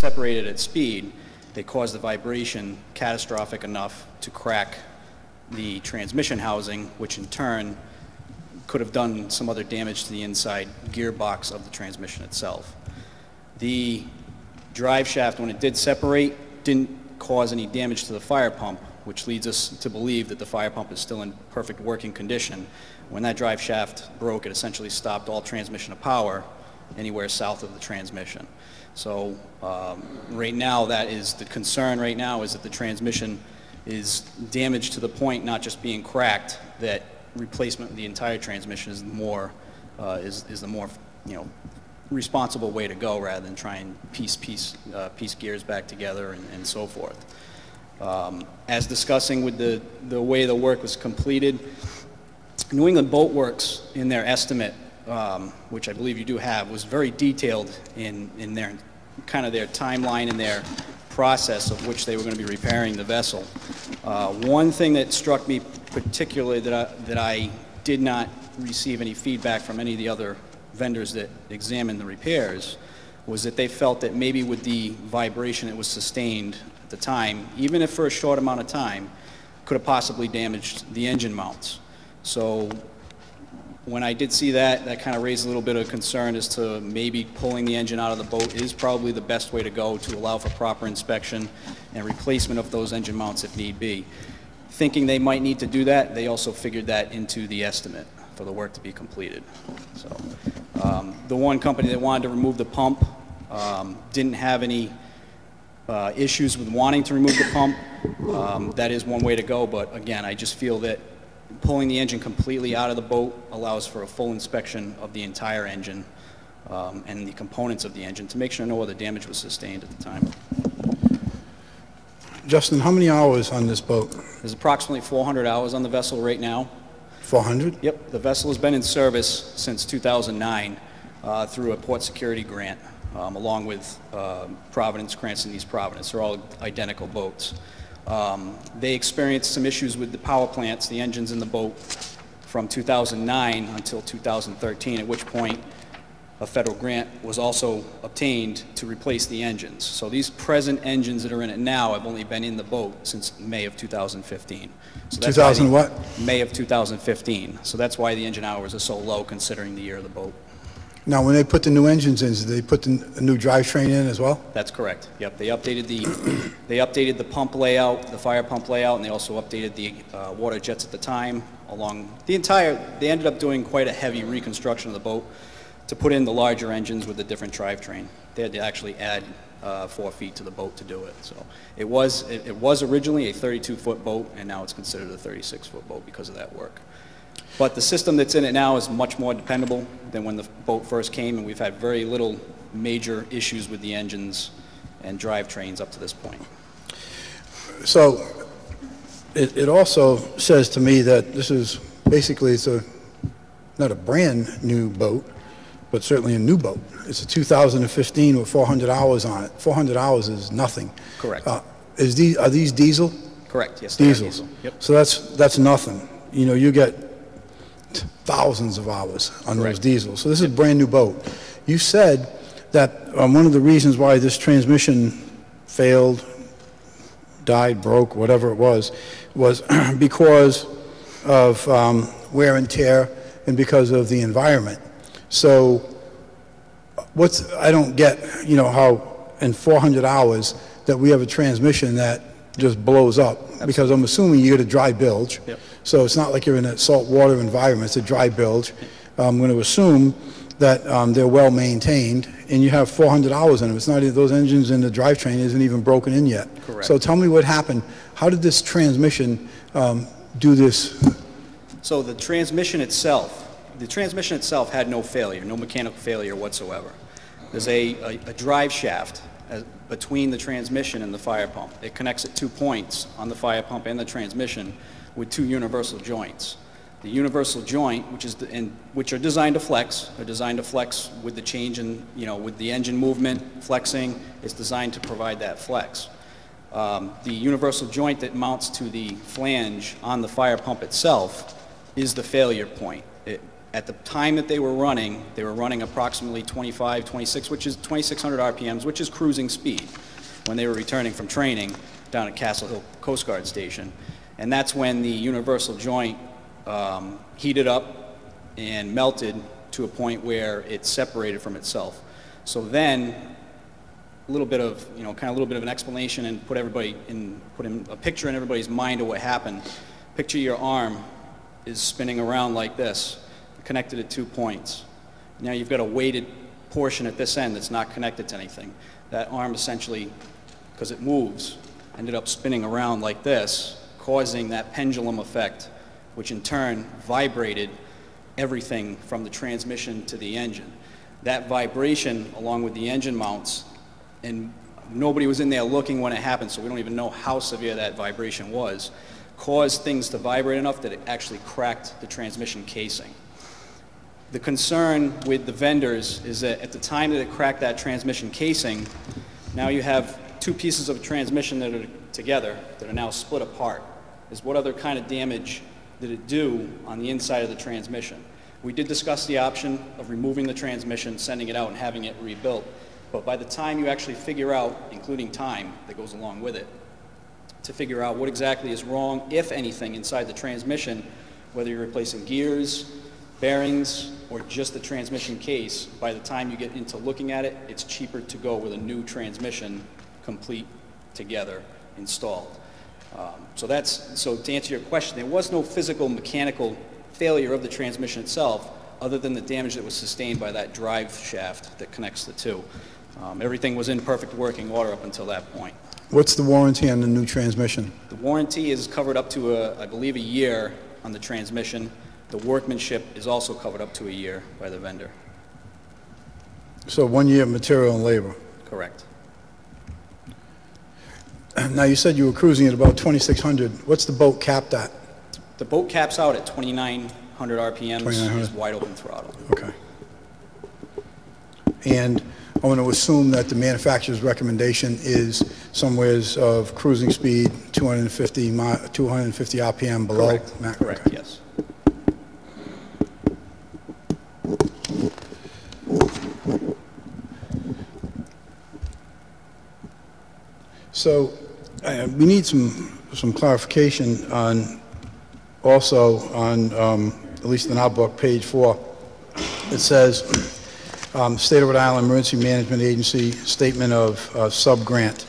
separated at speed, they caused the vibration catastrophic enough to crack the transmission housing, which in turn could have done some other damage to the inside gearbox of the transmission itself. The drive shaft, when it did separate, didn't cause any damage to the fire pump, which leads us to believe that the fire pump is still in perfect working condition. When that drive shaft broke, it essentially stopped all transmission of power anywhere south of the transmission. So right now, that is the concern right now, is that the transmission is damaged to the point, not just being cracked, that replacement of the entire transmission is the more responsible way to go, rather than try and piece gears back together and so forth. As discussing with the way the work was completed, New England Boat Works, in their estimate, which I believe you do have, was very detailed in their kind of their timeline and their process of which they were going to be repairing the vessel. One thing that struck me particularly that I did not receive any feedback from any of the other vendors that examined the repairs was that they felt that maybe with the vibration that was sustained at the time, even if for a short amount of time, could have possibly damaged the engine mounts. So when I did see that, that kind of raised a little bit of concern as to maybe pulling the engine out of the boat is probably the best way to go to allow for proper inspection and replacement of those engine mounts if need be. Thinking they might need to do that, they also figured that into the estimate for the work to be completed. So the one company that wanted to remove the pump didn't have any issues with wanting to remove the pump. That is one way to go, but again, I just feel that pulling the engine completely out of the boat allows for a full inspection of the entire engine and the components of the engine to make sure no other damage was sustained at the time. Justin, how many hours on this boat? There's approximately 400 hours on the vessel right now. 400? Yep. The vessel has been in service since 2009 through a port security grant, along with Providence, Cranston, East Providence. They're all identical boats. They experienced some issues with the power plants, the engines in the boat, from 2009 until 2013, at which point a federal grant was also obtained to replace the engines. So these present engines that are in it now have only been in the boat since May of 2015. So that's 2000 what? May of 2015. So that's why the engine hours are so low considering the year of the boat. Now, when they put the new engines in, did they put the new drivetrain in as well? That's correct. Yep, they updated the pump layout, the fire pump layout, and they also updated the water jets at the time. They ended up doing quite a heavy reconstruction of the boat to put in the larger engines with the different drivetrain. They had to actually add 4 feet to the boat to do it. So it was originally a 32-foot boat, and now it's considered a 36-foot boat because of that work. But the system that's in it now is much more dependable than when the boat first came, and we've had very little major issues with the engines and drivetrains up to this point. So it also says to me that this is basically, not a brand new boat, but certainly a new boat. It's a 2015 with 400 hours on it. 400 hours is nothing. Correct. Are these diesel? Correct, yes. Diesels. Diesel. Yep. So that's nothing. You know, you get thousands of hours on those diesels. So this is a brand new boat. You said that one of the reasons why this transmission failed, died, broke, whatever it was because of wear and tear and because of the environment. So I don't get, you know, how in 400 hours that we have a transmission that just blows up. Absolutely. Because I'm assuming you get a dry bilge. Yep. So it's not like you're in a saltwater environment, it's a dry bilge. I'm going to assume that they're well maintained and you have 400 hours in them. It's not, those engines in the drivetrain isn't even broken in yet. Correct. So tell me what happened. How did this transmission do this? So the transmission itself had no failure, no mechanical failure whatsoever. There's a drive shaft between the transmission and the fire pump. It connects at 2 points on the fire pump and the transmission with 2 universal joints. The universal joint, which are designed to flex, with the change in, with the engine movement, flexing, it's designed to provide that flex. The universal joint that mounts to the flange on the fire pump itself is the failure point. At the time that they were running approximately 25, 26, which is 2,600 RPMs, which is cruising speed, when they were returning from training down at Castle Hill Coast Guard Station. And that's when the universal joint heated up and melted to a point where it separated from itself. So then, a little bit of, kind of a little bit of an explanation and put in a picture in everybody's mind of what happened. Picture your arm is spinning around like this, connected at 2 points. Now you've got a weighted portion at this end that's not connected to anything. That arm essentially, because it moves, ended up spinning around like this, causing that pendulum effect, which in turn vibrated everything from the transmission to the engine. That vibration, along with the engine mounts, and nobody was in there looking when it happened, so we don't even know how severe that vibration was, caused things to vibrate enough that it actually cracked the transmission casing. The concern with the vendors is that at the time that it cracked that transmission casing, now you have two pieces of transmission that are together that are now split apart. Is what other kind of damage did it do on the inside of the transmission? We did discuss the option of removing the transmission, sending it out, and having it rebuilt. But by the time you actually figure out, including time that goes along with it, to figure out what exactly is wrong, if anything, inside the transmission, whether you're replacing gears, bearings, or just the transmission case, by the time you get into looking at it, it's cheaper to go with a new transmission, complete, together, installed. So to answer your question, there was no physical mechanical failure of the transmission itself, other than the damage that was sustained by that drive shaft that connects the two. Everything was in perfect working order up until that point. What's the warranty on the new transmission? The warranty is covered up to, I believe, a year on the transmission. The workmanship is also covered up to a year by the vendor. So 1 year material and labor. Correct. Now you said you were cruising at about 2,600. What's the boat capped at? The boat caps out at 2,900 RPMs. 2,900. Is wide open throttle. Okay. And I want to assume that the manufacturer's recommendation is somewheres of cruising speed 250 RPM below. Correct. Correct. Okay. Yes. So we need some clarification on, also on, at least in our book, page 4. It says, State of Rhode Island Emergency Management Agency Statement of Sub-Grant.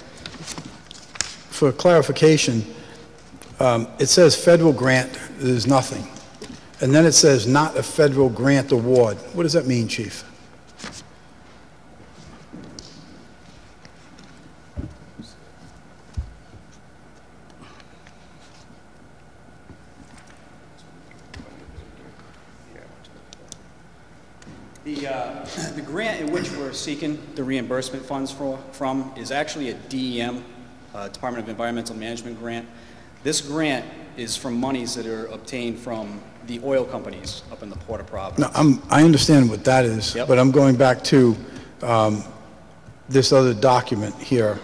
For clarification, it says federal grant is nothing. And then it says not a federal grant award. What does that mean, Chief? The grant in which we're seeking the reimbursement funds from is actually a DEM, Department of Environmental Management grant. This grant is from monies that are obtained from the oil companies up in the Port of Providence. No, I understand what that is, Yep. but I'm going back to this other document here.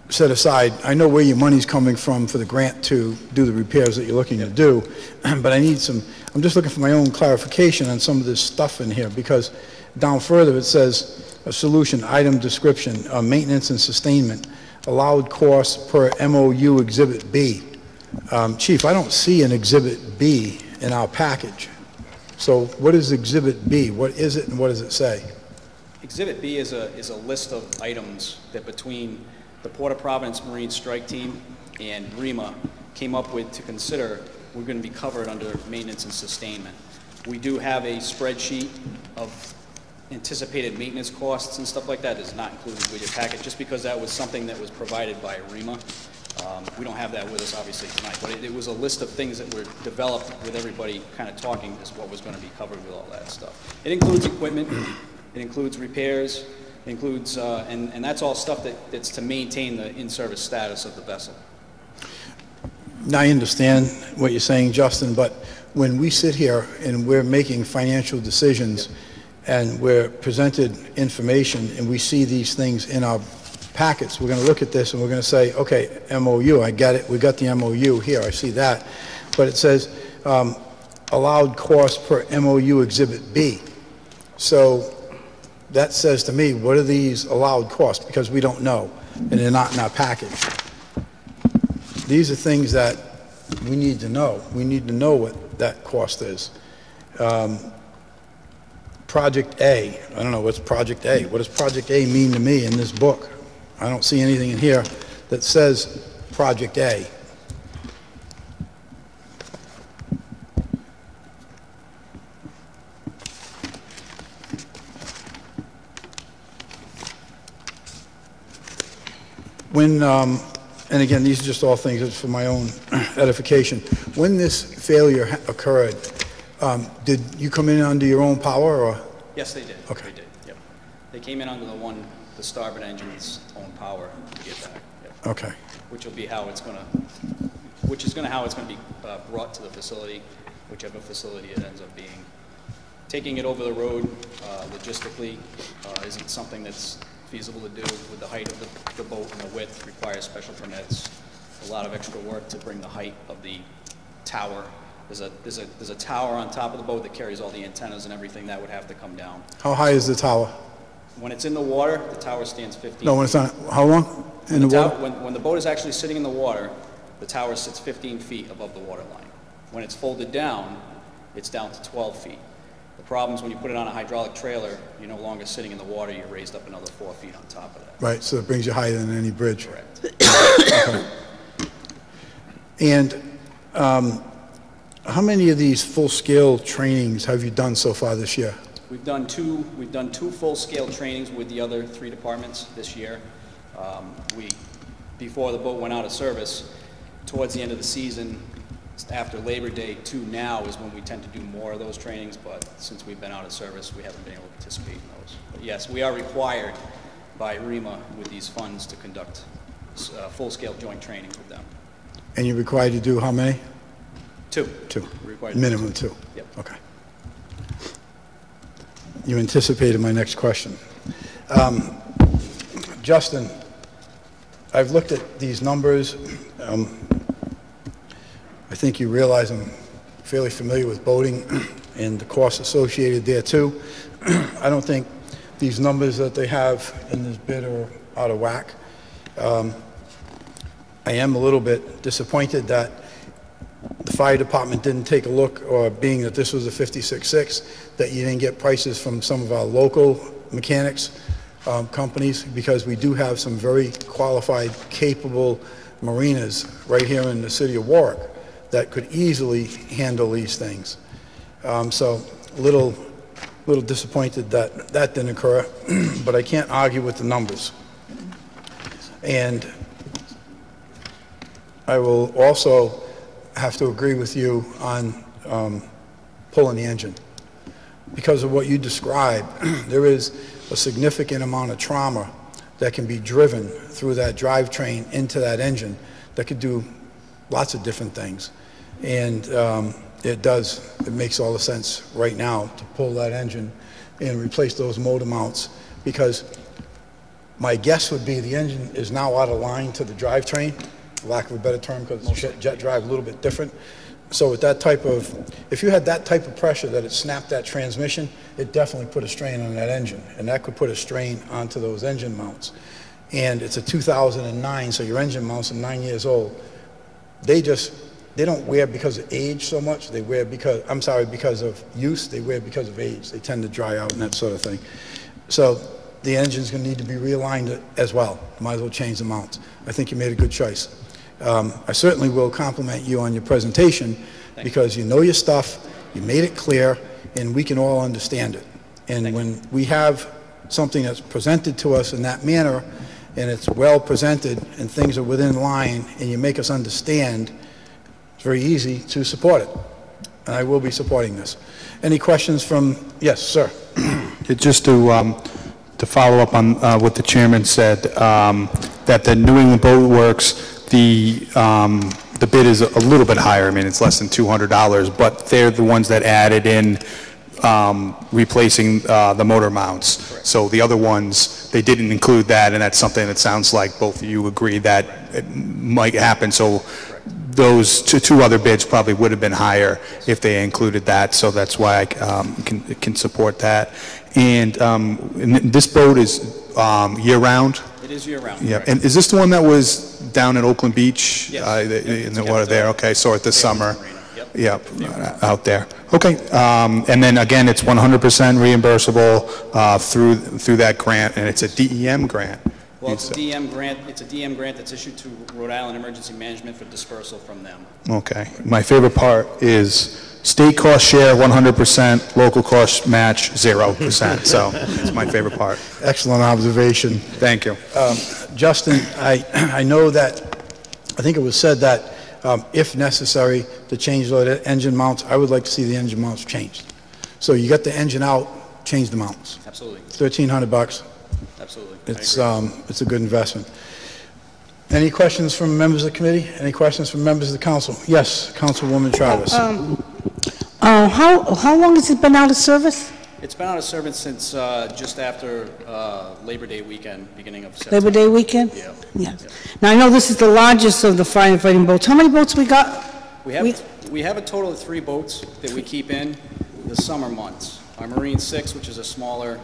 Set aside, I know where your money's coming from for the grant to do the repairs that you're looking to do, but I'm just looking for my own clarification on some of this stuff in here, because down further it says a solution, item description, maintenance and sustainment, allowed costs per MOU Exhibit B. Chief, I don't see an Exhibit B in our package. So what is Exhibit B? What is it and what does it say? Exhibit B is a list of items that between the Port of Providence Marine Strike Team and REMA came up with to consider we're going to be covered under maintenance and sustainment. We do have a spreadsheet of anticipated maintenance costs and stuff like that is not included with your packet, just because that was something that was provided by REMA. We don't have that with us, obviously, tonight, but it was a list of things that were developed with everybody kind of talking as what was going to be covered with all that stuff. It includes equipment, it includes repairs, it includes, and that's all stuff that's to maintain the in-service status of the vessel. Now, I understand what you're saying, Justin, but when we sit here and we're making financial decisions and we're presented information and we see these things in our packets, we're going to look at this and we're going to say, okay, MOU, I get it, we got the MOU here, I see that. But it says allowed cost per MOU Exhibit B. So that says to me, what are these allowed costs? Because we don't know, and they're not in our package. These are things that we need to know. We need to know what that cost is. Project A, I don't know, what's Project A? What does Project A mean to me in this book? I don't see anything in here that says Project A. When, and again, these are just all things just for my own edification. When this failure occurred, did you come in under your own power, or? Yes, they did. Okay. They did. Yep. They came in under the starboard engine's own power to get back. Yep. Okay. Which will be how it's going to, how it's going to be brought to the facility, whichever facility it ends up being. Taking it over the road logistically isn't something that's feasible to do with the height of the boat and the width. Requires special permits, a lot of extra work to bring the height of the tower. There's a tower on top of the boat that carries all the antennas and everything that would have to come down. How high is the tower? When it's in the water, the tower stands 15 No, when it's not, how long in the water? When the boat is actually sitting in the water, the tower sits 15 feet above the water line. When it's folded down, it's down to 12 feet. The problem is when you put it on a hydraulic trailer, you're no longer sitting in the water, you're raised up another 4 feet on top of that. Right, so it brings you higher than any bridge. Correct. Okay. And how many of these full-scale trainings have you done so far this year? We've done two full-scale trainings with the other 3 departments this year. Before the boat went out of service, towards the end of the season, after Labor Day to now is when we tend to do more of those trainings, but since we've been out of service, we haven't been able to participate in those. But yes, we are required by REMA with these funds to conduct full-scale joint training with them. And you're required to do how many? 2. 2. Required Minimum 2. Yep. Okay. You anticipated my next question. Justin, I've looked at these numbers. I think you realize I'm fairly familiar with boating and the costs associated there too. I don't think these numbers that they have in this bid are out of whack. I am a little bit disappointed that the fire department didn't take a look, or being that this was a 56.6, that you didn't get prices from some of our local mechanics companies, because we do have some very qualified, capable marinas right here in the city of Warwick that could easily handle these things. So a little disappointed that that didn't occur, but I can't argue with the numbers. And I will also have to agree with you on pulling the engine. Because of what you described, there is a significant amount of trauma that can be driven through that drivetrain into that engine that could do lots of different things. And it makes all the sense right now to pull that engine and replace those motor mounts, because my guess would be the engine is now out of line to the drivetrain, for lack of a better term, because it's jet drive a little bit different. So with that type of, if you had that type of pressure that it snapped that transmission, it definitely put a strain on that engine, and that could put a strain onto those engine mounts. And it's a 2009, so your engine mounts are 9 years old. They don't wear because of age so much. They wear because of use. They wear because of age. They tend to dry out and that sort of thing. So the engine's going to need to be realigned as well. Might as well change the mounts. I think you made a good choice. I certainly will compliment you on your presentation, because you know your stuff, you made it clear, and we can all understand it. And when we have something that's presented to us in that manner, and it's well presented, and things are within line, and you make us understand, it's very easy to support it. And I will be supporting this. Any questions from, yes, sir? Just to follow up on what the chairman said, that the New England Boat Works, the bid is a little bit higher. I mean, it's less than $200, but they're the ones that added in replacing the motor mounts. Correct. So the other ones, they didn't include that, and that's something that sounds like both of you agree that it might happen. So those two other bids probably would have been higher if they included that, so that's why I can support that. And this boat is year-round? It is year-round. Yeah, correct. and is this the one that was down at Oakland Beach? Yes. In the water there, okay, so at the summer? Yep. Yep, out there. Okay, and then again, it's 100% reimbursable through that grant, and it's a DEM grant. Well, it's a DEM grant. It's a DEM grant that's issued to Rhode Island Emergency Management for dispersal from them. Okay. My favorite part is state cost share 100%, local cost match 0%. So it's my favorite part. Excellent observation. Thank you. Justin, I know that, I think it was said that if necessary to change the engine mounts, I would like to see the engine mounts changed. So you get the engine out, change the mounts. Absolutely. $1,300. Absolutely. It's a good investment. Any questions from members of the committee? Any questions from members of the council? Yes, Councilwoman Travis. How long has it been out of service? It's been out of service since just after Labor Day weekend, beginning of September. Labor Day weekend? Yeah. Yes. Now, I know this is the largest of the firefighting boats. How many boats we got? We have a total of 3 boats that we keep in the summer months. Our Marine 6, which is a smaller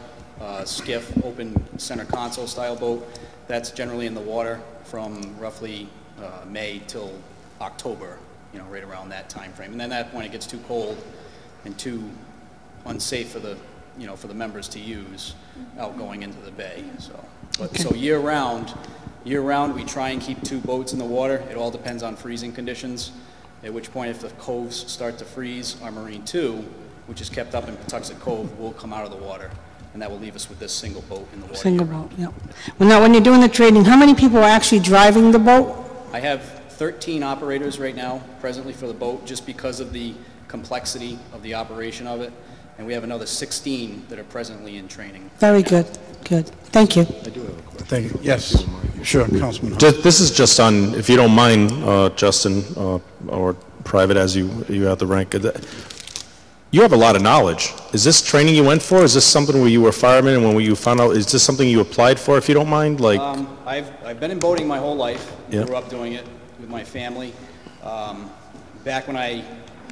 skiff, open center console style boat, that's generally in the water from roughly May till October, right around that time frame. And then at that point it gets too cold and too unsafe for the members to use out going into the bay. So year round we try and keep 2 boats in the water. It all depends on freezing conditions, at which point if the coves start to freeze, our Marine 2, which is kept up in Patuxent Cove, will come out of the water, and that will leave us with this single boat in the water. Single boat, yeah. Well, now, when you're doing the trading, how many people are actually driving the boat? I have 13 operators right now, presently, for the boat, just because of the complexity of the operation of it, and we have another 16 that are presently in training. Very good, good. Thank you. I do have a question. Thank you. Yes, sure, Councilman. This is just on, if you don't mind, Justin, or private as you have the rank. You have a lot of knowledge. Is this training you went for? Is this something where you were a fireman and when you found out, is this something you applied for, if you don't mind? Like, I've been in boating my whole life. Yeah. Grew up doing it with my family. Back when I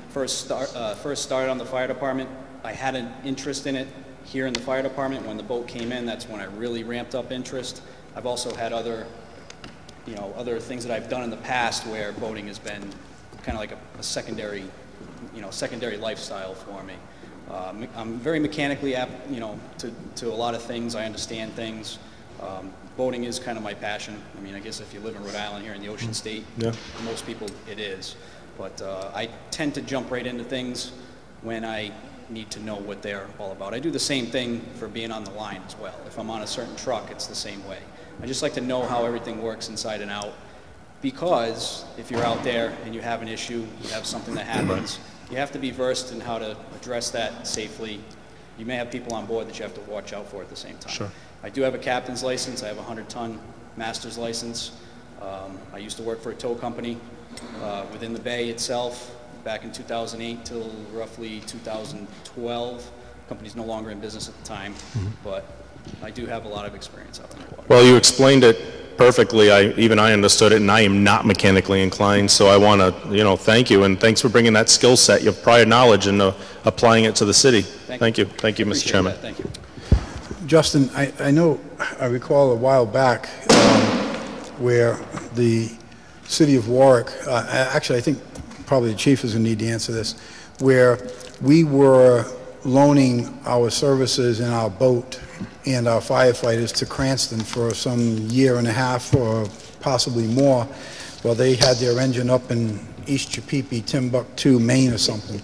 first started on the fire department, I had an interest in it here in the fire department. When the boat came in, that's when I really ramped up interest. I've also had other things that I've done in the past where boating has been kind of like a secondary lifestyle for me. I'm very mechanically apt, to a lot of things. I understand things. Boating is kind of my passion. I mean, I guess if you live in Rhode Island here in the Ocean State, Yeah. for most people it is. But I tend to jump right into things when I need to know what they're all about. I do the same thing for being on the line as well. If I'm on a certain truck, it's the same way. I just like to know how everything works inside and out, because if you're out there and you have an issue, you have something that happens, you have to be versed in how to address that safely. You may have people on board that you have to watch out for at the same time. Sure. I do have a captain's license. I have a 100-ton master's license. I used to work for a tow company within the bay itself back in 2008 till roughly 2012. The company's no longer in business at the time, but I do have a lot of experience out on the water. well, you explained it perfectly. I understood it, and I am not mechanically inclined, so I want to, thank you, and thanks for bringing that skill set, your prior knowledge, and applying it to the city. Thank you, Mr. Appreciate Chairman. that. Thank you. Justin, I recall a while back where the city of Warwick, actually I think probably the chief is going to need to answer this, where we were loaning our services in our boat and our firefighters to Cranston for some year and a half or possibly more. Well, they had their engine up in East Chippepe, Timbuktu, Maine or something.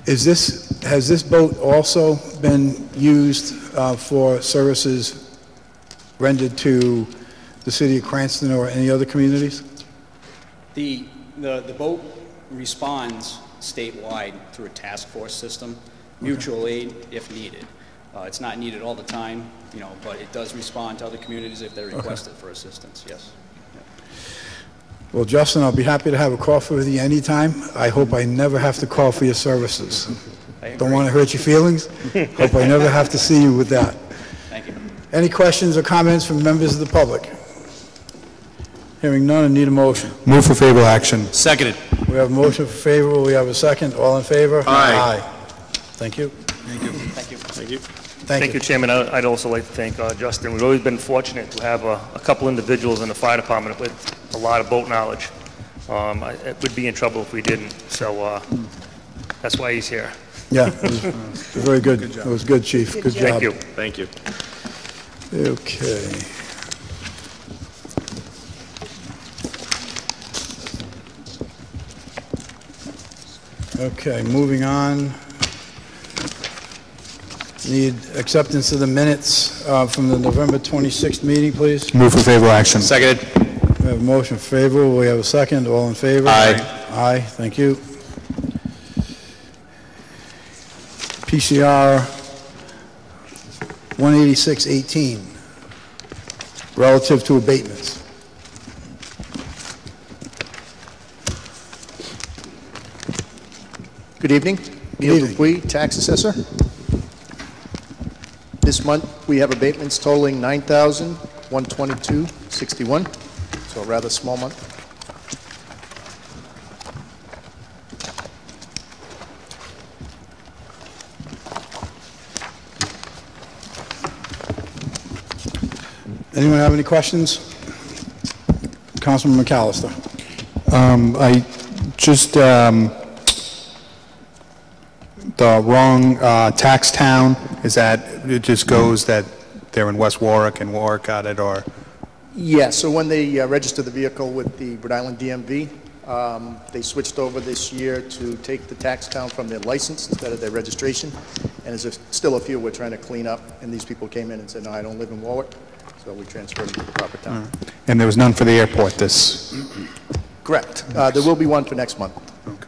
Has this boat also been used for services rendered to the city of Cranston or any other communities? The boat responds statewide through a task force system, mutual aid if needed. It's not needed all the time, but it does respond to other communities if they request it for assistance, yes. Well, Justin, I'll be happy to have a coffee with you anytime. I hope I never have to call for your services. Don't want to hurt your feelings. Hope I never have to see you with that. Thank you. Any questions or comments from members of the public? Hearing none, I need a motion. Move for favorable action. Seconded. We have a motion for favorable, we have a second. All in favor? Aye. Thank you. Thank you, Chairman. I'd also like to thank Justin. We've always been fortunate to have a couple individuals in the fire department with a lot of boat knowledge. It would be in trouble if we didn't, so that's why he's here. Yeah, it was very good. It was good, Chief. Good job. Thank you. Thank you. Okay. Okay, moving on. Need acceptance of the minutes from the November 26th meeting, please. Move for favorable action. Seconded. We have a motion favorable. We have a second. All in favor? Aye. Aye, thank you. PCR 18618, relative to abatements. Good evening. Neil evening. Dupuy, Tax Assessor. This month, we have abatements totaling $9,122.61, so a rather small month. Anyone have any questions? Councilman McAllister. I just, the wrong tax town, is that, it just goes that they're in West Warwick and Warwick got it, or? Yeah, so when they registered the vehicle with the Rhode Island DMV, they switched over this year to take the tax count from their license instead of their registration. And there's still a few we're trying to clean up, and these people came in and said, no, I don't live in Warwick, so we transferred them to the proper town. And there was none for the airport this? Correct. There will be one for next month. Okay.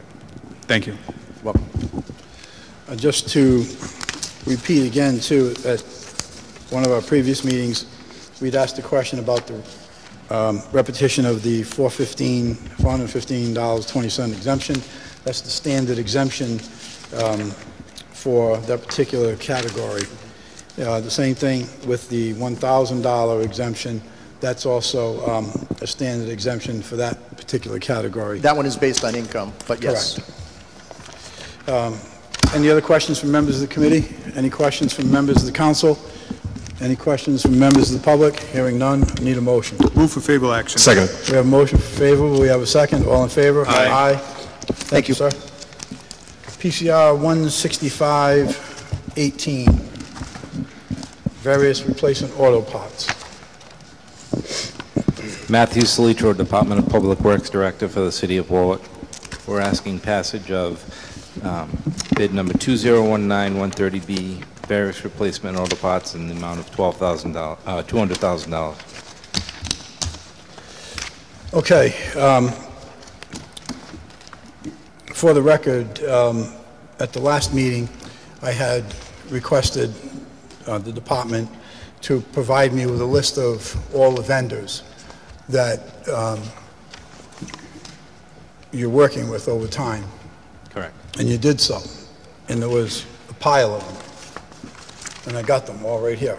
Thank you. Welcome. Just to repeat again, too, at one of our previous meetings, we'd asked a question about the repetition of the $415.20 exemption. That's the standard exemption for that particular category. The same thing with the $1,000 exemption. That's also a standard exemption for that particular category. That one is based on income, but yes. Correct. Any other questions from members of the committee? Any questions from members of the council? Any questions from members of the public? Hearing none, need a motion. Move for favorable action. Second. We have a motion for favorable. We have a second. All in favor? Aye. Thank you, sir. PCR 16518, various replacement auto parts. Matthew Salitro, Department of Public Works Director for the City of Warwick. We're asking passage of bid number 2019130B, various replacement auto parts in the amount of $200,000. Okay. For the record, at the last meeting, I had requested the department to provide me with a list of all the vendors that you're working with over time. Correct. And you did so. And there was a pile of them. And I got them all right here.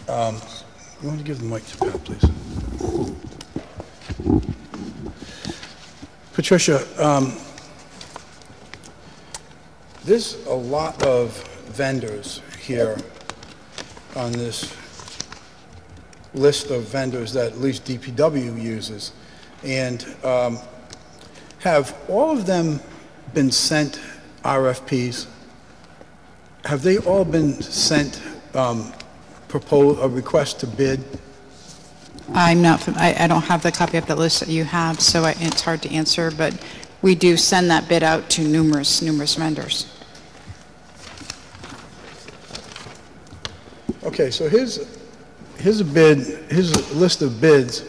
You want to give the mic to Pat, please? Patricia, there's a lot of vendors here on this list of vendors that at least DPW uses. And have all of them been sent RFPs? Have they all been sent a request to bid? I'm not, I don't have the copy of the list that you have, so it's hard to answer, but we do send that bid out to numerous vendors. Okay, so here's a bid, here's a list of bids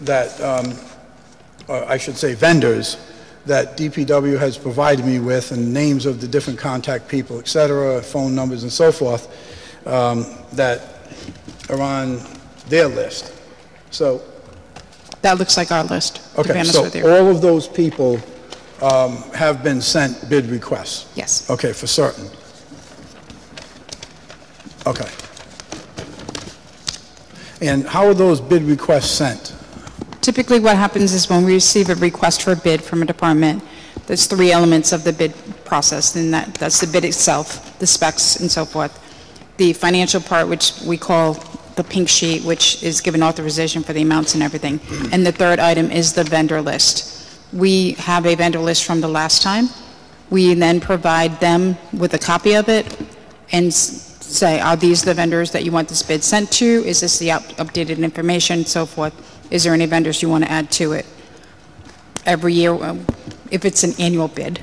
that, or I should say vendors, that DPW has provided me with, and names of the different contact people, et cetera, phone numbers and so forth, that are on their list. So, That looks like our list, to be okay, honest so with you. all of those people have been sent bid requests? Yes. Okay, for certain. Okay. And how are those bid requests sent? Typically, what happens is when we receive a request for a bid from a department, there's 3 elements of the bid process, and that's the bid itself, the specs, and so forth. The financial part, which we call the pink sheet, which is given authorization for the amounts and everything. And the third item is the vendor list. We have a vendor list from the last time. We then provide them with a copy of it and say, are these the vendors that you want this bid sent to? Is this the updated information, so forth? Is there any vendors you want to add to it? Every year, if it's an annual bid,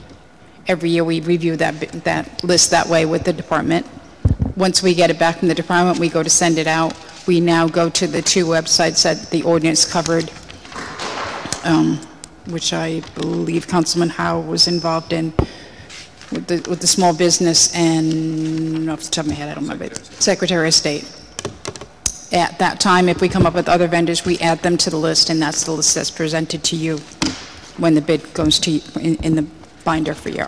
every year we review that list that way with the department. Once we get it back from the department, we go to send it out. We now go to the 2 websites that the ordinance covered, which I believe Councilman Howe was involved in, with the small business and, off the top of my head, I don't remember it, Secretary of State. At that time, if we come up with other vendors, we add them to the list, and that's the list that's presented to you when the bid goes to in the binder for you.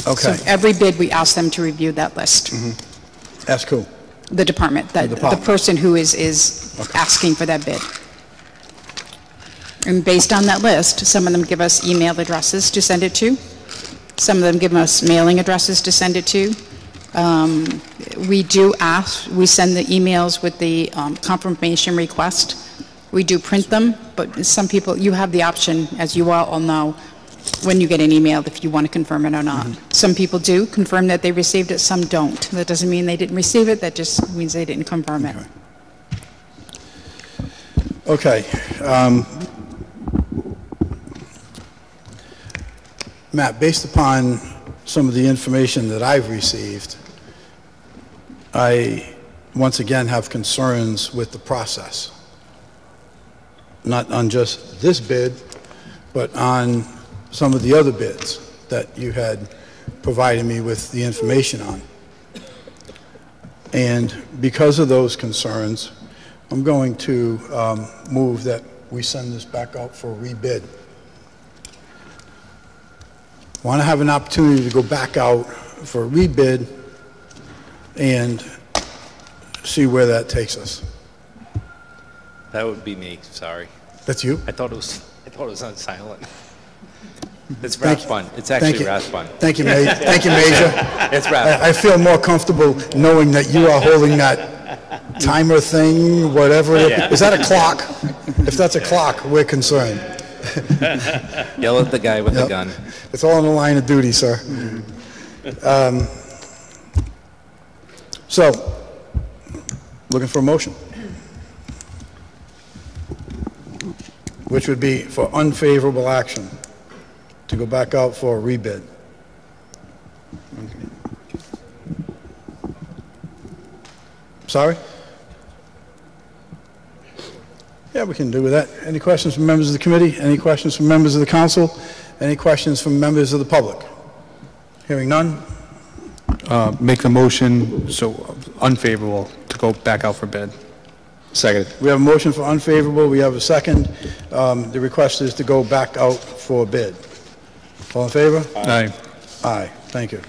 Okay. So every bid, we ask them to review that list. That's cool. The department, the person who is asking for that bid. And based on that list, some of them give us email addresses to send it to. Some of them give us mailing addresses to send it to. We send the emails with the confirmation request. We do print them, but some people, you have the option, as you all know, when you get an email, if you want to confirm it or not. Some people do confirm that they received it, some don't. That doesn't mean they didn't receive it, that just means they didn't confirm it. Okay. Matt, based upon some of the information that I've received, I once again have concerns with the process. Not on just this bid, but on some of the other bids that you had provided me with the information on. And because of those concerns, I'm going to move that we send this back out for a rebid. Want to have an opportunity to go back out for a rebid and see where that takes us. That would be me, sorry. That's you? I thought it was on silent. It's Raspon. It's actually Raspon. Thank you, Major. Thank you, Major. It's Raspon. I feel more comfortable knowing that you are holding that timer thing, whatever. Yeah. Is that a clock? If that's a clock, we're concerned. Yell at the guy with the gun. It's all in the line of duty, sir. So, looking for a motion, which would be for unfavorable action to go back out for a rebid. Sorry? Yeah, we can do with that. Any questions from members of the committee? Any questions from members of the council? Any questions from members of the public? Hearing none? Make the motion, so unfavorable, to go back out for bid. Second. We have a motion for unfavorable. We have a second. The request is to go back out for bid. All in favor? Aye. Aye. Thank you.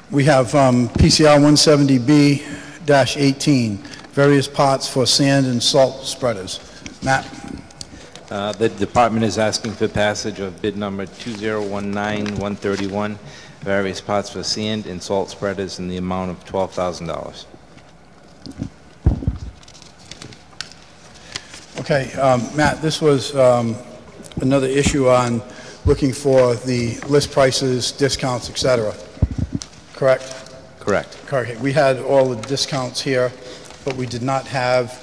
We have PCR 170B-18, various pots for sand and salt spreaders. Matt? The department is asking for passage of bid number 2019-131, various pots for sand and salt spreaders in the amount of $12,000. Okay, Matt, this was another issue on looking for the list prices, discounts, et cetera. Correct? Correct. Correct. We had all the discounts here, but we did not have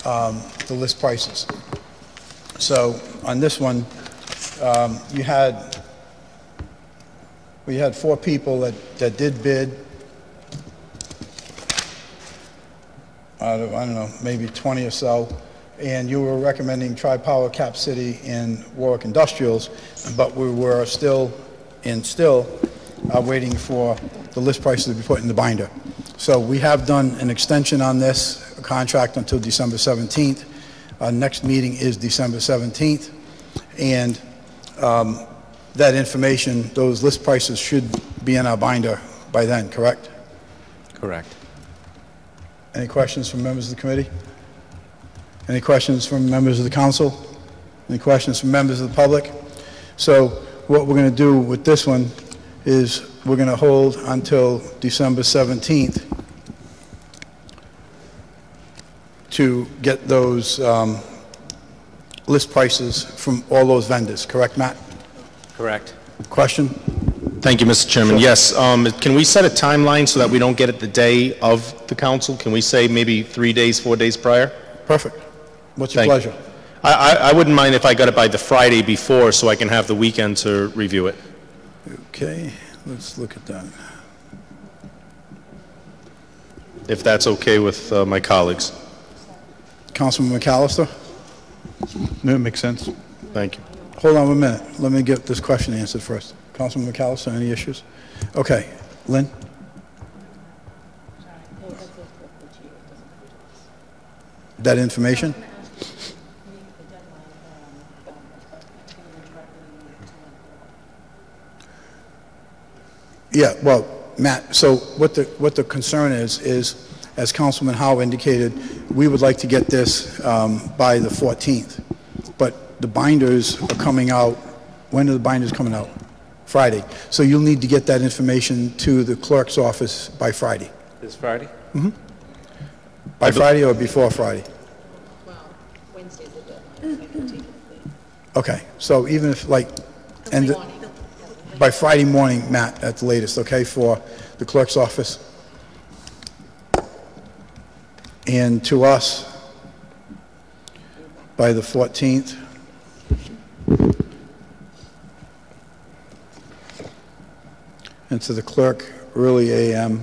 the list prices. So on this one, we had 4 people that did bid. out of, I don't know, maybe 20 or so, and you were recommending Tri-Power, Cap City, and Warwick Industrials, but we were still waiting for the list prices to be put in the binder. So we have done an extension on this contract until December 17th. Our next meeting is December 17th, and that information, those list prices should be in our binder by then, correct? Correct. Any questions from members of the committee? Any questions from members of the council? Any questions from members of the public? So what we're going to do with this one is we're going to hold until December 17th to get those list prices from all those vendors, correct, Matt? Correct. Question? Thank you, Mr. Chairman. Sure. Yes, can we set a timeline so that we don't get it the day of the council? Can we say maybe 3 days, 4 days prior? Perfect. What's your Thank you. pleasure? I wouldn't mind if I got it by the Friday before so I can have the weekend to review it. Okay, let's look at that. If that's okay with my colleagues. Councilman McAllister? No, it makes sense. Thank you. Hold on 1 minute. Let me get this question answered first. Councilman McAllister, any issues? Okay. Lynn? That information? Yeah, well, Matt, so what the concern is as Councilman Howe indicated, we would like to get this by the 14th. But the binders are coming out, when are the binders coming out? Friday. So you'll need to get that information to the clerk's office by Friday. This Friday? By Friday or before Friday? Well, Wednesday's the deadline. Okay, so even if like, and by Friday morning, Matt, at the latest, okay, for the clerk's office? And to us, by the 14th. And to the clerk, early AM.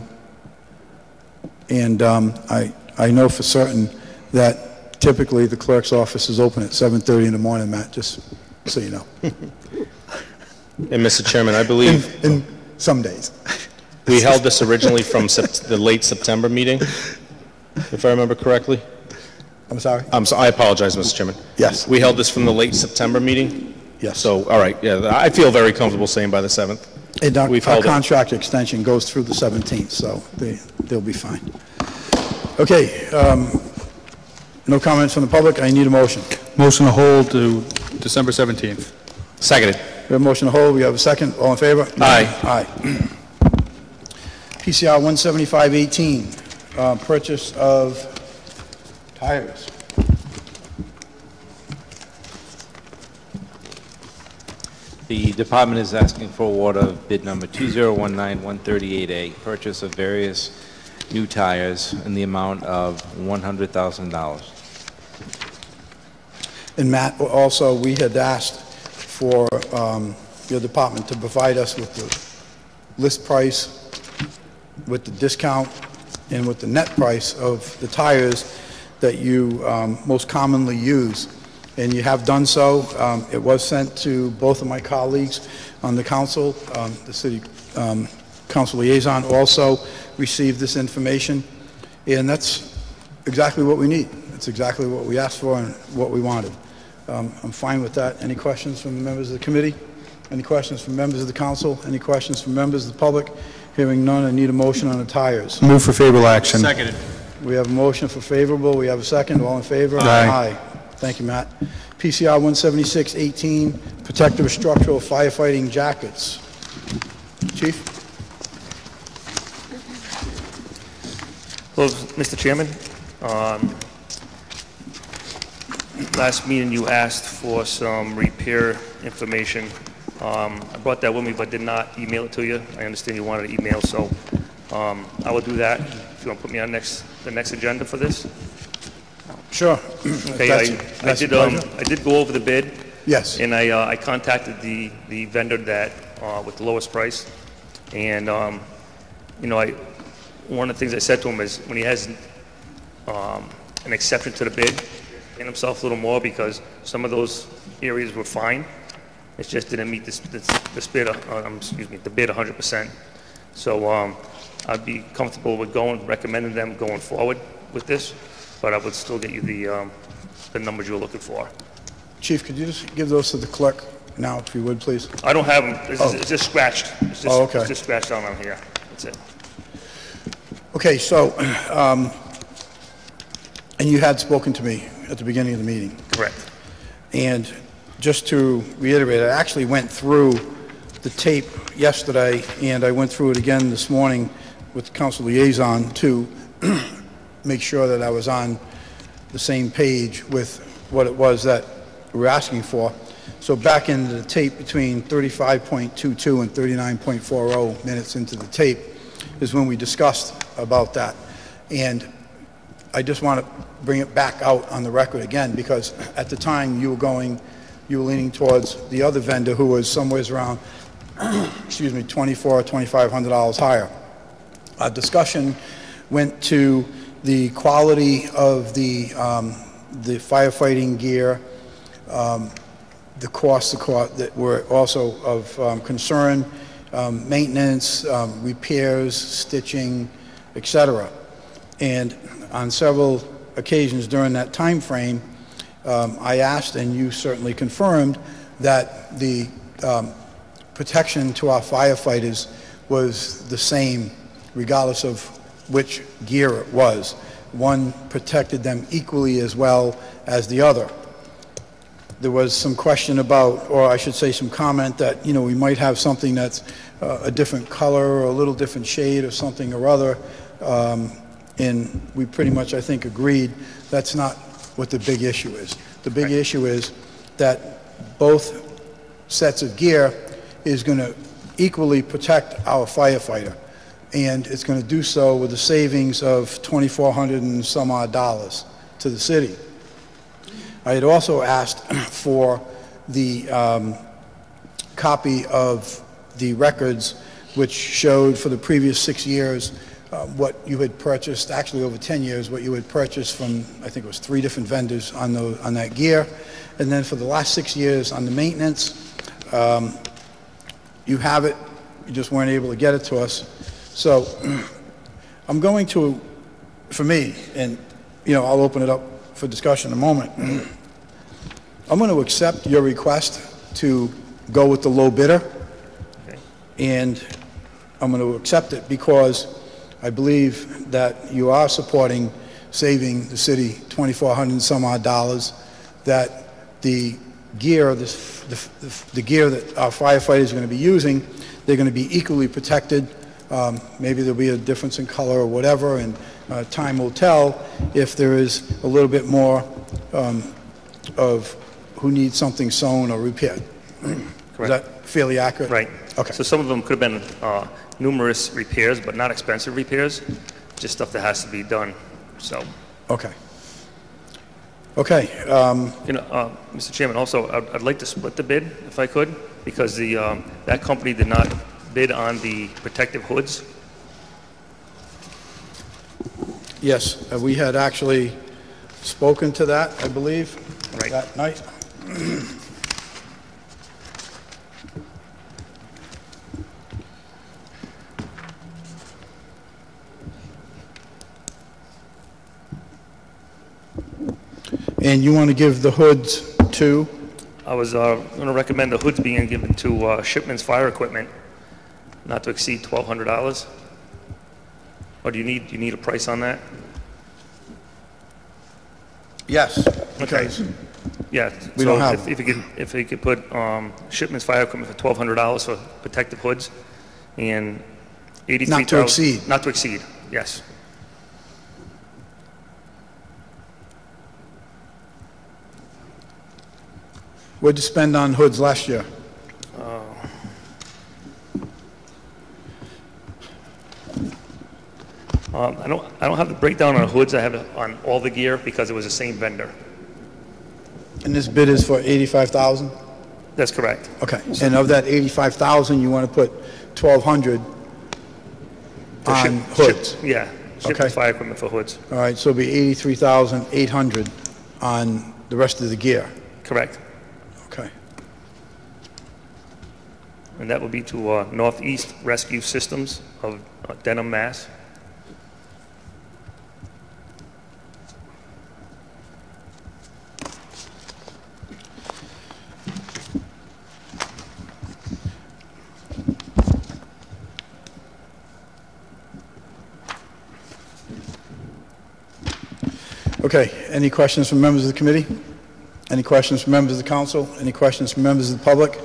And I know for certain that typically the clerk's office is open at 7:30 in the morning, Matt, just so you know. And Mr. Chairman, I believe In some days. we held this originally from the late September meeting, if I remember correctly. I'm sorry? I apologize, Mr. Chairman. Yes. We held this from the late September meeting? Yes. So, all right, yeah, I feel very comfortable saying by the 7th. And our We've held it. contract extension goes through the 17th, so they'll be fine. Okay, no comments from the public. I need a motion. Motion to hold to December 17th. Seconded. We have a motion to hold. We have a second. All in favor? Aye. Aye. PCR 17518, purchase of tires. The department is asking for award of bid number 2019-138A, purchase of various new tires in the amount of $100,000. And Matt, also, we had asked for your department to provide us with the list price, with the discount, and with the net price of the tires that you most commonly use. And you have done so. It was sent to both of my colleagues on the council. The city council liaison also received this information. And that's exactly what we need. That's exactly what we asked for and what we wanted. I'm fine with that. Any questions from the members of the committee? Any questions from members of the council? Any questions from members of the public? Hearing none, I need a motion on the tires. Move for favorable action. Seconded. We have a motion for favorable. We have a second. All in favor? Aye. Thank you, Matt. PCR 17618, protective structural firefighting jackets. Chief? Hello, Mr. Chairman. Last meeting you asked for some repair information. I brought that with me but did not email it to you. I understand you wanted an email, so I will do that. If you want to put me on the next agenda for this. Sure. Okay, I did go over the bid. Yes. And I contacted the vendor that with the lowest price. And you know, one of the things I said to him is when he has an exception to the bid, paying himself a little more because some of those areas were fine. It just didn't meet this bid, the bid 100%. So I'd be comfortable with recommending them going forward with this, but I would still get you the numbers you were looking for. Chief, could you just give those to the clerk now, if you would, please? I don't have them. It's just scratched. It's just, okay. It's just scratched on here. That's it. Okay, so, and you had spoken to me at the beginning of the meeting. Correct. And just to reiterate, I actually went through the tape yesterday, and I went through it again this morning with the council liaison to make sure that I was on the same page with what it was that we were asking for. So back into the tape between 35.22 and 39.40 minutes into the tape is when we discussed about that. And I just want to bring it back out on the record again, because at the time you were leaning towards the other vendor who was somewhere around, excuse me, $2,400 or $2,500 higher. Our discussion went to the quality of the firefighting gear, the costs that were also of concern, maintenance, repairs, stitching, etc. And on several occasions during that time frame, I asked, and you certainly confirmed, that the protection to our firefighters was the same regardless of which gear it was. One protected them equally as well as the other. There was some question about, or I should say some comment that, you know, we might have something that's a different color or a little different shade or something or other. And we pretty much, I think, agreed that's not what the big issue is. The big issue is that both sets of gear is going to equally protect our firefighter. And it's going to do so with a savings of $2,400 and some odd dollars to the city. I had also asked for the copy of the records which showed for the previous 6 years what you had purchased, actually over 10 years, what you had purchased from, I think it was 3 different vendors on that gear. And then for the last 6 years on the maintenance, you have it, you just weren't able to get it to us. So I'm going to, for me, and you know, I'll open it up for discussion in a moment. I'm going to accept your request to go with the low bidder, and I'm going to accept it because I believe that you are supporting saving the city $2,400 and some odd dollars, that the gear, the gear that our firefighters are going to be using, they're going to be equally protected. Maybe there'll be a difference in color or whatever, and time will tell if there is a little bit more of who needs something sewn or repaired. Correct. Is that fairly accurate? Right. Okay. So some of them could have been numerous repairs, but not expensive repairs, just stuff that has to be done. So. Okay. Okay. You know, Mr. Chairman, also, I'd like to split the bid if I could, because that company did not bid on the protective hoods. Yes, we had actually spoken to that, I believe, that night. And you want to give the hoods to? I was going to recommend the hoods being given to Shipman's Fire Equipment, not to exceed $1,200. Or do you need a price on that? Yes. Okay. Yeah. We so don't have. If you could put Shipman's Fire Equipment for $1,200 for protective hoods, and 83,000. Not to exceed. Not to exceed. Yes. What'd you spend on hoods last year? I don't have the breakdown on hoods. I have it on all the gear because it was the same vendor. And this bid is for $85,000? That's correct. Okay. And of that $85,000, you want to put $1,200 on hoods? Yeah. ship Okay. fire equipment for hoods. All right, so it'll be 83,800 on the rest of the gear. Correct. Okay. And that would be to Northeast Rescue Systems of Denham, Mass. Okay, any questions from members of the committee? Any questions from members of the council? Any questions from members of the public?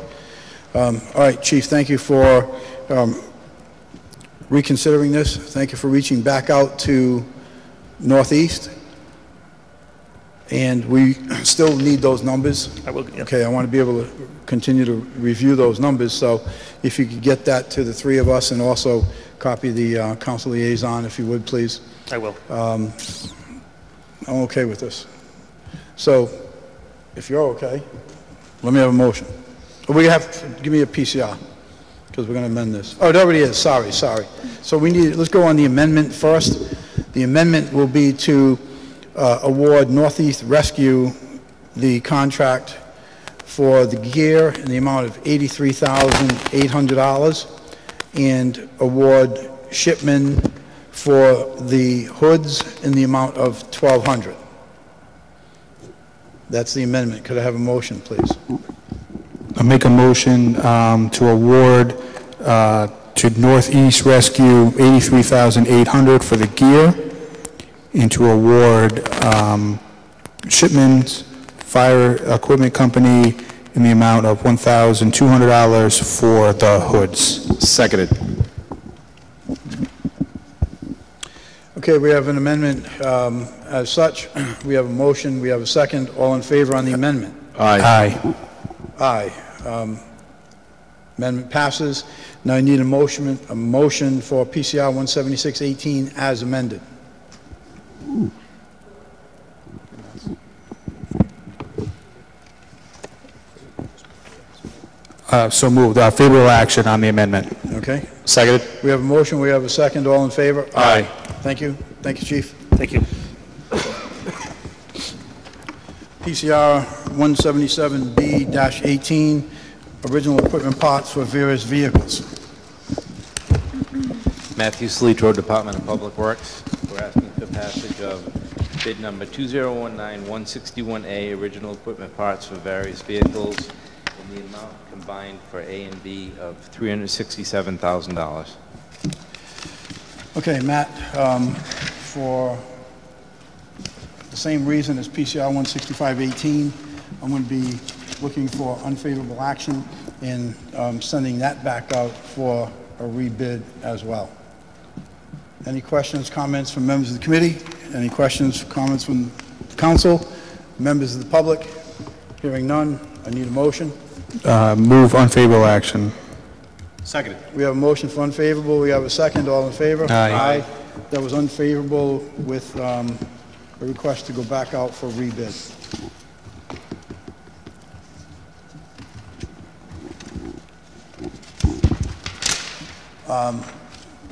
All right, Chief, thank you for reconsidering this. Thank you for reaching back out to Northeast. And we still need those numbers. I will, yeah. Okay, I want to be able to continue to review those numbers, so if you could get that to the three of us and also copy the council liaison, if you would, please. I will. I'm okay with this. So, if you're okay, let me have a motion. We have to give me a PCR, because we're going to amend this. Oh, it already is, sorry. So we need, let's go on the amendment first. The amendment will be to award Northeast Rescue the contract for the gear in the amount of $83,800 and award Shipman for the hoods in the amount of $1,200. That's the amendment. Could I have a motion, please? I make a motion to award to Northeast Rescue $83,800 for the gear, and to award Shipman's Fire Equipment Company in the amount of $1,200 for the hoods. Seconded. Okay, we have an amendment as such. We have a motion, we have a second. All in favor on the amendment? Aye. Aye. Amendment passes. Now I need a motion for PCR 17618 as amended. So moved. Favorable action on the amendment. Okay. Seconded. We have a motion, we have a second. All in favor? Aye. Thank you. Thank you, Chief. Thank you. PCR 177B-18, original equipment parts for various vehicles. Matthew Sleetro, Department of Public Works. We're asking for passage of bid number 2019-161A, original equipment parts for various vehicles, in the amount combined for A and B of $367,000. Okay, Matt, for the same reason as PCR 16518, I'm going to be looking for unfavorable action and sending that back out for a rebid as well. Any questions, comments from members of the committee? Any questions, comments from the council? Members of the public? Hearing none, I need a motion. Move unfavorable action. Seconded. We have a motion for unfavorable. We have a second. All in favor? Aye. That was unfavorable with a request to go back out for rebid.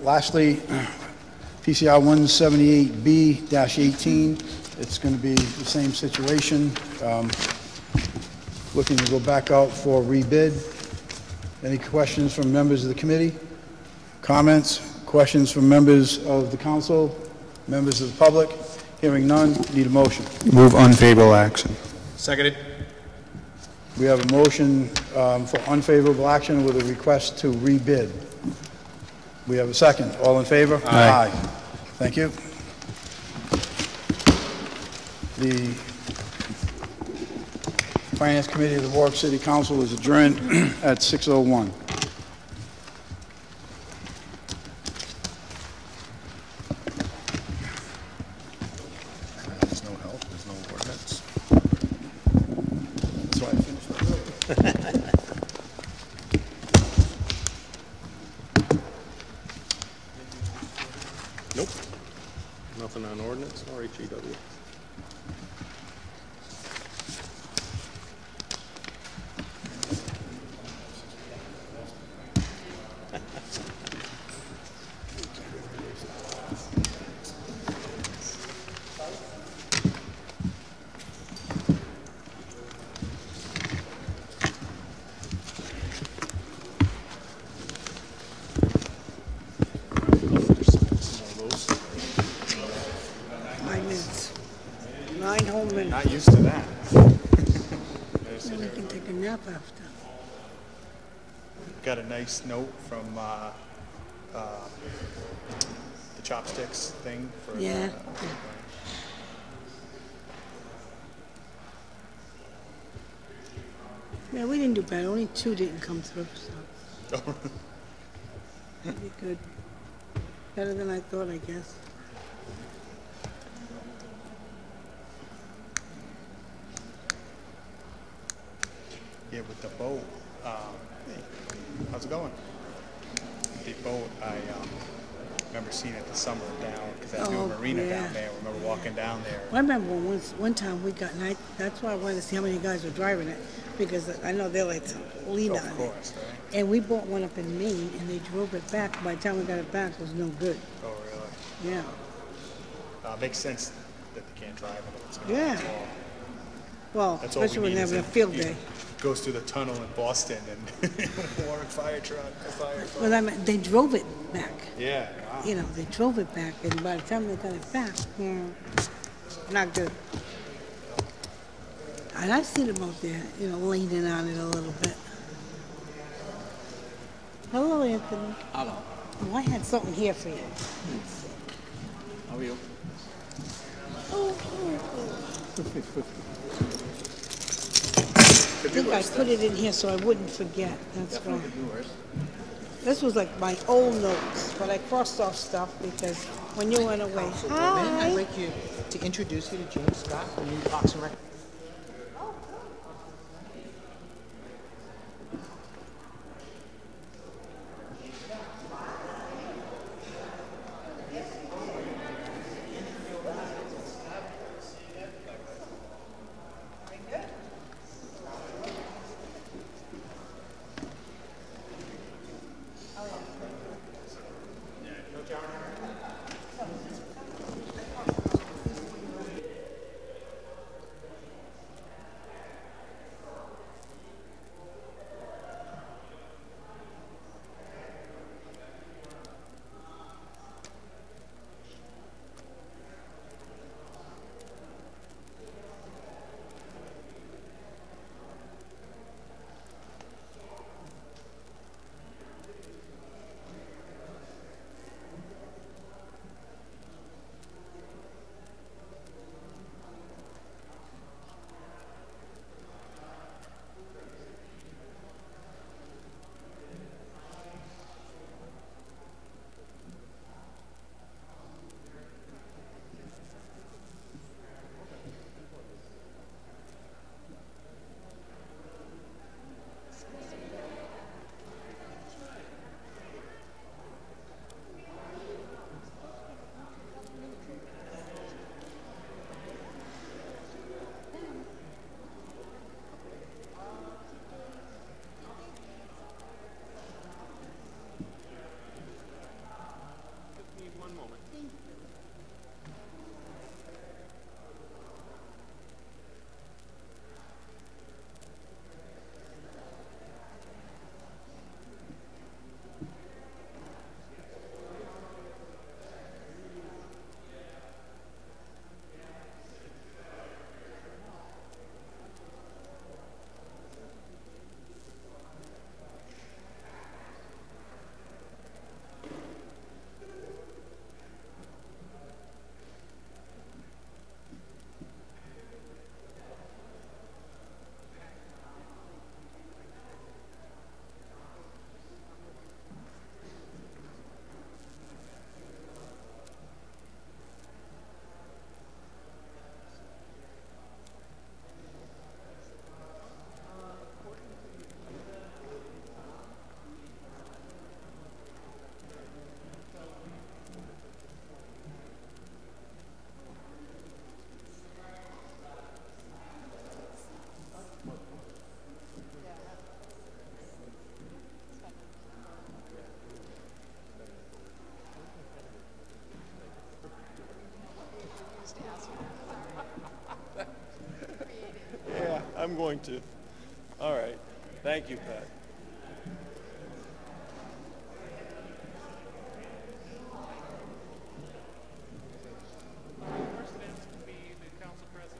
Lastly, PCR 178B-18, it's going to be the same situation. Looking to go back out for rebid. Any questions from members of the committee? Comments? Questions from members of the council? Members of the public? Hearing none, need a motion. Move unfavorable action. Seconded. We have a motion for unfavorable action with a request to rebid. We have a second. All in favor? Aye. Thank you. The Finance Committee of the Warwick City Council is adjourned at 6:01. There's no help, there's no ordinance. That's why I finished that. Nope. Nothing on ordinance or HEW. 9 whole minutes. Not used to that. And we can take a nap after. Got a nice note from the chopsticks thing for Yeah. Yeah, we didn't do bad. Only 2 didn't come through, so. That'd be good. Better than I thought, I guess. Yeah, with the boat. Hey, how's it going? The boat, I remember seeing it this summer down, because that new marina down there. I remember walking down there. I remember one time we got, and that's why I wanted to see how many guys were driving it, because I know they like to lean on it. Of course, right? And we bought one up in Maine, and they drove it back. By the time we got it back, it was no good. Oh, really? Yeah. Makes sense that they can't drive it. It's gonna Yeah. fall. Well, That's all we especially when need they're is having a field you day. Goes through the tunnel in Boston and Warwick fire truck, a fire truck. Well, I mean, they drove it back. Yeah, wow. You know, they drove it back, and by the time they got it back, not good. And I see them out there, you know, leaning on it a little bit. Hello, Anthony. Hello. Oh, I had something here for you. How are you? I think I put it in here so I wouldn't forget. That's why. This was like my old notes, but I crossed off stuff because when you went away. I'd Hi. like you to introduce you to James Scott, the new Parks and Rec. I'm going to. All right. Thank you, Pat. First announcement will be the council president.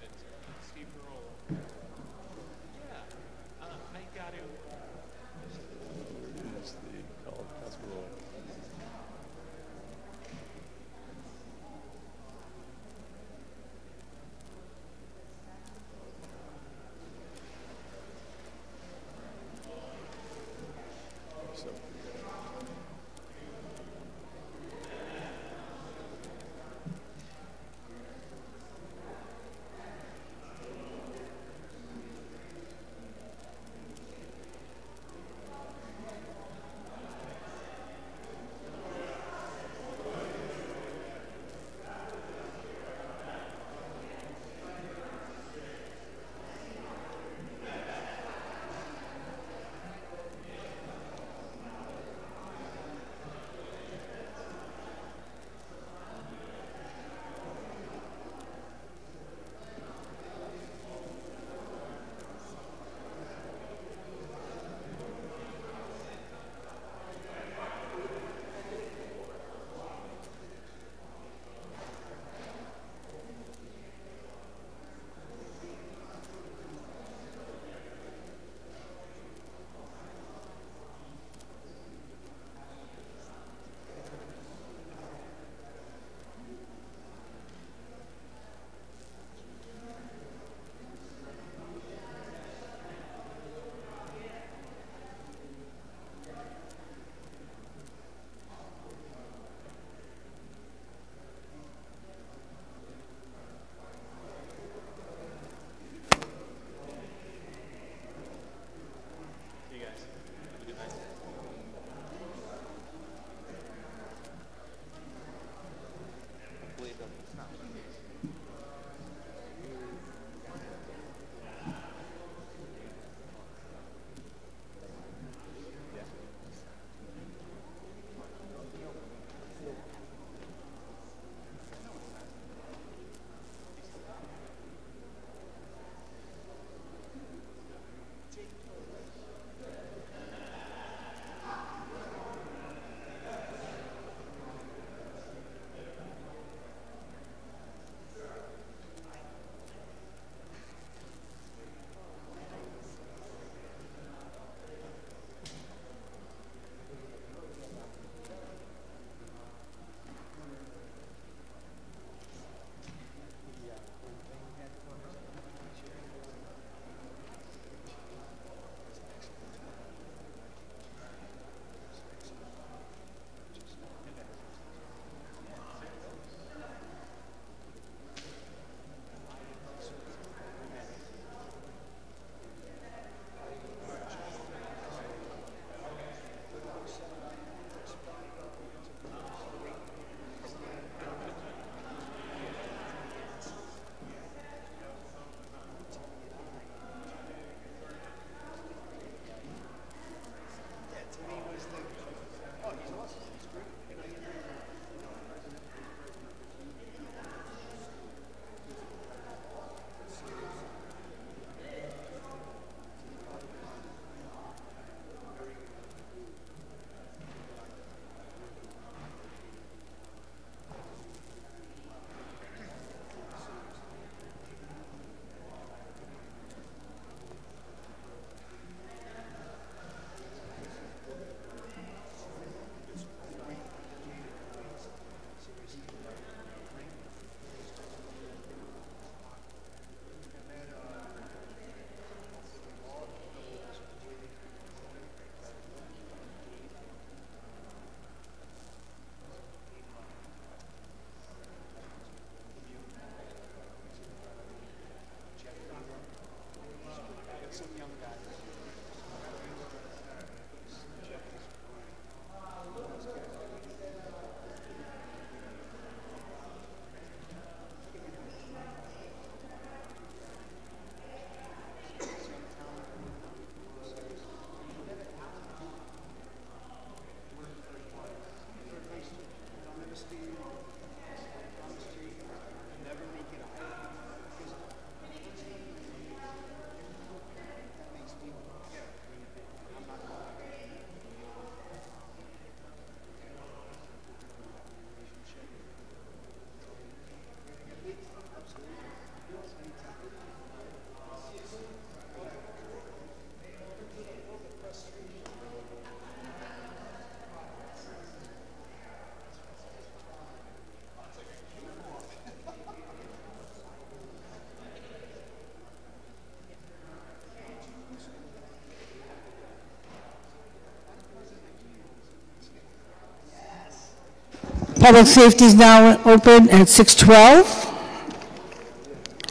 Public safety is now open at 6:12.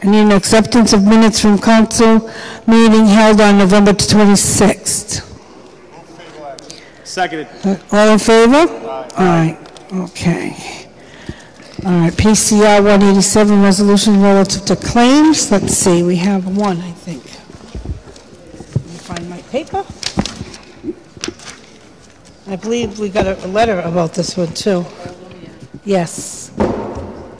I need an acceptance of minutes from council meeting held on November 26th. Seconded. All in favor? Aye. Okay. All right, PCR 187, resolution relative to claims. Let's see, we have one, I think. Let me find my paper. I believe we got a letter about this one, too. Yes.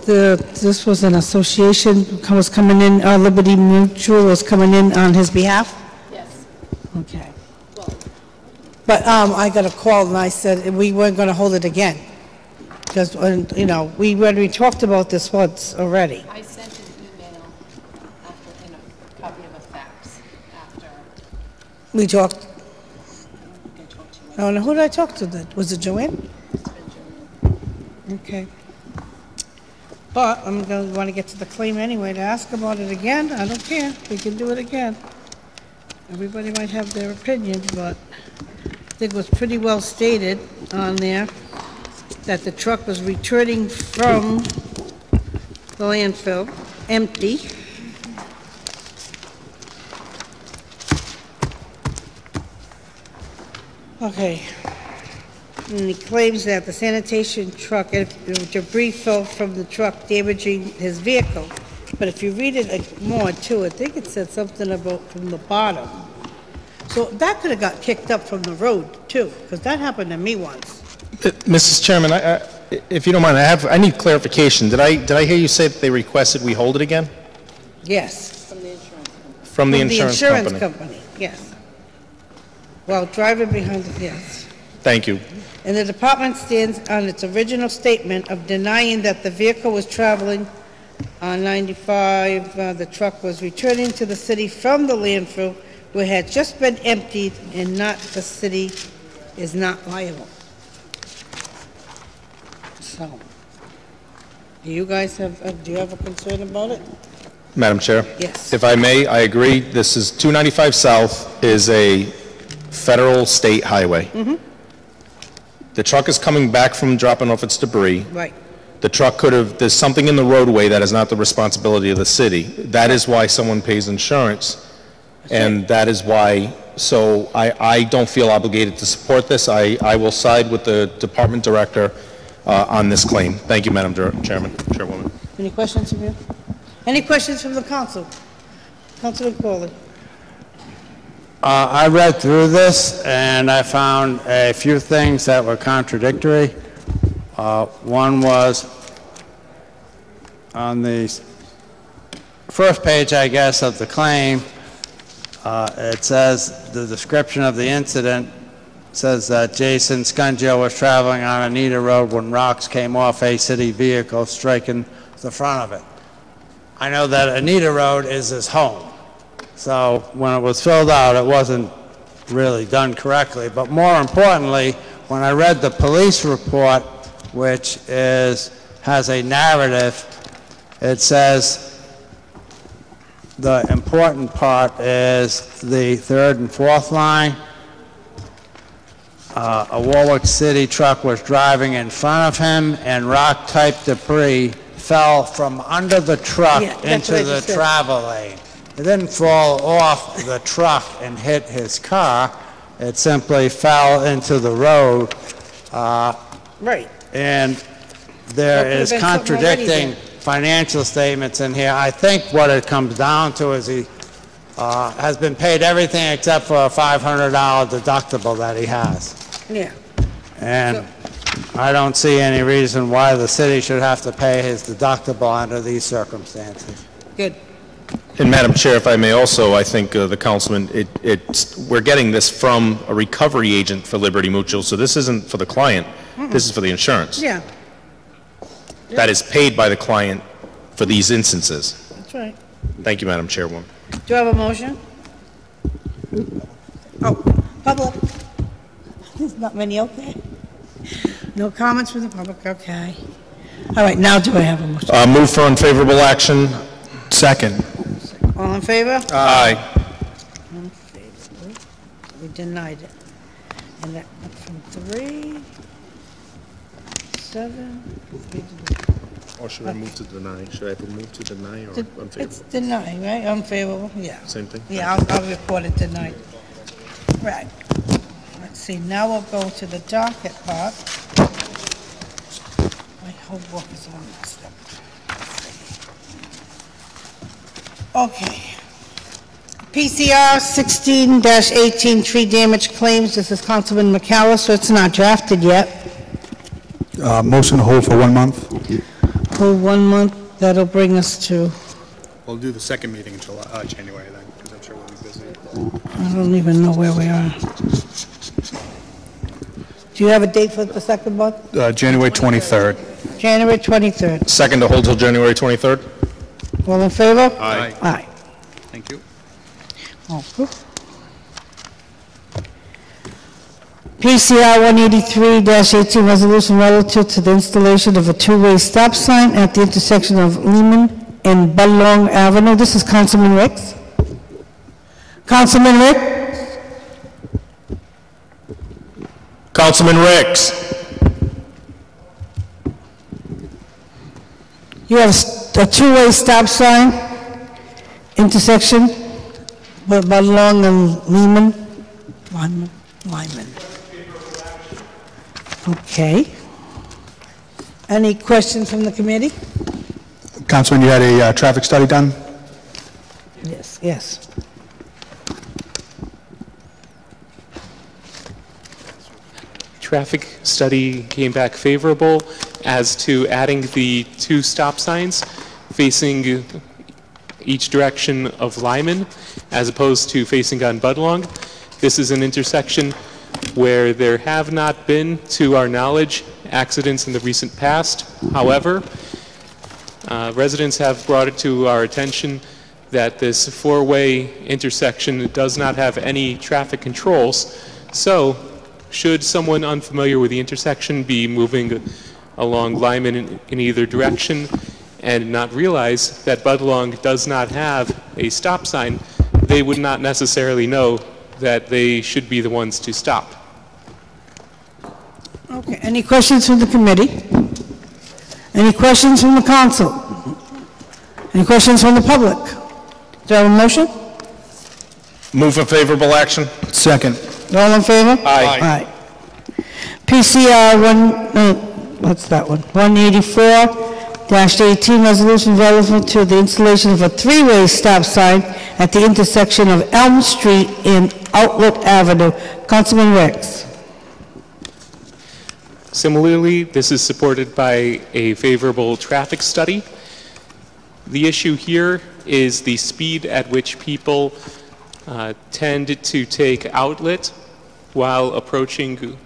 This was an association was coming in, Liberty Mutual was coming in on his behalf? Yes. Okay. But I got a call and I said we weren't going to hold it again. Because, you know, we already talked about this once already. I sent an email after, and a copy of a fax after. We talked. I talked to you. Oh, no, who did I talk to then? Was it Joanne? Okay. But I'm going to want to get to the claim anyway to ask about it again. I don't care. We can do it again. Everybody might have their opinion, but I think it was pretty well stated on there that the truck was returning from the landfill empty. Okay. And he claims that the sanitation truck, debris fell from the truck damaging his vehicle. But if you read it more too, I think it said something about from the bottom. So that could have got kicked up from the road too, because that happened to me once. Mrs. Chairman, if you don't mind, I need clarification. Did I hear you say that they requested we hold it again? Yes. From the insurance company. From the insurance company? company, yes. Well, driving behind it, yes. Thank you. And the department stands on its original statement of denying that the vehicle was traveling on 95. The truck was returning to the city from the landfill where it had just been emptied, and not the city is not liable. So, do you guys have, do you have a concern about it? Madam Chair? Yes. If I may, I agree. This is 295 South is a federal state highway. Mm-hmm. The truck is coming back from dropping off its debris. Right. The truck could have, there's something in the roadway that is not the responsibility of the city. That is why someone pays insurance. And that is why, so I don't feel obligated to support this. I will side with the department director on this claim. Thank you, Madam Chairwoman. Any questions from you? Any questions from the council? Councilman Corley. I read through this and I found a few things that were contradictory. One was on the first page, I guess, of the claim. It says the description of the incident says that Jason Scungio was traveling on Anita Road when rocks came off a city vehicle, striking the front of it. I know that Anita Road is his home. So when it was filled out, it wasn't really done correctly. But more importantly, when I read the police report, which has a narrative, it says the important part is the third and fourth line. A Warwick City truck was driving in front of him and rock-type debris fell from under the truck into the travel lane. It didn't fall off the truck and hit his car. It simply fell into the road. Right. And there is contradicting financial statements in here. I think what it comes down to is he has been paid everything except for a $500 deductible that he has. Yeah. And I don't see any reason why the city should have to pay his deductible under these circumstances. Good. And Madam Chair, if I may also, I think the councilman, we're getting this from a recovery agent for Liberty Mutual, so this isn't for the client. This is for the insurance. Yeah. That is paid by the client for these instances. That's right. Thank you, Madam Chairwoman. Do you have a motion? Oh, public. There's not many out there. No comments from the public, okay. All right, now do I have a motion? Move for unfavorable action. Second. All in favor? Aye. Unfavorable. We denied it. And that went from 3. 7. Or should I move to deny? Should I move to deny or It's unfavorable? deny, right? Unfavorable, yeah. Same thing? Yeah, I'll report it tonight. Right. Let's see, now we'll go to the docket part. My whole book is all messed up. Okay. PCR 16-18 tree damage claims. This is Councilman McAllister. It's not drafted yet. Motion to hold for 1 month. Hold 1 month. That'll bring us to, We'll do the second meeting in January then, because I'm sure we'll be busy. I don't even know where we are. Do you have a date for the second month? January 23rd. January 23rd. Second to hold till January 23rd? All in favor? Aye. Aye. Thank you. Okay. PCR 183-18 resolution relative to the installation of a two-way stop sign at the intersection of Lehman and Budlong Avenue. This is Councilman Ricks. Councilman Ricks? Councilman Ricks. You have a two-way stop sign, intersection, Budlong and Lehman. Lyman. Okay. Any questions from the committee? Councilman, you had a traffic study done? Yes. Traffic study came back favorable as to adding the 2 stop signs facing each direction of Lyman as opposed to facing on Budlong. This is an intersection where there have not been, to our knowledge, accidents in the recent past. However, residents have brought it to our attention that this 4-way intersection does not have any traffic controls. So, should someone unfamiliar with the intersection be moving along Lyman in either direction and not realize that Budlong does not have a stop sign, they would not necessarily know that they should be the ones to stop. Okay, any questions from the committee? Any questions from the council? Any questions from the public? Do I have a motion? Move for favorable action. Second. All in favor? Aye. PCR 184-18 resolution relevant to the installation of a 3-way stop sign at the intersection of Elm Street and Outlet Avenue. Councilman Ricks. Similarly, this is supported by a favorable traffic study. The issue here is the speed at which people tend to take Outlet while approaching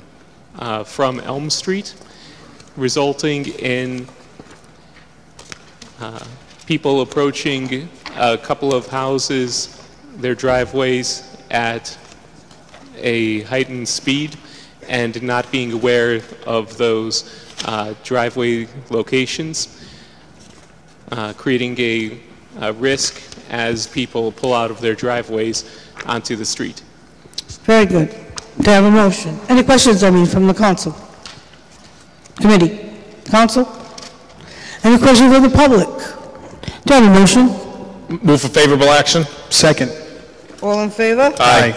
from Elm Street, resulting in people approaching a couple of houses, their driveways, at a heightened speed and not being aware of those driveway locations, creating a risk as people pull out of their driveways onto the street. Very good. Do I have a motion? Any questions, from the council? Committee? Council? Any questions from the public? Do I have a motion? Move for favorable action. Second. All in favor? Aye.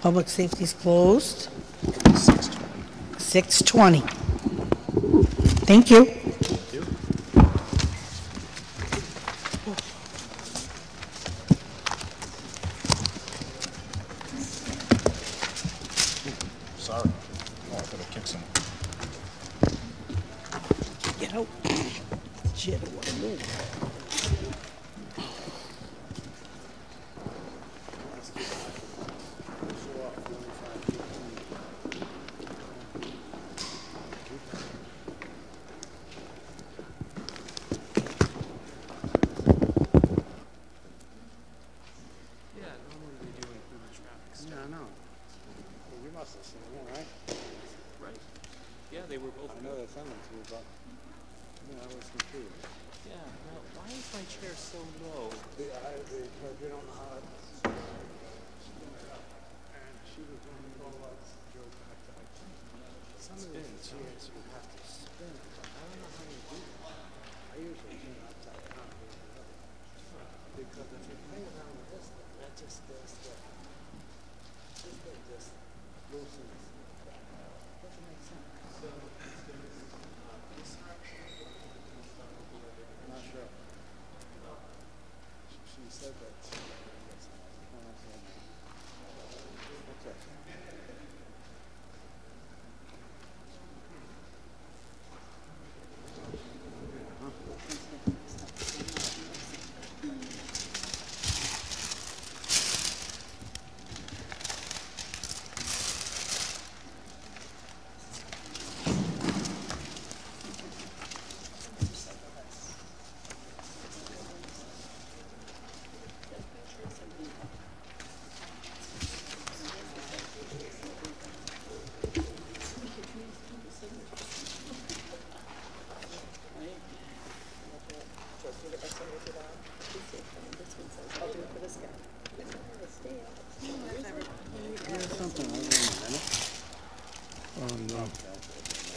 Public safety is closed. 6:20. Thank you. Sorry. Oh, I could have kicked some. Get out. Shit, I want to move.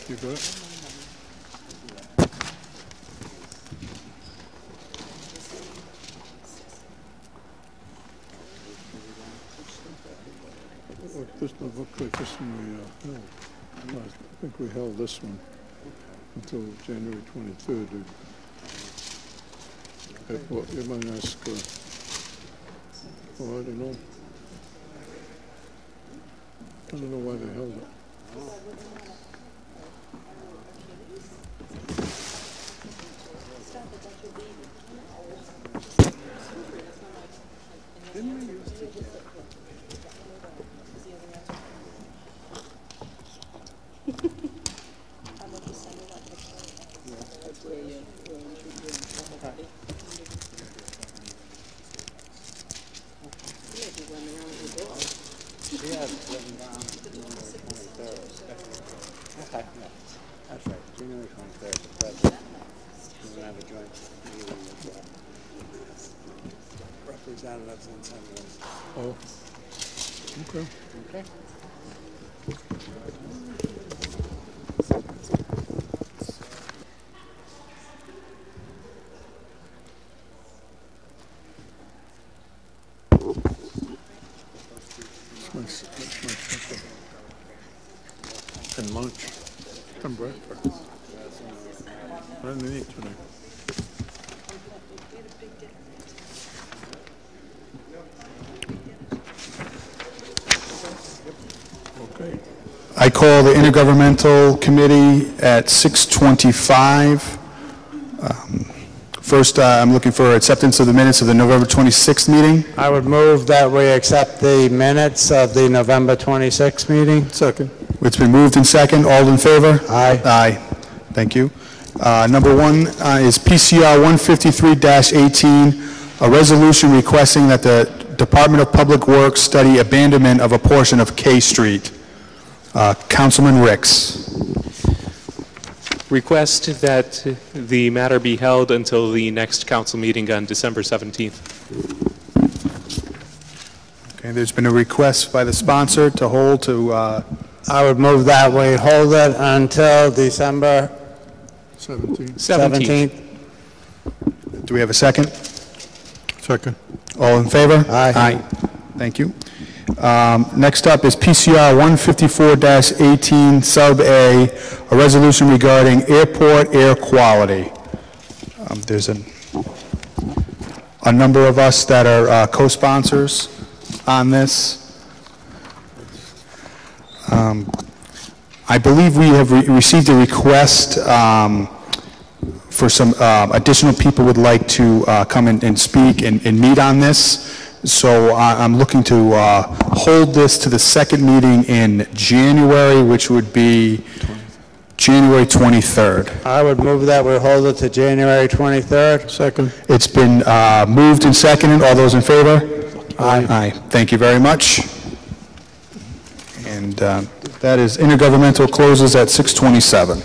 You got it? This doesn't look like this one we held. No, I think we held this one until January 23rd. You might ask, oh, I don't know. I don't know why they held it. That's right, January 23rd, the president. We're going to have a joint meeting with representatives and senators. Oh, okay. Okay. That's my supper. And lunch. And breakfast. I didn't eat today. Okay. I call the Intergovernmental Committee at 6:25. First, I'm looking for acceptance of the minutes of the November 26th meeting. I would move that we accept the minutes of the November 26th meeting. Second. It's been moved in second. All in favor? Aye. Aye. Thank you. Number one is PCR 153-18, a resolution requesting that the Department of Public Works study abandonment of a portion of K Street. Councilman Ricks. Request that the matter be held until the next council meeting on December 17th. Okay, there's been a request by the sponsor to hold to... I would move that we hold it until December 17th. Do we have a second? Second. All in favor? Aye. Thank you. Next up is PCR 154-18 Sub A, a resolution regarding airport air quality. There's a number of us that are co-sponsors on this. I believe we have received a request for some additional people would like to come and speak and meet on this. So I'm looking to hold this to the second meeting in January, which would be January 23rd. I would move that we hold it to January 23rd. Second. It's been moved and seconded. All those in favor? Aye. Aye. Thank you very much. And that is intergovernmental closes at 6:27.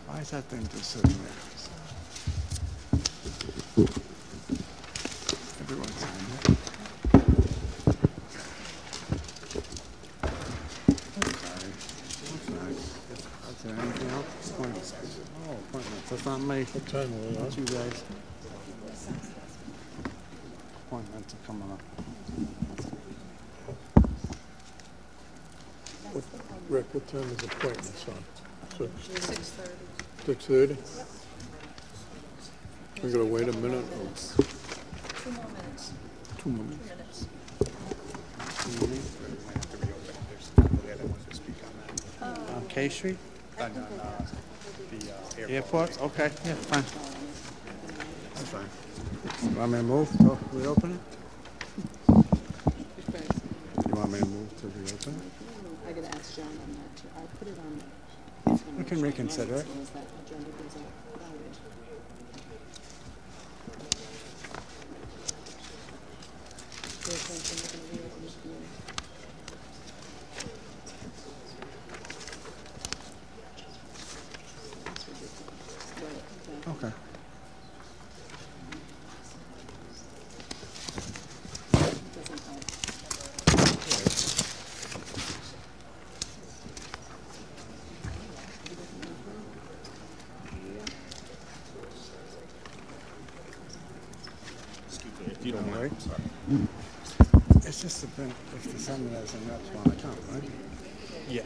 Why is that thing just sitting there? Everyone signed it. That's not me. What time are we on? That's you guys. Appointments are coming up. Rick, what time is appointments on? 6:30. 6:30? We gotta wait a minute or 2 more minutes. 2 minutes? 2 minutes. On K Street? Airport? Okay, yeah, fine. That's fine. You want me to move to reopen it? You want me to move to reopen it? I gotta ask John on that too. I'll put it on. We can reconsider it. As long as that agenda goes out. Okay. If you don't mind. It's just a thing, if the someone has an reps want to come, right? Yeah,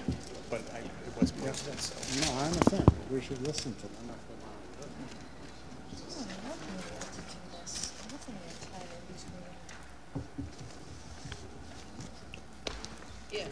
but it was posted, so. No, I understand, but we should listen to them. Yeah.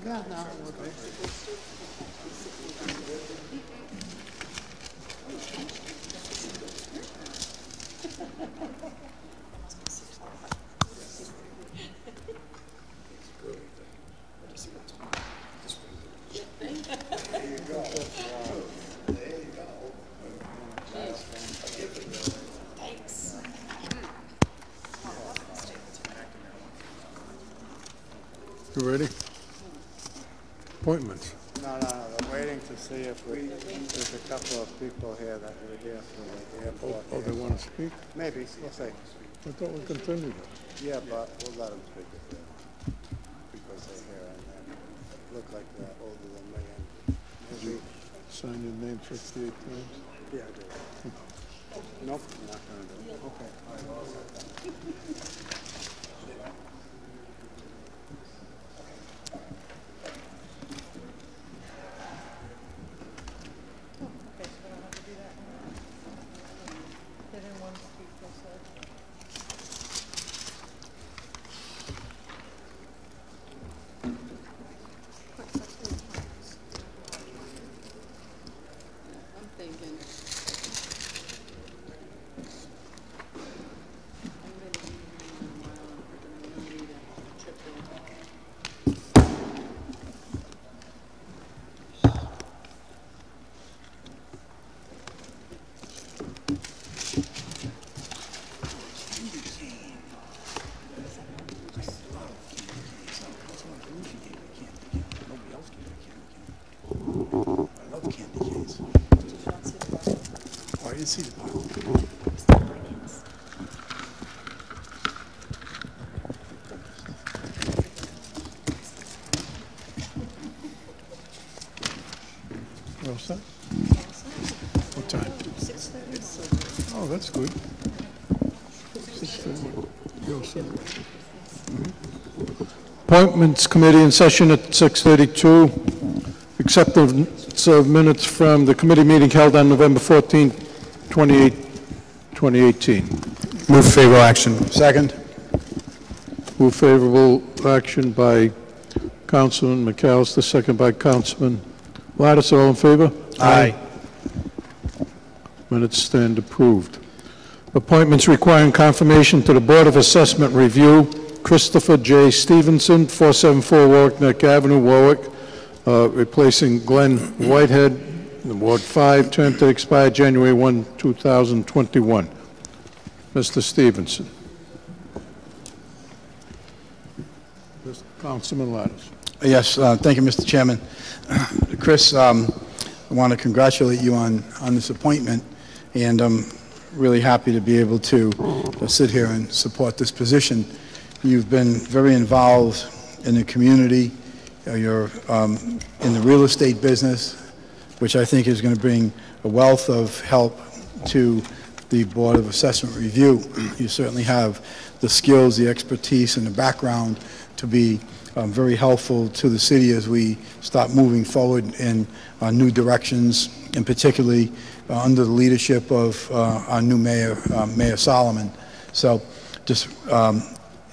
Yeah, no, okay. You ready? Appointments. No, I'm waiting to see if there's a couple of people here that were here for the airport. Oh, they want to speak? Maybe, we'll see. I thought we continued it. Yeah, but we'll let them speak if they because they're here and they look like they're older than me. Did you sign your name 58 times? Yeah, I do. Nope, I'm not going to do it. Okay. See the pile. You all set? What time? 6:30. Oh, that's good. 6:30. You all set? Appointments Committee in session at 6:32. Acceptance of minutes from the committee meeting held on November 14th, 2018. Move favorable action. Second. Move favorable action by Councilman McAllister, second by Councilman Lattice. All in favor? Aye. Minutes stand approved. Appointments requiring confirmation to the Board of Assessment Review. Christopher J. Stevenson, 474 Warwick Neck Avenue, Warwick, replacing Glenn Whitehead, Ward 5, term to expire January 1, 2021. Mr. Stevenson. Councilman Lattice. Yes, thank you, Mr. Chairman. Chris, I want to congratulate you on this appointment, and I'm really happy to be able to sit here and support this position. You've been very involved in the community. You're in the real estate business, which I think is going to bring a wealth of help to the Board of Assessment Review. You certainly have the skills, the expertise, and the background to be very helpful to the city as we start moving forward in new directions, and particularly under the leadership of our new mayor, Mayor Solomon. So just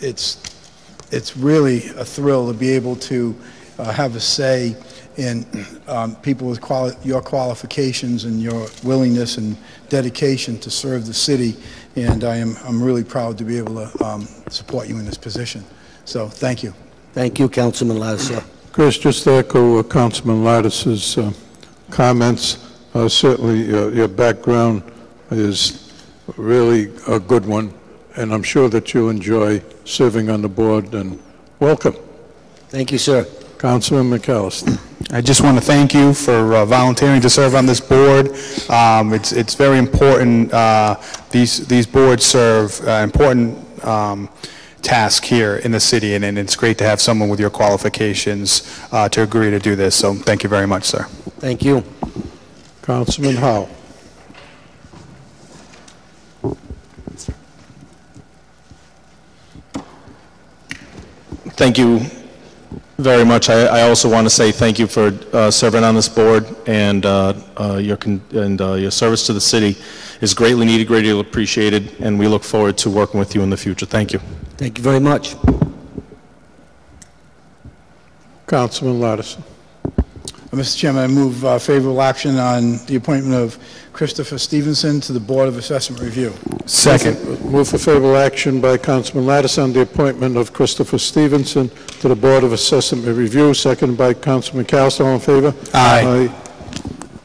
it's really a thrill to be able to have a say in people with your qualifications and your willingness and dedication to serve the city, and I'm really proud to be able to support you in this position. So thank you. Thank you, Councilman Lattice. Chris, just to echo Councilman Lattice's comments, certainly your background is really a good one, and I'm sure that you'll enjoy serving on the board, and welcome. Thank you, sir. Councilman McAllister. I just want to thank you for volunteering to serve on this board. It's very important. These boards serve important task here in the city, and it's great to have someone with your qualifications to agree to do this. So thank you very much, sir. Thank you. Councilman Howe. Thank you very much. I also want to say thank you for serving on this board, and your service to the city is greatly needed, greatly appreciated, and we look forward to working with you in the future. Thank you. Thank you very much. Councilman Lattice. Mr. Chairman, I move favorable action on the appointment of Christopher Stevenson to the Board of Assessment Review. Second. Move for favorable action by Councilman Lattice on the appointment of Christopher Stevenson to the Board of Assessment Review. Second by Councilman McAllister. All in favor? Aye.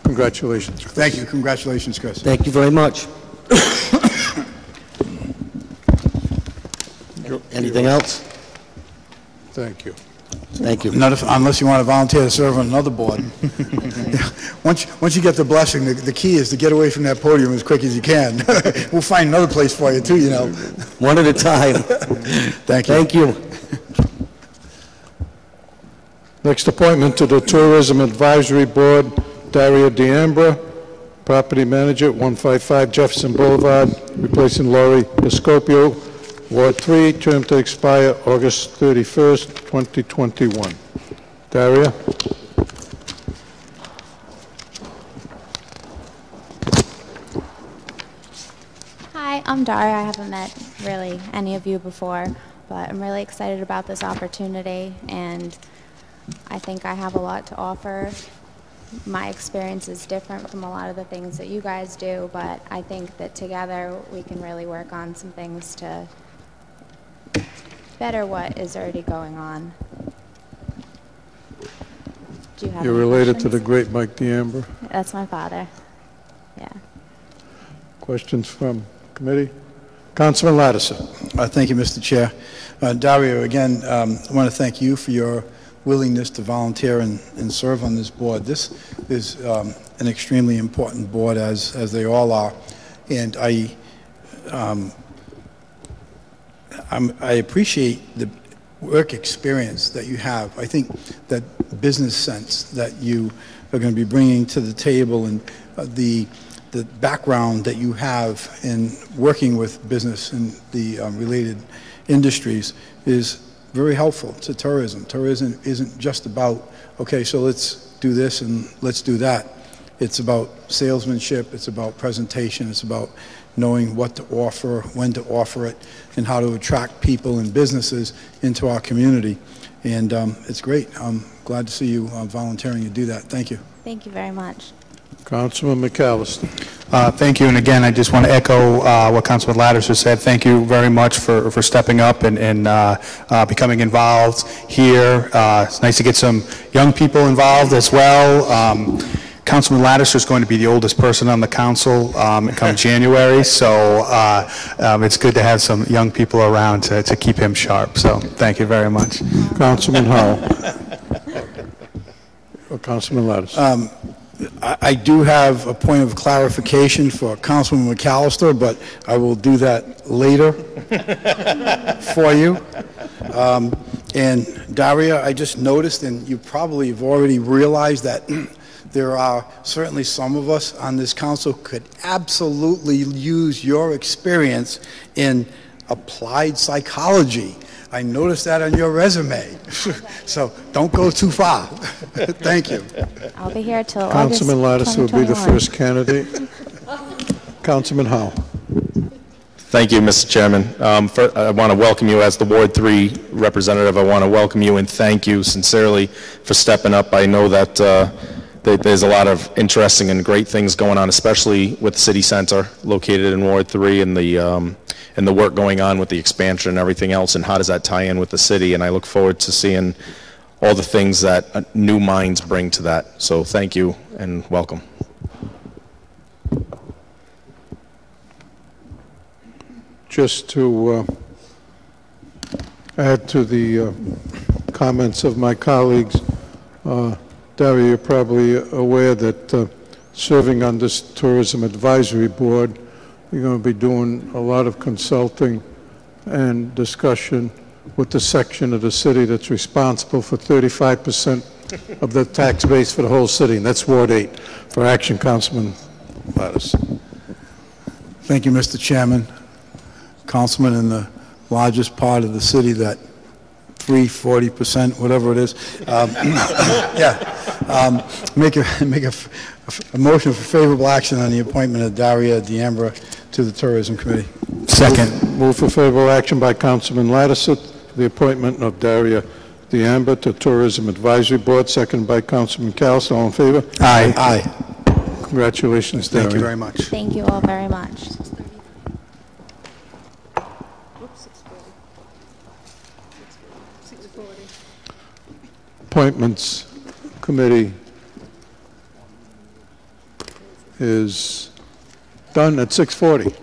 Congratulations. Thank you. Congratulations, Chris. Thank you very much. Anything else? Thank you. Thank you. Not unless you want to volunteer to serve on another board. Once you get the blessing, the key is to get away from that podium as quick as you can. We'll find another place for you too, you know. One at a time. Thank you. Thank you. Next appointment to the Tourism Advisory Board, Daria D'Ambra, Property Manager, 155 Jefferson Boulevard, replacing Laurie Escopio, Ward 3, term to expire August 31st, 2021. Daria? Hi, I'm Daria. I haven't met really any of you before, but I'm really excited about this opportunity, and I think I have a lot to offer. My experience is different from a lot of the things that you guys do, but I think that together we can really work on some things to better what is already going on. Do you have You're any related to questions? the great Mike D'Ambra. That's my father. Yeah. Questions from committee? Councilman Lattice. Thank you, Mr. Chair. Dario, again, I want to thank you for your willingness to volunteer and serve on this board. This is an extremely important board, as they all are, and I appreciate the work experience that you have. I think that business sense that you are going to be bringing to the table, and the background that you have in working with business and the related industries is very helpful to tourism. Tourism isn't just about, okay, so let's do this and let's do that. It's about salesmanship, it's about presentation, it's about knowing what to offer, when to offer it, and how to attract people and businesses into our community. And it's great. I'm glad to see you volunteering to do that. Thank you. Thank you very much. Councilman McAllister. Thank you, and again, I just want to echo what Councilman Lattice has said. Thank you very much for stepping up and becoming involved here. It's nice to get some young people involved as well. Councilman Lattiser is going to be the oldest person on the council come January, so it's good to have some young people around to keep him sharp. So thank you very much. Councilman Howell. Councilman Lattiser. I do have a point of clarification for Councilman McAllister, but I will do that later for you. And Daria, I just noticed, and you probably have already realized that there are certainly some of us on this council could absolutely use your experience in applied psychology. I noticed that on your resume. So don't go too far. Thank you. I'll be here till Councilman August Lattiser will be the 2021. first candidate. Councilman Howell. Thank you, Mr. Chairman. I want to welcome you as the Ward 3 representative. I want to welcome you and thank you sincerely for stepping up. I know that there's a lot of interesting and great things going on, especially with the city center located in Ward 3 and the work going on with the expansion and everything else, and how does that tie in with the city. And I look forward to seeing all the things that new minds bring to that. So thank you and welcome. Just to add to the comments of my colleagues, Daria, you're probably aware that serving on this Tourism Advisory Board, you're going to be doing a lot of consulting and discussion with the section of the city that's responsible for 35% of the tax base for the whole city, and that's Ward 8. For action, Councilman Lattiser. Thank you, Mr. Chairman. Councilman, in the largest part of the city, that 40%, whatever it is. Make a motion for favorable action on the appointment of Daria D'Ambra to the Tourism Committee. Second. Move for favorable action by Councilman Lattiser, the appointment of Daria D'Ambra to Tourism Advisory Board. Second by Councilman McAllister. All in favor? Aye. Aye. Congratulations, Daria. Thank you very much. Thank you all very much. Appointments Committee is done at 6:40.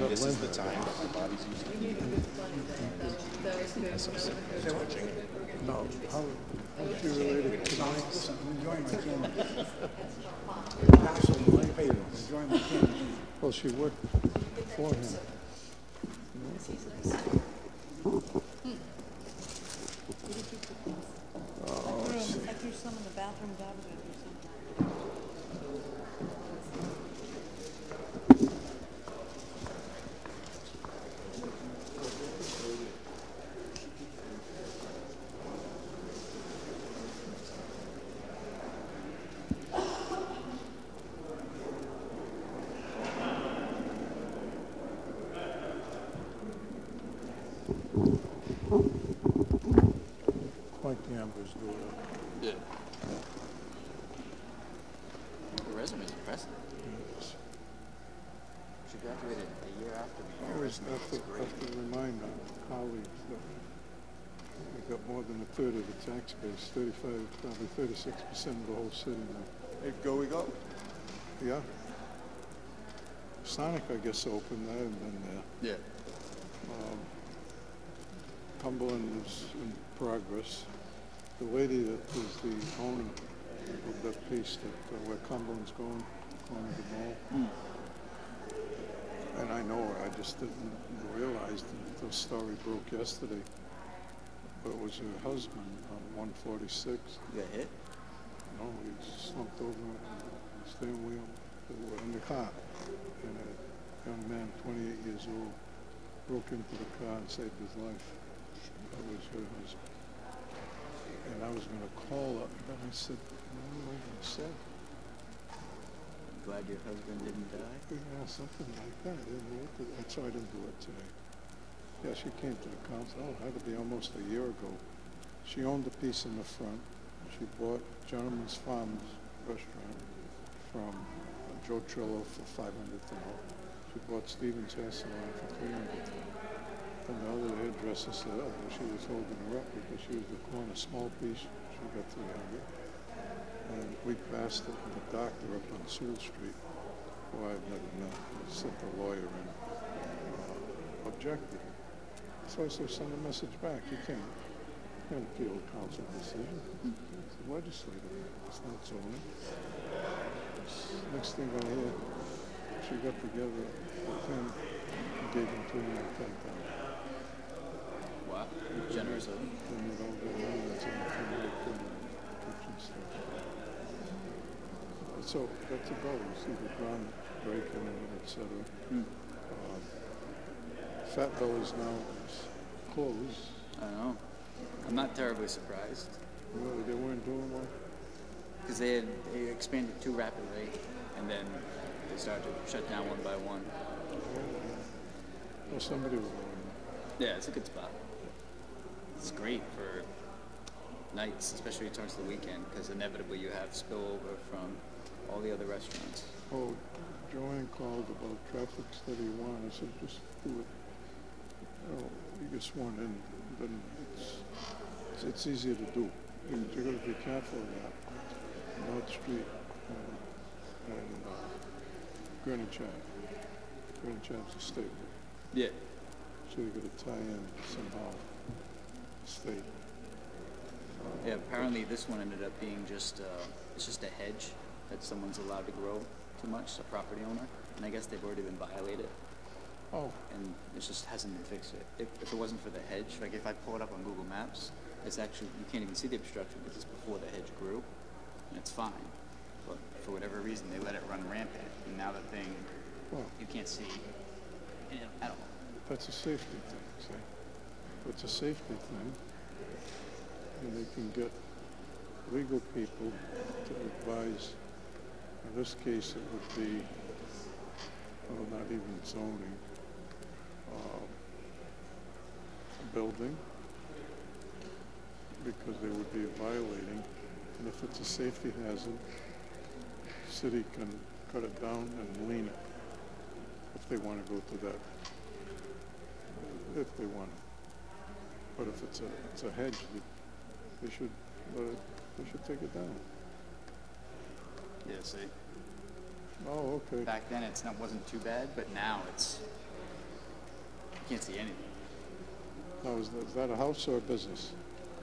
This is the time that my body's using. No, how's she related to mine? Listen, I'm enjoying my candy. Absolutely, my favorite. Enjoying my candy. Well, she worked for him. I threw some in the bathroom, Dad, I threw some. Quite the Amber's daughter. Yeah. The resume is impressive. Yes. She graduated a year after me. I always have to remind our colleagues that we got more than a third of the tax base, 35, probably 36% of the whole city now. Hey, go we go. Yeah. Sonic, I guess, opened. I haven't been there. Yeah. Cumberland is in progress. The lady that is the owner of that piece that where Cumberland's going to the mall. And I know her, I just didn't realize that the story broke yesterday. But it was her husband on 146. You got hit? No, he slumped over the steering wheel in the car. And a young man, 28 years old, broke into the car and saved his life. That was her husband. And I was going to call her, but I said, no, what I said. glad your husband didn't die? Yeah, something like that. That's why I didn't do it today. Yeah, she came to the council, it had to be almost a year ago. She owned a piece in the front. She bought Gentleman's Farms restaurant from Joe Trillo for $500,000. She bought Stevens Hair Salon for $300,000. And the other hairdresser said, oh, well, she was holding her up because she was the corner small piece. She got $300,000. And we passed it, and the doctor up on Sewell Street, who I've never met, sent the lawyer in, objected. So I said, send a message back. You can't appeal a council decision. It's legislative. It's not zoning. Next thing I hear, she got together with him and gave him $210,000. Wow, generous of him. And you don't get millions in the kitchen stuff. So that's about it. You see the ground breaking and et cetera. Fat Belly's now is closed. I don't know. I'm not terribly surprised. Really, they weren't doing well? Because they expanded too rapidly, and then they started to shut down one by one. Well, somebody was going. Yeah, it's a good spot. It's great for nights, especially towards the weekend, because inevitably you have spillover from all the other restaurants. Oh, Joanne called about traffic study one. I said, just do it. Oh, you get sworn in, then it's easier to do. You got to be careful of that. North Street and Greenwich Ave. Greenwich Ave's a state. Yeah. So you got to tie in somehow. State. Yeah, apparently this one ended up being just it's just a hedge that someone's allowed to grow too much, a property owner, and I guess they've already been violated. Oh. And it just hasn't been fixed yet. If it wasn't for the hedge, like if I pull it up on Google Maps, it's actually, you can't even see the obstruction because it's before the hedge grew, and it's fine. But for whatever reason, they let it run rampant, and now the thing, you can't see at all. That's a safety thing, see? It's a safety thing, and they can get legal people to advise. In this case, it would be, well, not even zoning, building, because they would be violating. And if it's a safety hazard, the city can cut it down and lean it if they want to go to that, if they want to. But if it's a hedge, they should take it down. Yeah, see? Oh, okay. Back then it wasn't too bad, but now it's, you can't see anything. Now, is that a house or a business?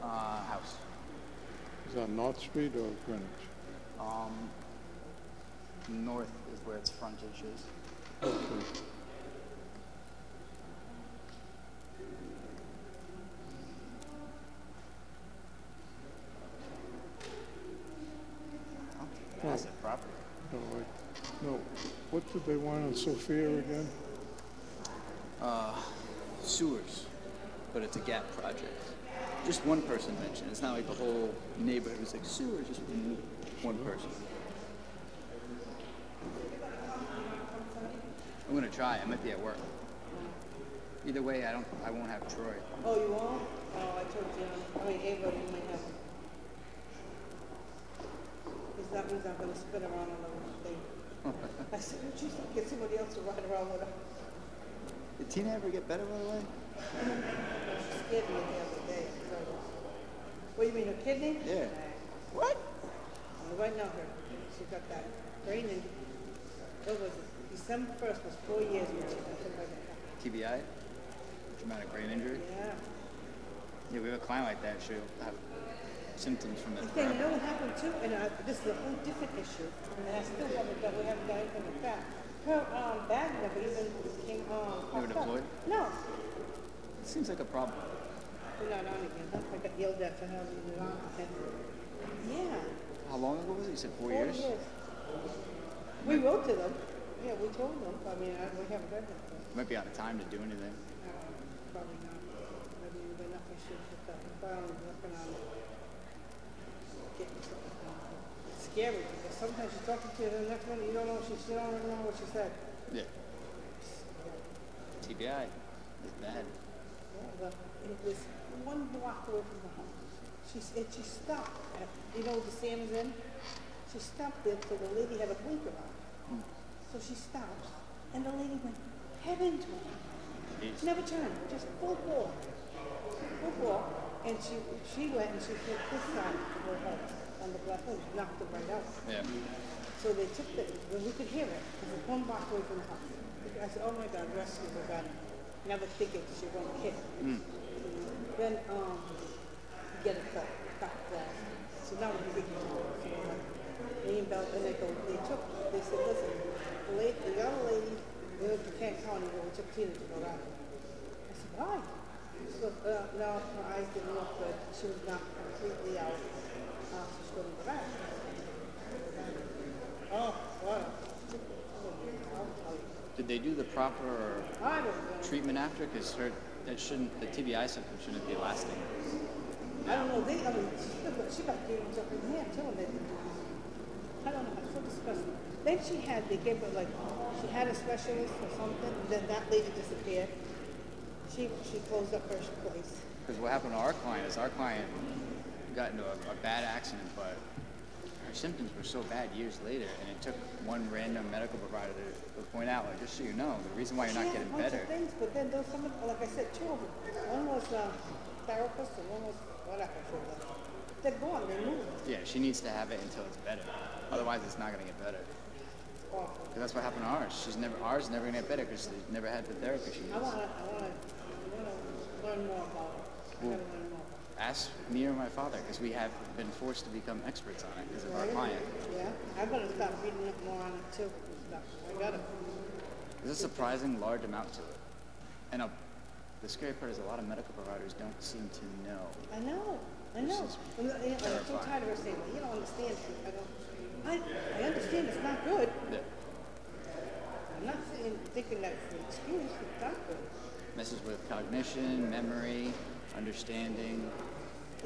House. Is that North Street or Greenwich? North is where its frontage is. Okay. Massive property. No, what did they want on Sophia again? Sewers, but it's a gap project. Just one person mentioned. It's not like the whole neighborhood was like sewers, just one person. I'm gonna try. I might be at work. Either way, I won't have Troy. Oh, you won't? Oh, I told you. I mean, Ava, you might have him. Because that means I'm going to spin around on the thing. I said, would you get somebody else to ride around with her? Did Tina ever get better, by the way? She scared me the other day. So. What, you mean her kidney? Yeah. What? Right now, she got that brain injury. It was December 1st was 4 years when she got hit by that. TBI? Traumatic brain injury? Yeah. Yeah, we have a client like that. She'll have symptoms from that. Okay, you know what happened too? And this is a whole different issue. And I still haven't got, we haven't got anything with that. Her bag never even came Never deployed? No. It seems like a problem. We're not on again, huh? I got yelled at for having it on. Yeah. How long ago was it? You said 4 4 years? We wrote to them. Yeah, we told them. I mean, we haven't heard anything. Might be out of time to do anything. Probably not. Maybe we're not going to put that. We're working on getting something. It's scary because sometimes she's talking to you, the next minute you don't know, she don't remember what she said. Yeah. TBI is bad. Yeah, but it was one block away from the house. She stopped at, you know, the Sam's Inn? She stopped there so the lady had a blinker on. So she stops, and the lady went head into it. Never turned, just full ball. Full ball. And she went and she hit this side of her head on the black one, knocked it right out. Yeah. So they took when we could hear it, it was one block away from the house. I said, oh my God, rescue her gun. Never thinking she won't hit. Then get it got glass. So now we're big. And they said, listen, the young lady went to Kent County where we took Tina to go out. I said, why? She goes, no, her eyes didn't look good. She was not completely out. So she couldn't go back. Oh, wow. Did they do the proper treatment after? Because the TBI symptom shouldn't be lasting. I don't know. She got demons up in the hand too, and they didn't do this. I don't know. It's so disgusting. Then they gave her she had a specialist or something, and then that lady disappeared. She closed up her place. Because what happened to our client is our client got into a bad accident, but her symptoms were so bad years later, and it took one random medical provider to point out, like, just so you know, the reason why you're not getting better. Things, but then those like I said, two of them. One was therapist, and one was whatever. They're gone. They moved. Yeah, she needs to have it until it's better. Otherwise, it's not going to get better. It's awful. Because that's what happened to ours. Ours is never going to get better because she's never had the therapy she needs. I want to learn more about it. I gotta learn more. Ask me or my father, because we have been forced to become experts on it because of our client. Yeah, I better start reading up more on it too. I gotta. There's a surprising large amount to it. And the scary part is a lot of medical providers don't seem to know. I know. I'm so tired of her saying, well, you don't understand. I understand it's not good. Yeah. I'm not thinking that it's an excuse. It's not good. Messes with cognition, memory, understanding.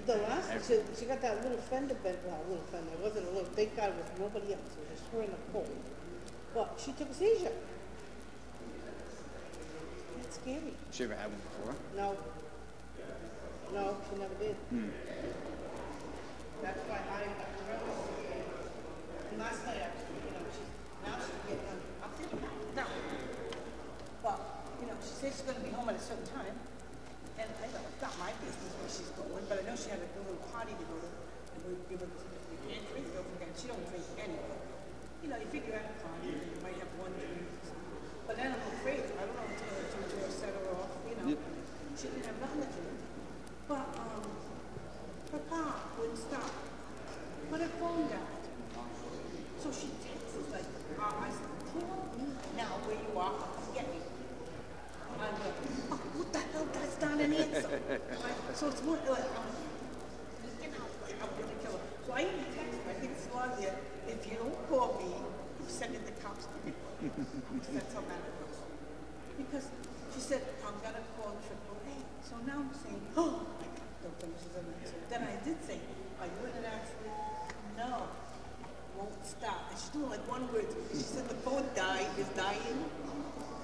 The last, she got that little fender bent. Well, little fender. It wasn't a little. Thank God it was nobody else. It was just her in the pole. But she took a seizure. It's scary. She ever had one before? No. No, she never did. That's why I got really scared. And last night, actually, now she's getting on. I'm thinking, no. But, she said she's going to be home at a certain time. And I know it's not my business where she's going, but I know she had a little party to go to. And we can't drink, don't forget. She don't drink anyway. You figure out a party, and you might have one drink. But then I'm afraid, I don't know until I set her off, She didn't have nothing to drink. But her car wouldn't stop. But her phone died. So she texts us like, I said, tell me now where you are, I'll get you. I'm like, what the hell? That's not an answer. So it's more like, I'm going to kill her. So I even text her, I think it's on there, if you don't call me, I'm sending the cops to me. That's how bad it was. Because she said, I'm going to call AAA. So now I'm saying, oh my God, don't think she's an answer. Then I did say, are you in an accident? No. Won't stop. And she's doing like one word. She said the phone is dying.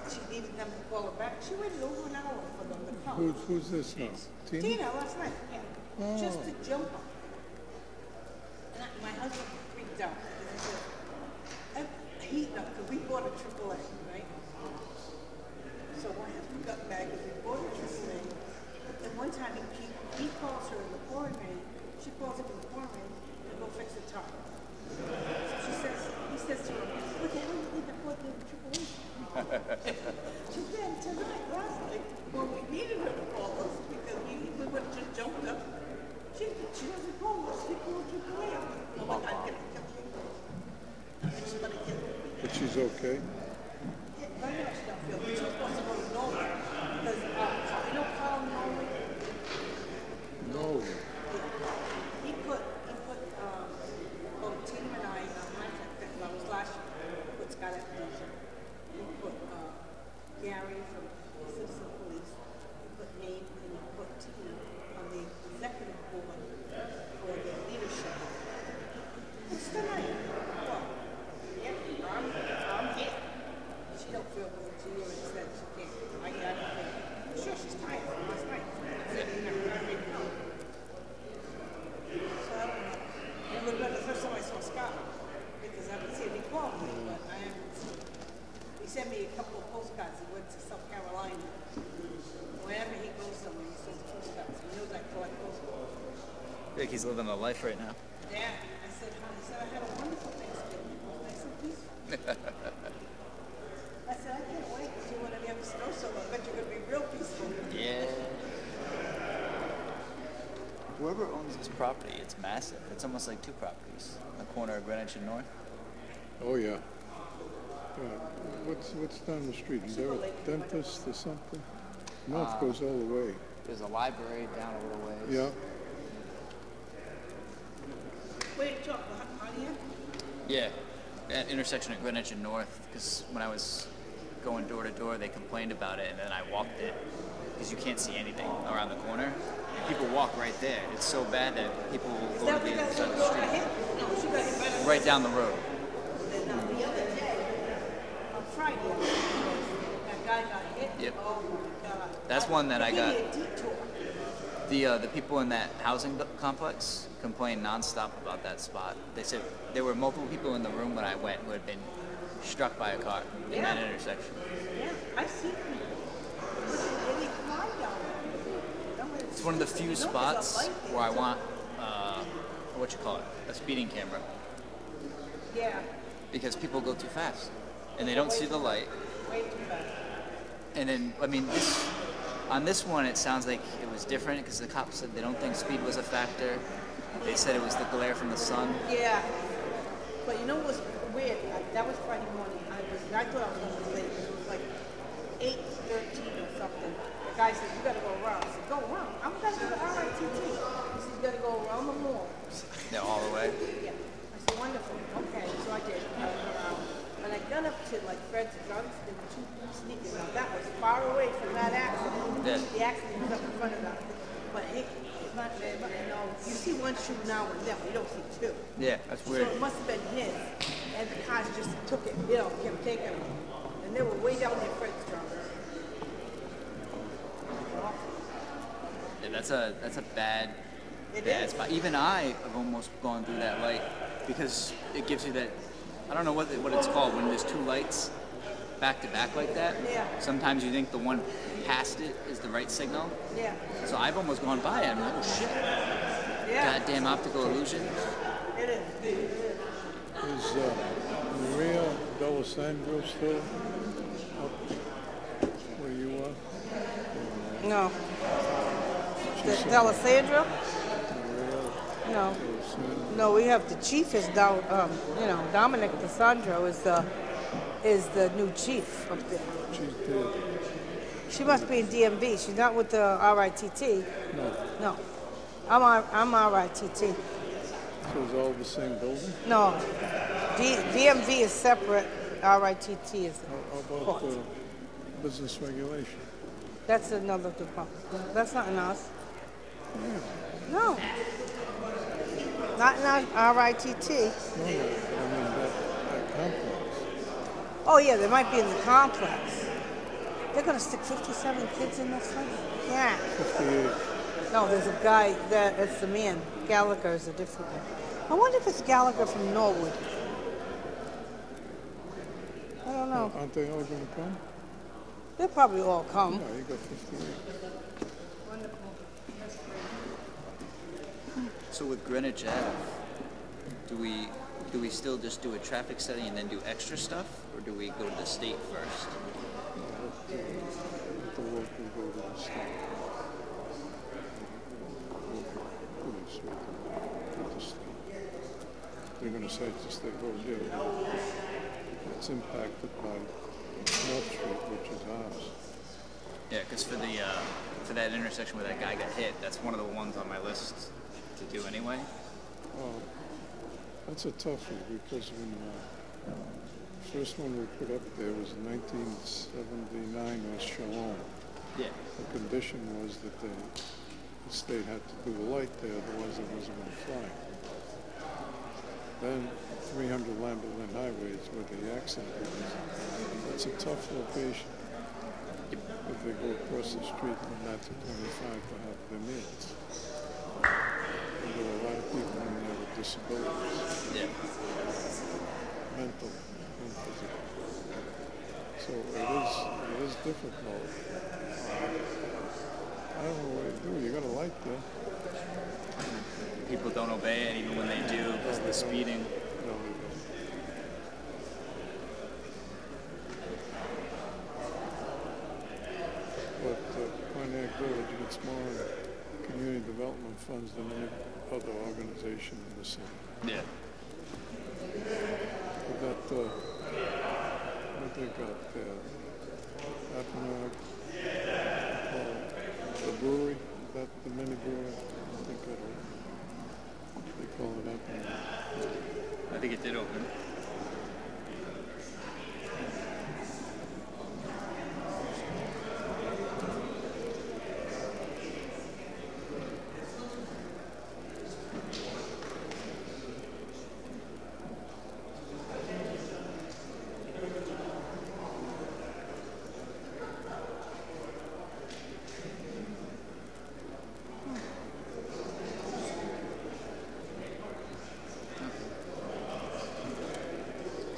She needed them to call her back. She waited over an hour for them to come. Who's this now? Tina, last night. Yeah. Oh. Just to jump on. And my husband freaked out. Because we bought a AAA, right? So my husband got back and we bought a AAA. And one time he calls her in the pouring rain. She calls him in the pouring rain to go fix the tire. So he says to her, what the hell do you think I bought the AAA? She said tonight, last night, when we needed her to call us, because we would have just jumped up, she doesn't call us, she called AAA. Oh my God, I'm going to kill you. She's going to kill me. But she's okay? Yeah, very much don't feel good. She's supposed to go to Norway. Because, Carl Norway? No. He put Tim and I, that was last year, put Scott at Producer. He put Gary from Citizen Police. He put me, and he put Tina on the executive board for the leadership. It's tonight. Well, feel like he's living a life right now. Yeah, I said, I had a wonderful Thanksgiving. Nice and peaceful. I said, I can't wait to see when I have a snowstorm. I bet you're going to be real peaceful. Yeah. Whoever owns this property, it's massive. It's almost like two properties on the corner of Greenwich and North. Oh, yeah. What's down the street? Is there a dentist or something? North goes all the way. There's a library down a little ways. Yeah. Wait, talk on here? Yeah, that intersection at Greenwich and North, because when I was going door to door, they complained about it, and then I walked it, because you can't see anything around the corner. And people walk right there. It's so bad that people will go to the other side of the street. Right down the road. The other day, on Friday, that guy got hit. Yep. Oh, my God. That's one that I got. He needed a detour. The people in that housing complex complained nonstop about that spot. They said there were multiple people in the room when I went who had been struck by a car in that intersection. Yeah, I've seen him. And he climbed down there. It's one of the few spots where I want, a speeding camera. Yeah. Because people go too fast and they don't see the light. Way too fast. And then, on this one, it sounds like it was different because the cops said they don't think speed was a factor. They said it was the glare from the sun. Yeah. But you know what was weird? That was Friday morning. I thought I was going to be late. It was like 8:13 or something. The guy said, you got to go around. I said, go around? I'm going to go to RITT. He said, you got to go around the mall. Yeah, all the way? Yeah. I said, wonderful. Okay, so I did. I went around. When I got up to like Fred's and John's, there were two sneakers. Now that was far away from that accident. Yeah. The accident was up in front of them. But it's not there. But no, you see one shoe now and then, but you don't see two. Yeah, that's weird. So it must have been his. And the cars just took it, kept taking it. And they were way down near Fred's John. Yeah, that's a bad spot. Even I have almost gone through that light because it gives you that, I don't know what it's called, when there's two lights back to back like that. Yeah. Sometimes you think the one past it is the right signal. Yeah. So I've almost gone by it. I'm like, oh shit. Yeah. Goddamn optical illusion. It is. Is Maria D'Alessandro still up where you are? No. D'Alessandro? No. No, we have the chief is down, Dominic DeSandro is the new chief up there. She's dead. She must be in DMV. She's not with the RITT. No. No. I'm RITT. So it's all the same building? No. DMV is separate. RITT is How about business regulation? That's another department. That's not in us. Yeah. No. Not in our RITT. No, I mean that complex. Oh, yeah, they might be in the complex. They're going to stick 57 kids in this thing? Yeah. 58. No, there's a guy, it's the man. Gallagher is a different one. I wonder if it's Gallagher from Norwood. I don't know. Aren't they all going to come? They'll probably all come. Yeah, you got 58. Wonderful. So with Greenwich Ave, do we still just do a traffic study and then do extra stuff, or do we go to the state first? Let the local go to the state. They're going to say it's the state road, yeah. It's impacted by North Street, which is ours. Yeah, because for that intersection where that guy got hit, that's one of the ones on my list to do anyway. That's a tough one because when the first one we put up there was in 1979 was Shalom. Yeah. The condition was that the state had to do a light there, otherwise it wasn't going to fly. Then 300 Lambert Lynn Highway is where the accident was. That's a tough location. If they go across the street from that to 25 to have their meals. And there are a lot of people in there with disabilities. Yeah. Mental and physical. So it is difficult. I don't know what to do. You got a light there. don't obey it, even when they do, because of the speeding. But Pontiac Village gets more community development funds than any other organization in the city. Yeah. We got, what they got there? Appomattox, the brewery, is that the mini brewery? I think that they call it Appomattox. I think it did open.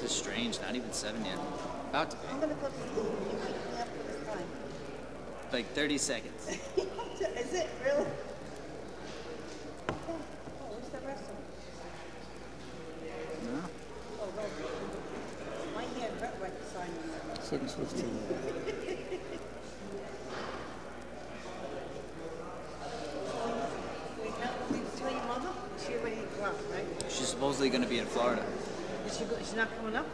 This is strange, not even 7 yet. About to be. I'm gonna go to sleep. You wake me up for this time. Like 30 seconds. Is it really? Oh, where's the rest of it? No. Oh, right. My hand right beside me. 6:15. Did you tell your mother? She already left, right? She's supposedly going to be in Florida. She's not coming up?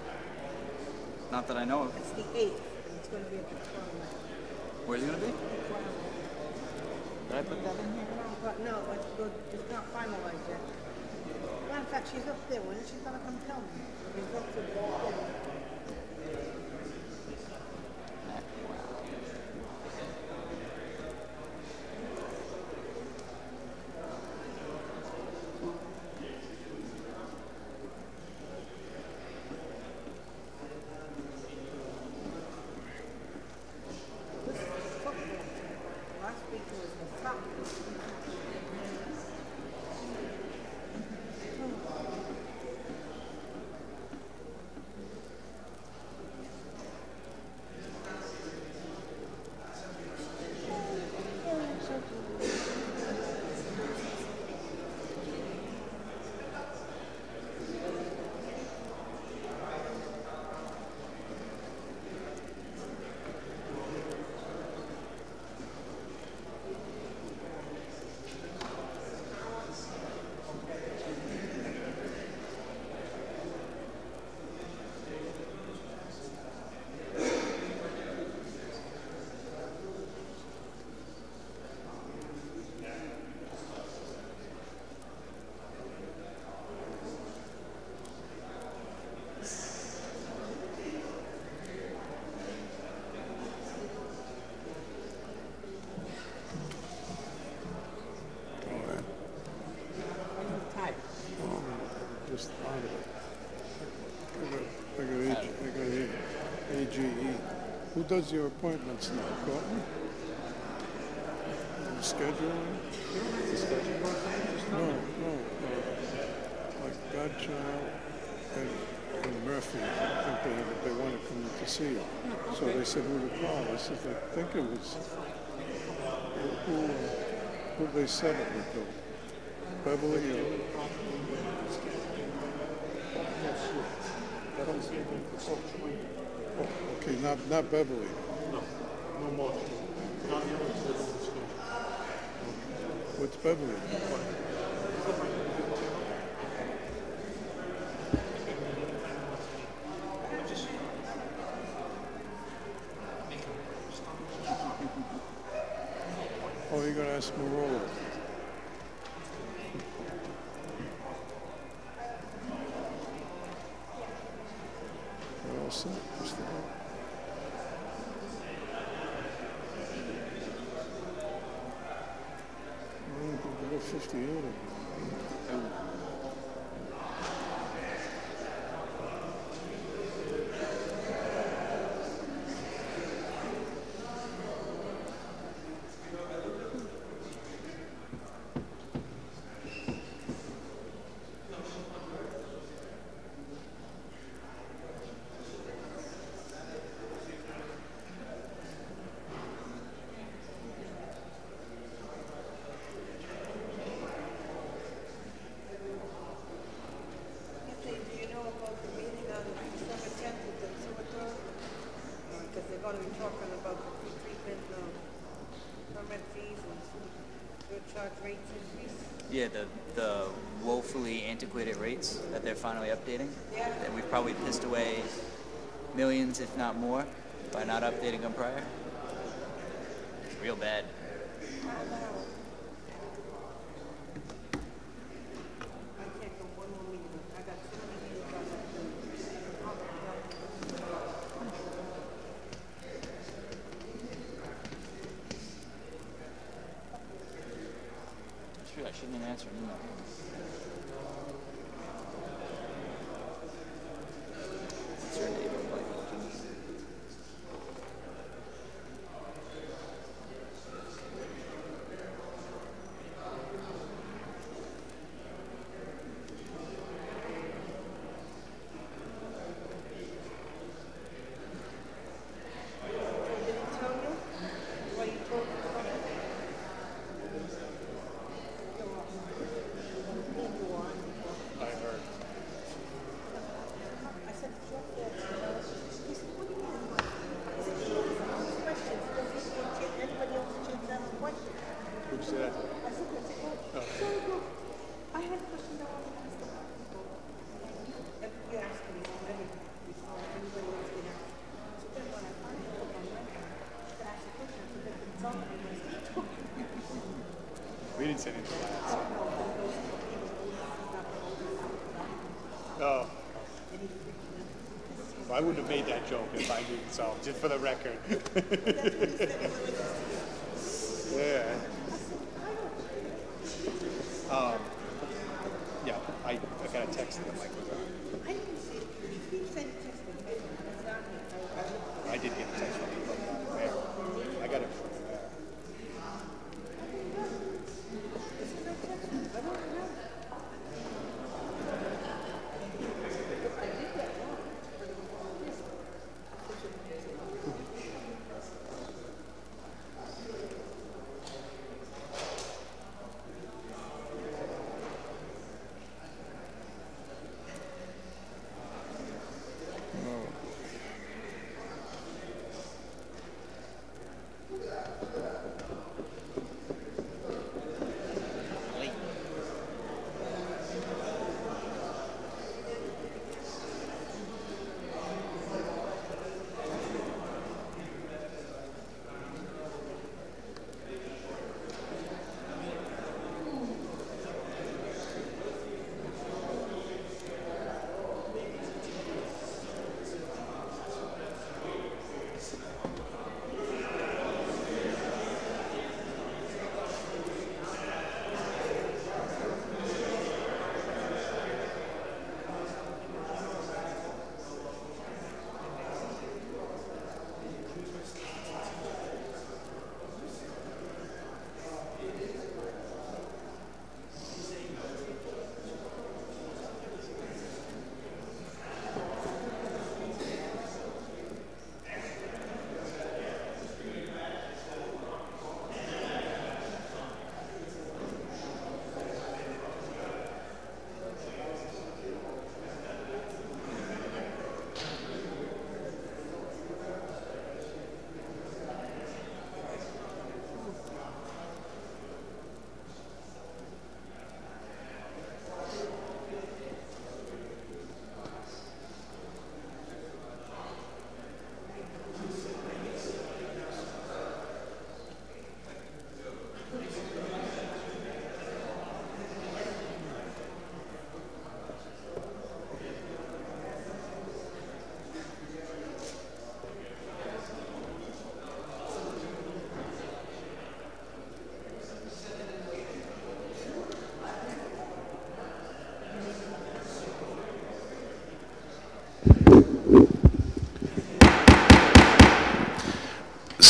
Not that I know of. It's the 8th, and it's going to be at the 12th. Where's it going to be? Did I put that in here? No, it's not finalized yet. Matter of fact, she's up there. When is she going to come tell me? We go to the ball. Last week was the top. Just thought of it. I got AGE. Who does your appointments now? Courtney? You scheduling? No. Like Godchild and Murphy. I think they want to come in to see you. So they said who to call. I said, I think it was who they said it would go. Beverly or oh, okay, not Beverly. No more. Not even What's Beverly? Oh, you're going to ask Marola. We're all set. Just about. We've got 58 of them. Yeah, the woefully antiquated rates that they're finally updating. Yeah. That we've probably pissed away millions, if not more, by not updating them prior. It's real bad. I shouldn't have answered email. What's your name? We didn't say anything last. Oh. Well, I wouldn't have made that joke if I knew so, just for the record. Yeah. Yeah, I got a text that the mic was on. I didn't see it. You sent a text from me. It's not me. I did get a text from you from there. I got it from there.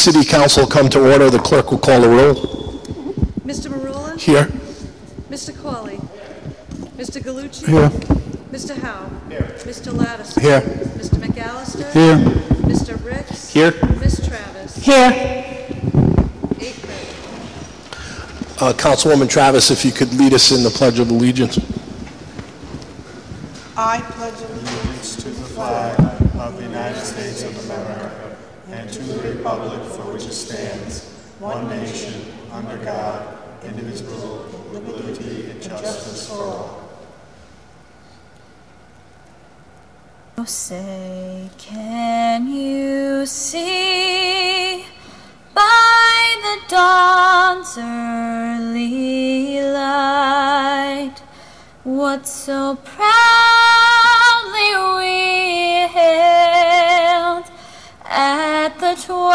City Council come to order. The clerk will call the roll. Mr. Marula? Here. Mr. Qualley? Mr. Galucci? Here. Mr. Howe? Here. Mr. Lattiser? Here. Mr. McAllister? Here. Mr. Ricks? Here. Ms. Travis? Here. 8 present. Councilwoman Travis, if you could lead us in the Pledge of Allegiance. I pledge allegiance to the flag of the United States of America and to the republic for which it stands, one nation, under God, indivisible, with liberty and justice for all. Oh, say, can you see by the dawn's early light what so proudly we hailed at the twilight's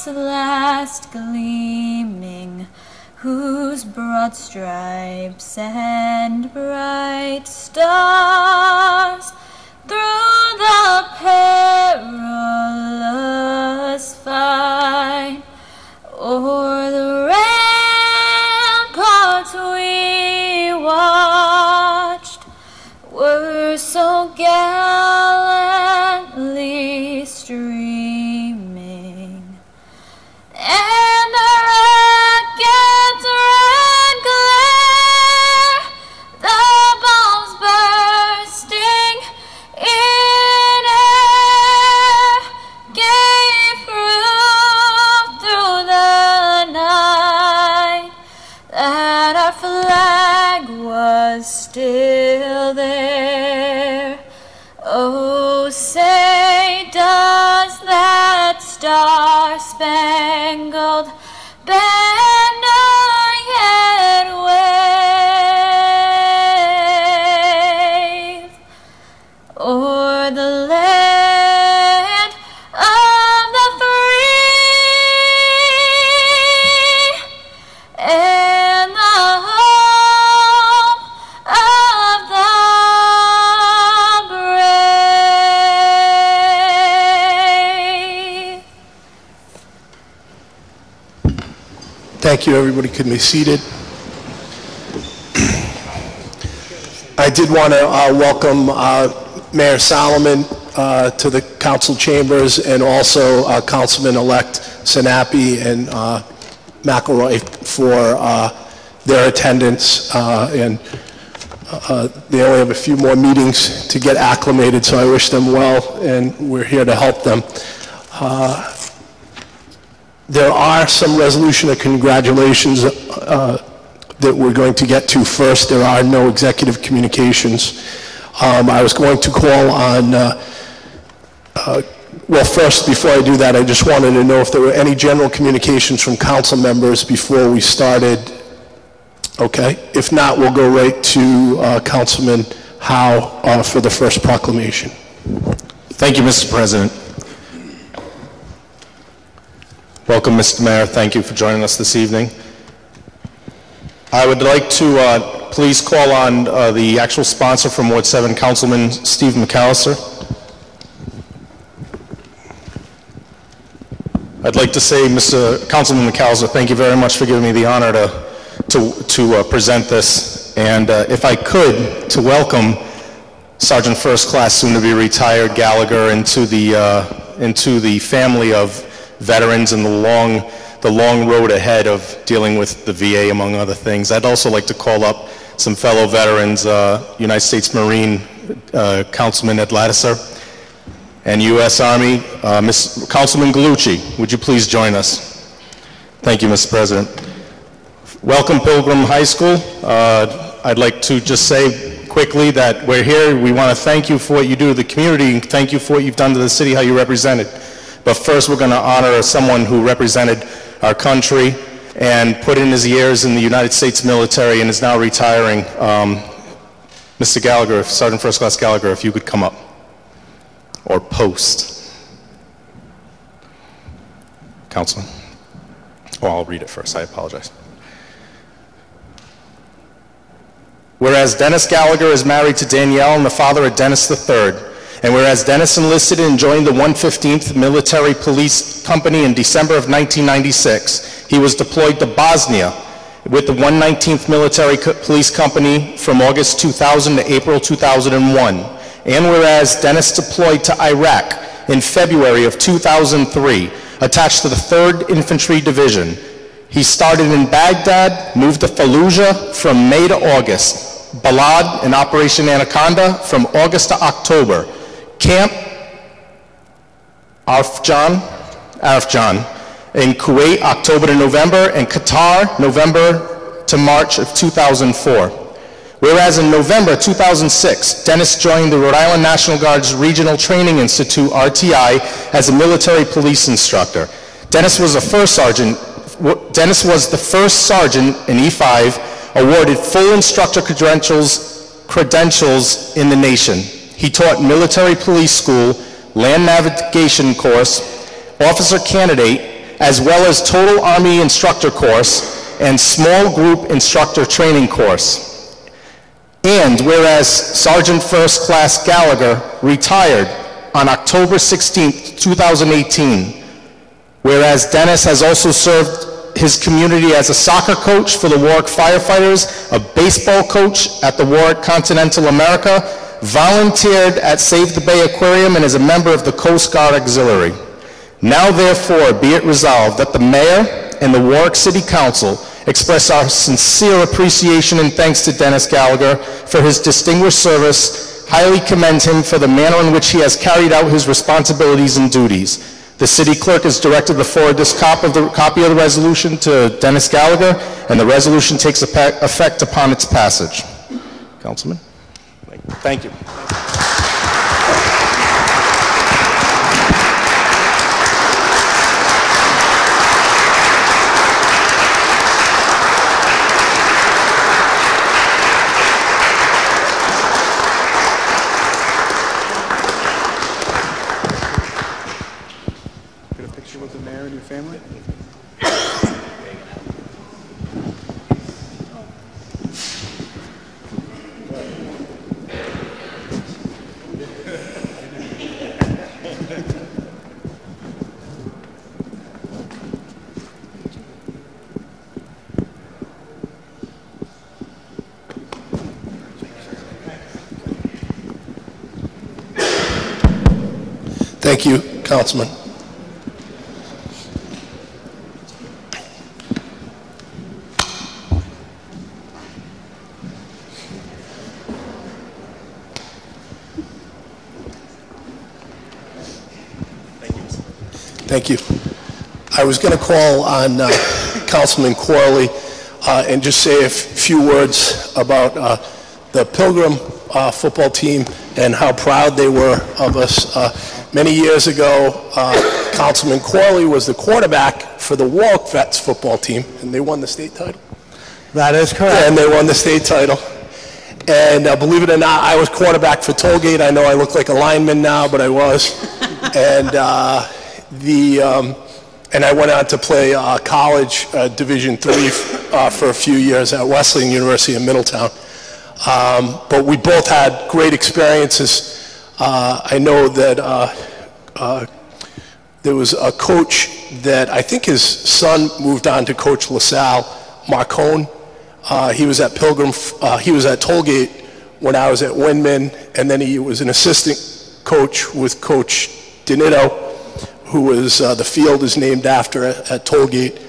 last gleaming, whose broad stripes and bright stars through the perilous fight o'er the ramparts we watched were so gallantly streaming, and our rockets red glare, the bombs bursting in air, gave proof through the night that our flag was still there. Oh, say, does that star-spangled banner yet wave o'er the land of the free and the home of the brave? Thank you. Everybody can be seated. I did want to welcome Mayor Solomon to the council chambers, and also Councilman-elect Sinapi and McElroy for their attendance. And they only have a few more meetings to get acclimated, so I wish them well, and we're here to help them. There are some resolution of congratulations that we're going to get to first. There are no executive communications. I was going to call on, well, first, before I do that, I just wanted to know if there were any general communications from council members before we started. Okay. If not, we'll go right to Councilman Howe for the first proclamation. Thank you, Mr. President. Welcome, Mr. Mayor. Thank you for joining us this evening. I would like to please call on the actual sponsor from Ward 7, Councilman Steve McAllister. I'd like to say, Mr. Councilman McAllister, thank you very much for giving me the honor to present this. And if I could, to welcome Sergeant First Class, soon to be retired, Gallagher into the family of veterans and the long road ahead of dealing with the VA, among other things. I'd also like to call up some fellow veterans, United States Marine Councilman Ed Lattiser, and U.S. Army, Councilman Gallucci. Would you please join us? Thank you, Mr. President. Welcome, Pilgrim High School. I'd like to just say quickly that we're here. We want to thank you for what you do to the community, and thank you for what you've done to the city, how you represent it. But first, we're going to honor someone who represented our country and put in his years in the United States military and is now retiring. Mr. Gallagher, Sergeant First Class Gallagher, if you could come up. Or post. Councilman. Oh, I'll read it first. I apologize. Whereas Dennis Gallagher is married to Danielle and the father of Dennis III, and whereas Dennis enlisted and joined the 115th Military Police Company in December of 1996, he was deployed to Bosnia with the 119th Military Police Company from August 2000 to April 2001. And whereas Dennis deployed to Iraq in February of 2003, attached to the 3rd Infantry Division. He started in Baghdad, moved to Fallujah from May to August, Balad and Operation Anaconda from August to October, Camp Arfjan in Kuwait, October to November, and Qatar, November to March of 2004. Whereas in November 2006, Dennis joined the Rhode Island National Guard's Regional Training Institute, RTI, as a military police instructor. Dennis was the first sergeant in E5 awarded full instructor credentials in the nation. He taught military police school, land navigation course, officer candidate, as well as total Army instructor course and small group instructor training course. And whereas Sergeant First Class Gallagher retired on October 16, 2018, whereas Dennis has also served his community as a soccer coach for the Warwick firefighters, a baseball coach at the Warwick Continental America, volunteered at Save the Bay Aquarium, and is a member of the Coast Guard Auxiliary. Now therefore be it resolved that the Mayor and the Warwick City Council express our sincere appreciation and thanks to Dennis Gallagher for his distinguished service, highly commend him for the manner in which he has carried out his responsibilities and duties. The city clerk has directed to forward this copy of the resolution to Dennis Gallagher, and the resolution takes effect upon its passage. Councilman? Thank you. Family? Thank you, Councilman. Thank you. I was going to call on Councilman Corley and just say a few words about the Pilgrim football team and how proud they were of us. Many years ago, Councilman Corley was the quarterback for the Warwick Vets football team, and they won the state title. That is correct. And they won the state title. And believe it or not, I was quarterback for Tollgate. I know I look like a lineman now, but I was. And and I went on to play college Division III for a few years at Wesleyan University in Middletown. But we both had great experiences. I know that there was a coach that I think his son moved on to coach LaSalle, Marcone. He was at Pilgrim, he was at Tollgate when I was at Windman, and then he was an assistant coach with Coach Donito, who was, the field is named after at Tollgate.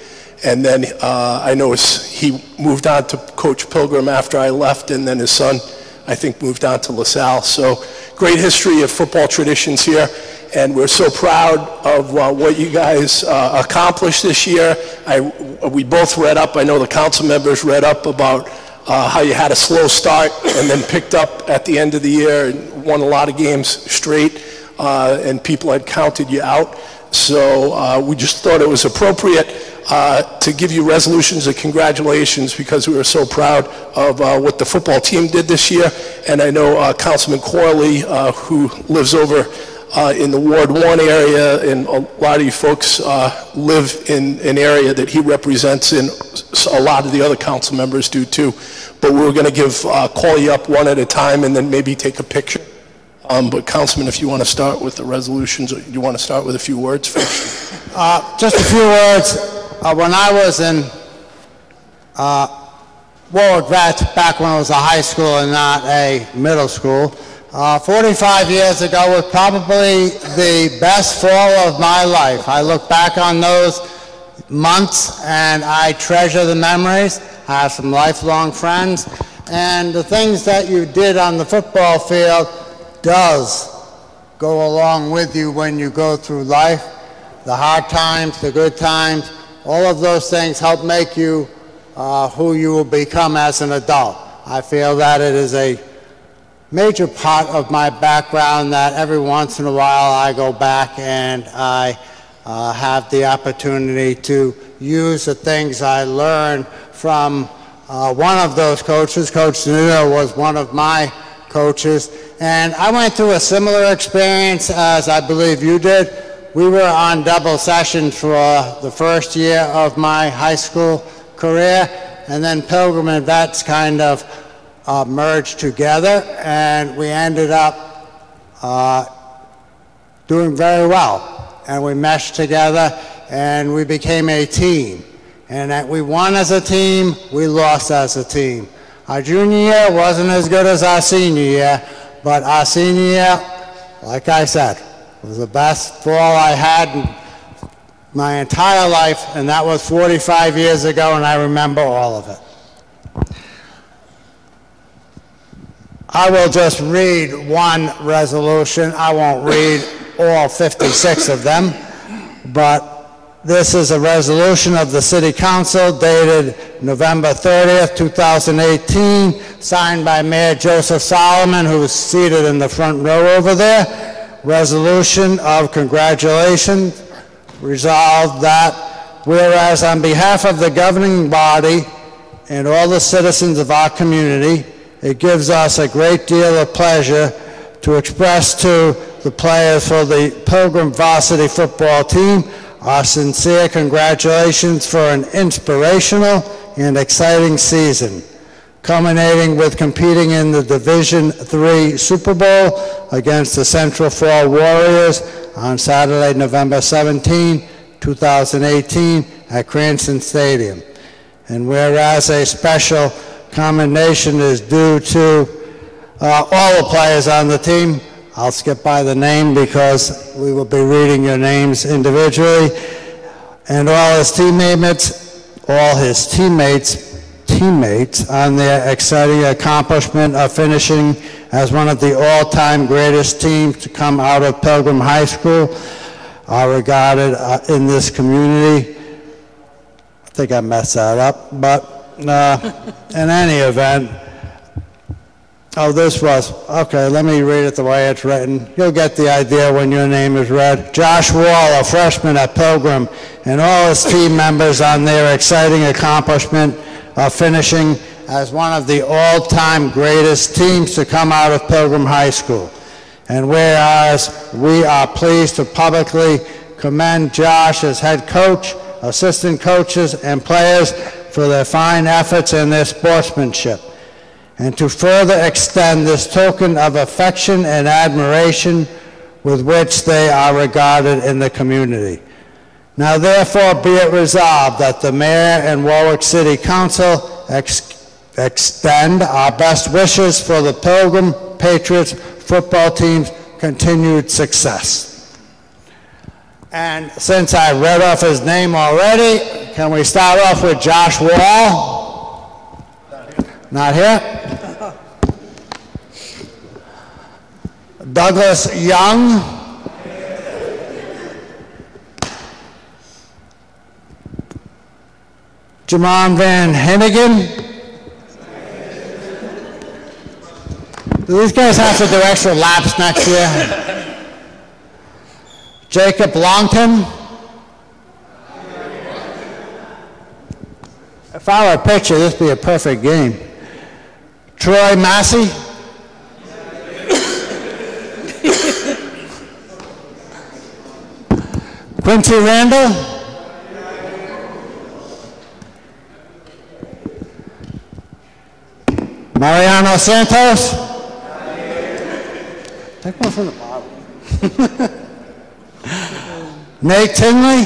And then I know he moved on to Coach Pilgrim after I left, and then his son, I think, moved on to LaSalle. So great history of football traditions here, and we're so proud of what you guys accomplished this year. We both read up, I know the council members read up about how you had a slow start and then picked up at the end of the year and won a lot of games straight, and people had counted you out. So we just thought it was appropriate to give you resolutions of congratulations because we were so proud of what the football team did this year. And I know Councilman Corley, who lives over in the Ward 1 area, and a lot of you folks live in an area that he represents, and a lot of the other council members do too. But we're going to call you up one at a time and then maybe take a picture. But Councilman, if you want to start with the resolutions, or you want to start with a few words first? Just a few words. When I was in Warwick Vets, back when it was a high school and not a middle school, 45 years ago was probably the best fall of my life. I look back on those months and I treasure the memories. I have some lifelong friends, and the things that you did on the football field does go along with you when you go through life. the hard times, the good times, all of those things help make you who you will become as an adult. I feel that it is a major part of my background that every once in a while I go back and I have the opportunity to use the things I learned from one of those coaches. Coach Nuno was one of my coaches, and I went through a similar experience as I believe you did. We were on double sessions for the first year of my high school career, and then Pilgrim and Vets kind of merged together, and we ended up doing very well. And we meshed together, and we became a team. And that we won as a team, we lost as a team. Our junior year wasn't as good as our senior year, but our senior year, like I said, was the best fall I had in my entire life, and that was 45 years ago, and I remember all of it. I will just read one resolution. I won't read all 56 of them, but this is a resolution of the City Council dated November 30th, 2018, signed by Mayor Joseph Solomon, who is seated in the front row over there. Resolution of congratulations. Resolved that, whereas on behalf of the governing body and all the citizens of our community, it gives us a great deal of pleasure to express to the players for the Pilgrim varsity football team our sincere congratulations for an inspirational and exciting season, culminating with competing in the Division III Super Bowl against the Central Fall Warriors on Saturday, November 17, 2018 at Cranston Stadium. And whereas a special commendation is due to all the players on the team, I'll skip by the name because we will be reading your names individually, and all his teammates on their exciting accomplishment of finishing as one of the all-time greatest teams to come out of Pilgrim High School are regarded in this community. I think I messed that up, but in any event, okay, let me read it the way it's written. You'll get the idea when your name is read. Josh Wall, a freshman at Pilgrim, and all his team members on their exciting accomplishment of finishing as one of the all-time greatest teams to come out of Pilgrim High School. And whereas we are pleased to publicly commend Josh as head coach, assistant coaches, and players for their fine efforts and their sportsmanship, and to further extend this token of affection and admiration with which they are regarded in the community. Now therefore be it resolved that the Mayor and Warwick City Council extend our best wishes for the Pilgrim Patriots football team's continued success. And since I read off his name already, can we start off with Josh Wall? Not here. Douglas Young. Jamon Van Hennigan. Do these guys have to do extra laps next year? Jacob Longton. If I were a pitcher, this would be a perfect game. Troy Massey. Quincy Randall. Mariano Santos. Take one from the bottom. Nate Tinley.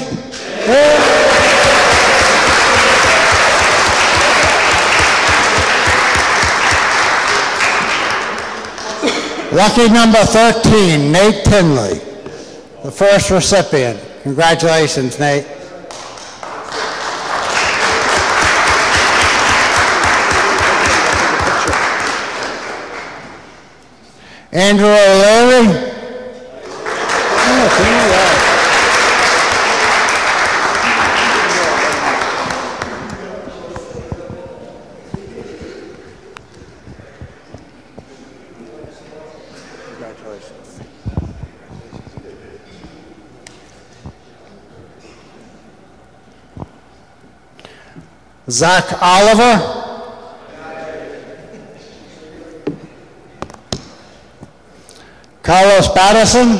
Lucky number 13, Nate Tinley, the first recipient. Congratulations, Nate. Andrew O'Leary. Zach Oliver. Carlos Patterson.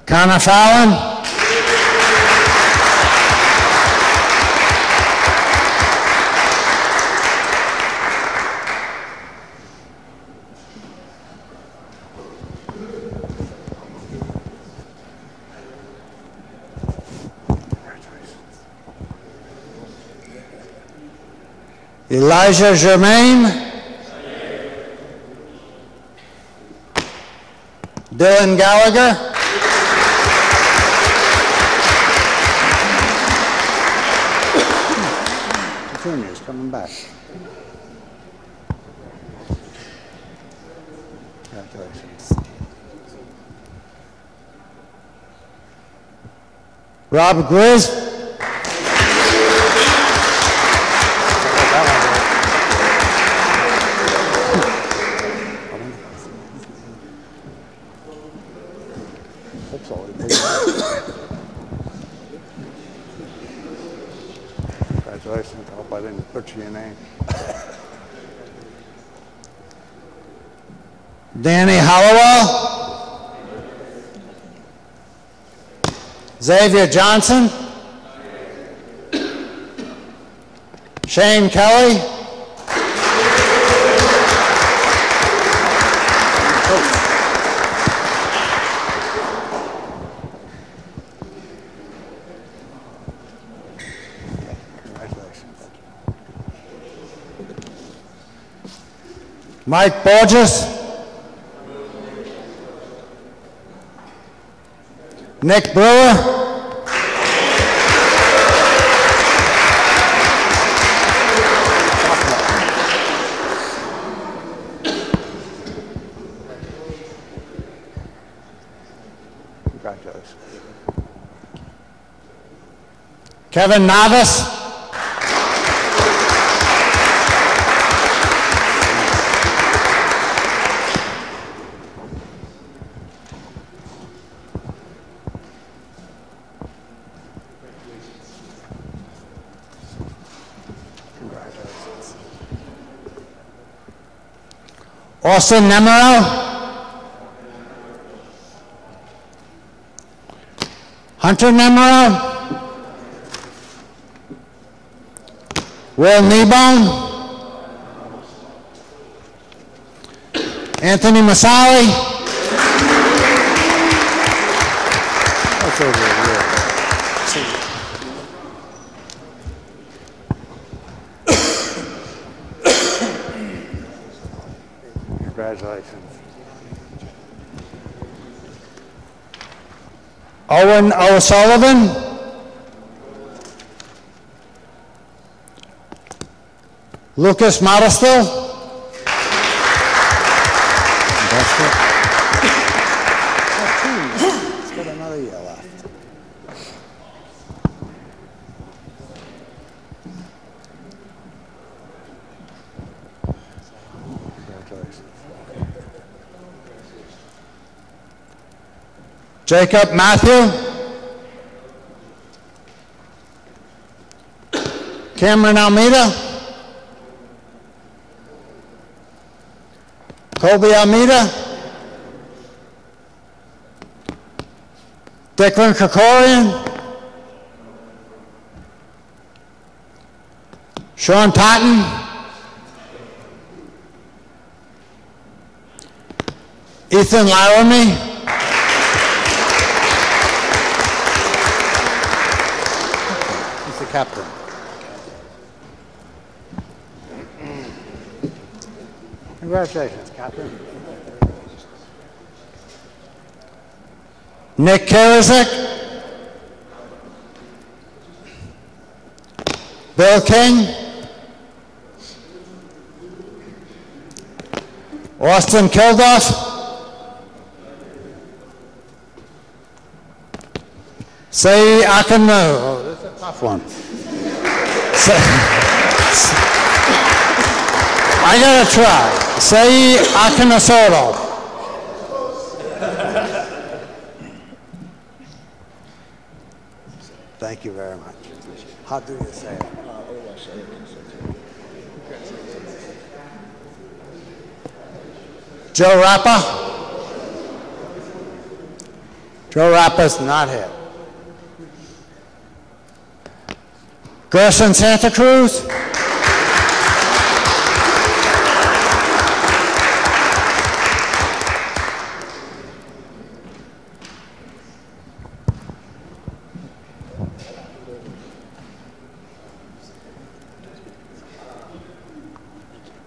Connor Fallon. Elijah Germain. Dylan Gallagher. Junior's coming back. Congratulations. Rob Grizz. Congratulations. I hope I didn't butcher your name. Danny Hollowell. Xavier Johnson. Shane Kelly. Mike Borges. Nick Brewer. Congratulations. Kevin Navis. Austin Nemero. Hunter Nemero. Will Kneebone. Anthony Masali. That's over here. Congratulations. Owen O'Sullivan. Lucas Modestil. It's got another year left. Congratulations. Jacob Matthew. Cameron Almeida. Colby Almeida. Declan Krikorian. Sean Patton. Ethan Laramie. He's the captain. Congratulations, Captain. Nick Karasek. Bill King. Austin Kilduff. Say Akano. Oh, this is a tough one. I gotta try. Say Akanasoro. Thank you very much. How do you say it? Joe Rappa? Joe Rappa's not here. Gerson Santa Cruz?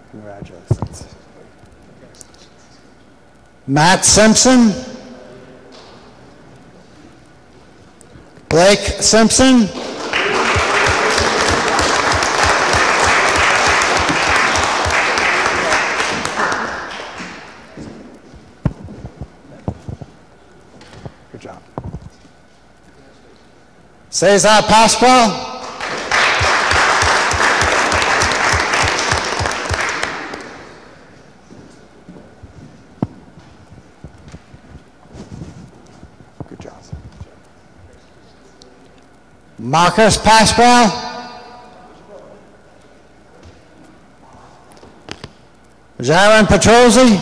Congratulations. Matt Simpson? Blake Simpson? Good job. Cesar Pascual? Marcus Pascual? Jaron Petrozzi?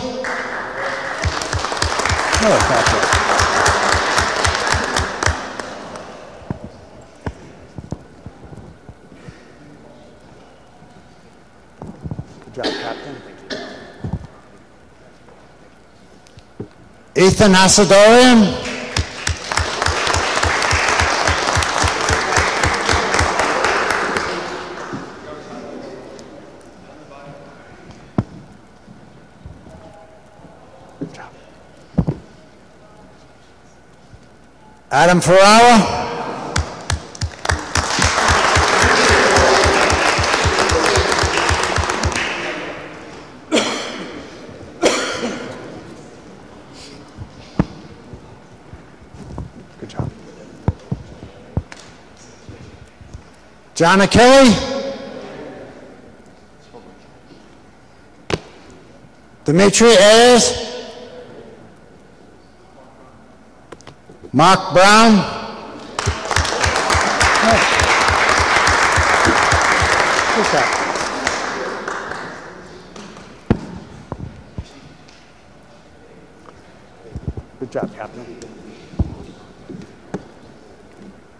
Oh, Patrick. Good job, Captain. Ethan Asadorian? Adam Ferrara? Good job. John Achille? Dimitri Ayers? Mark Brown? Good job. Good job, Captain.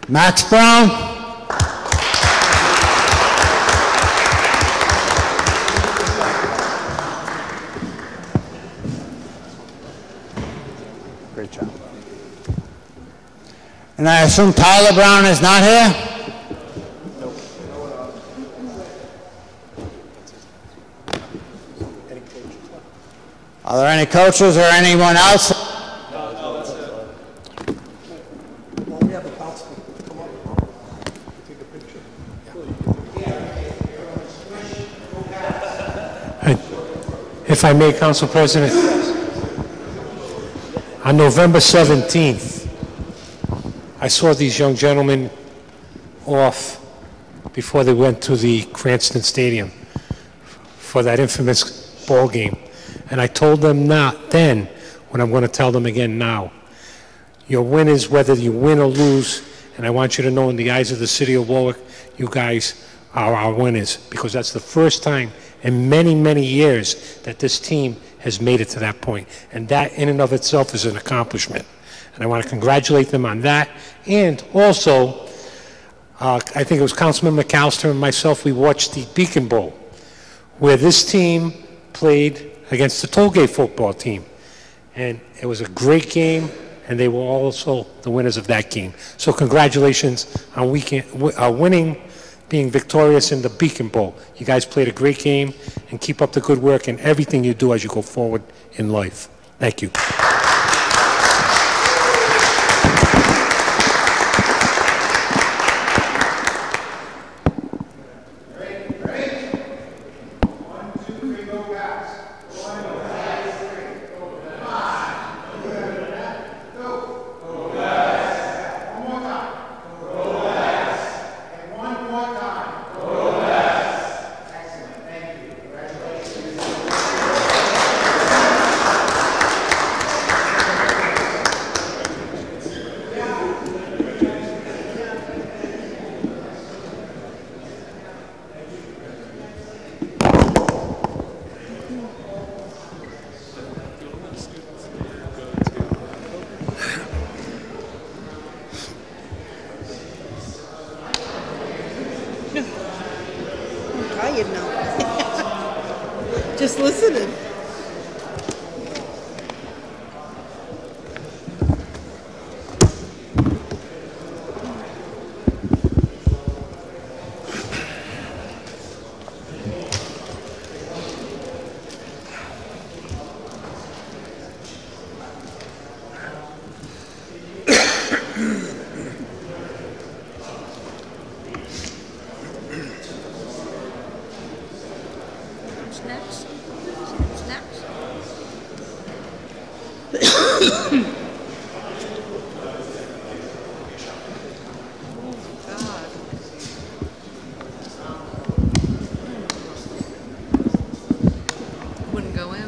Max Brown? Great job. And I assume Tyler Brown is not here? Are there any coaches or anyone else? If I may, Council President, on November 17th, I saw these young gentlemen off before they went to the Cranston Stadium for that infamous ball game. And I told them not then what I'm going to tell them again now. Your win is whether you win or lose, and I want you to know in the eyes of the city of Warwick, you guys are our winners, because that's the first time in many, many years that this team has made it to that point. And that in and of itself is an accomplishment. And I want to congratulate them on that. And also, I think it was Councilman McAllister and myself, we watched the Beacon Bowl, where this team played against the Tollgate football team. And it was a great game, and they were also the winners of that game. So congratulations on winning, being victorious in the Beacon Bowl. You guys played a great game, and keep up the good work in everything you do as you go forward in life. Thank you. you'd know. Just listening. Wouldn't go in.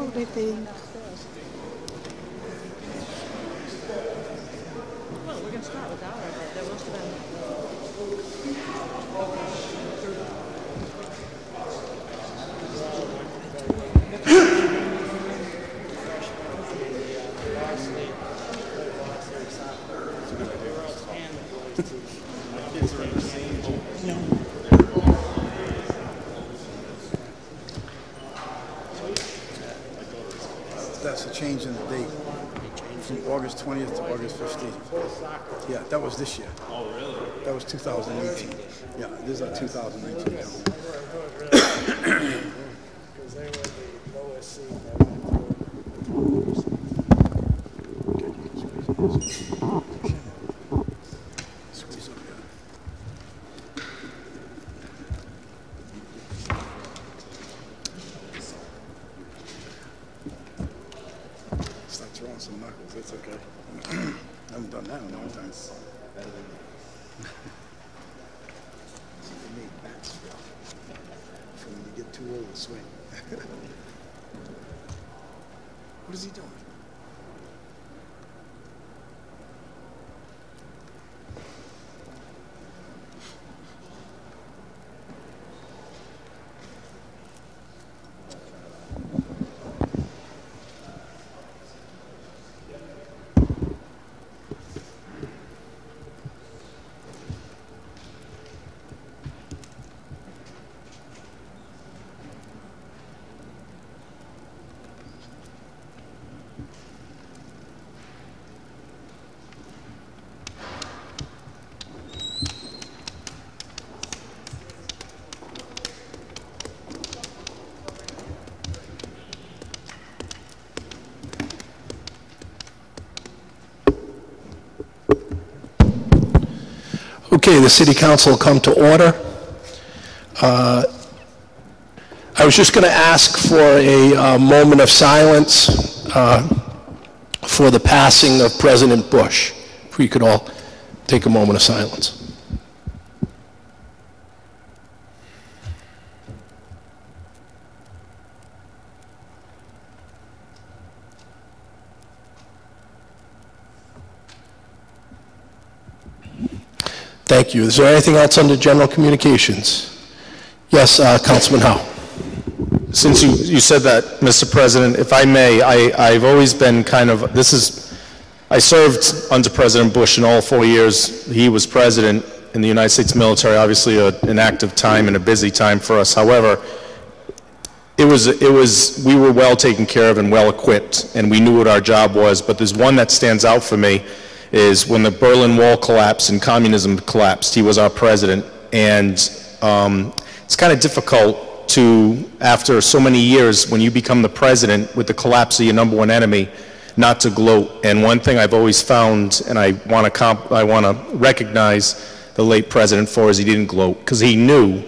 Everything. Well, we're going to start without her, but there must have been. That's a change in the date, from August 20th to August 15th. Yeah, that was this year. Oh, really? That was 2018. Yeah, this is our 2019 now. Because they were the lowest seed. Squeeze up here. Start throwing some knuckles, it's okay. I haven't done that in a long time. Better than you made bats for when you get too old to swing. What is he doing? Okay, the city council will come to order. I was just going to ask for a moment of silence for the passing of President Bush. If we could all take a moment of silence. Thank you. Is there anything else under general communications? Yes, Councilman Howe. Since you said that, Mr. President, if I may, I've always been kind of, I served under President Bush in all 4 years he was president in the United States military, obviously an active time and a busy time for us. However, we were well taken care of and well equipped, and we knew what our job was, but there's one that stands out for me is when the Berlin Wall collapsed and communism collapsed, he was our president. And it's kind of difficult to, after so many years, when you become the president with the collapse of your number one enemy, not to gloat. And one thing I've always found, and I want to recognize the late president for, is he didn't gloat, because he knew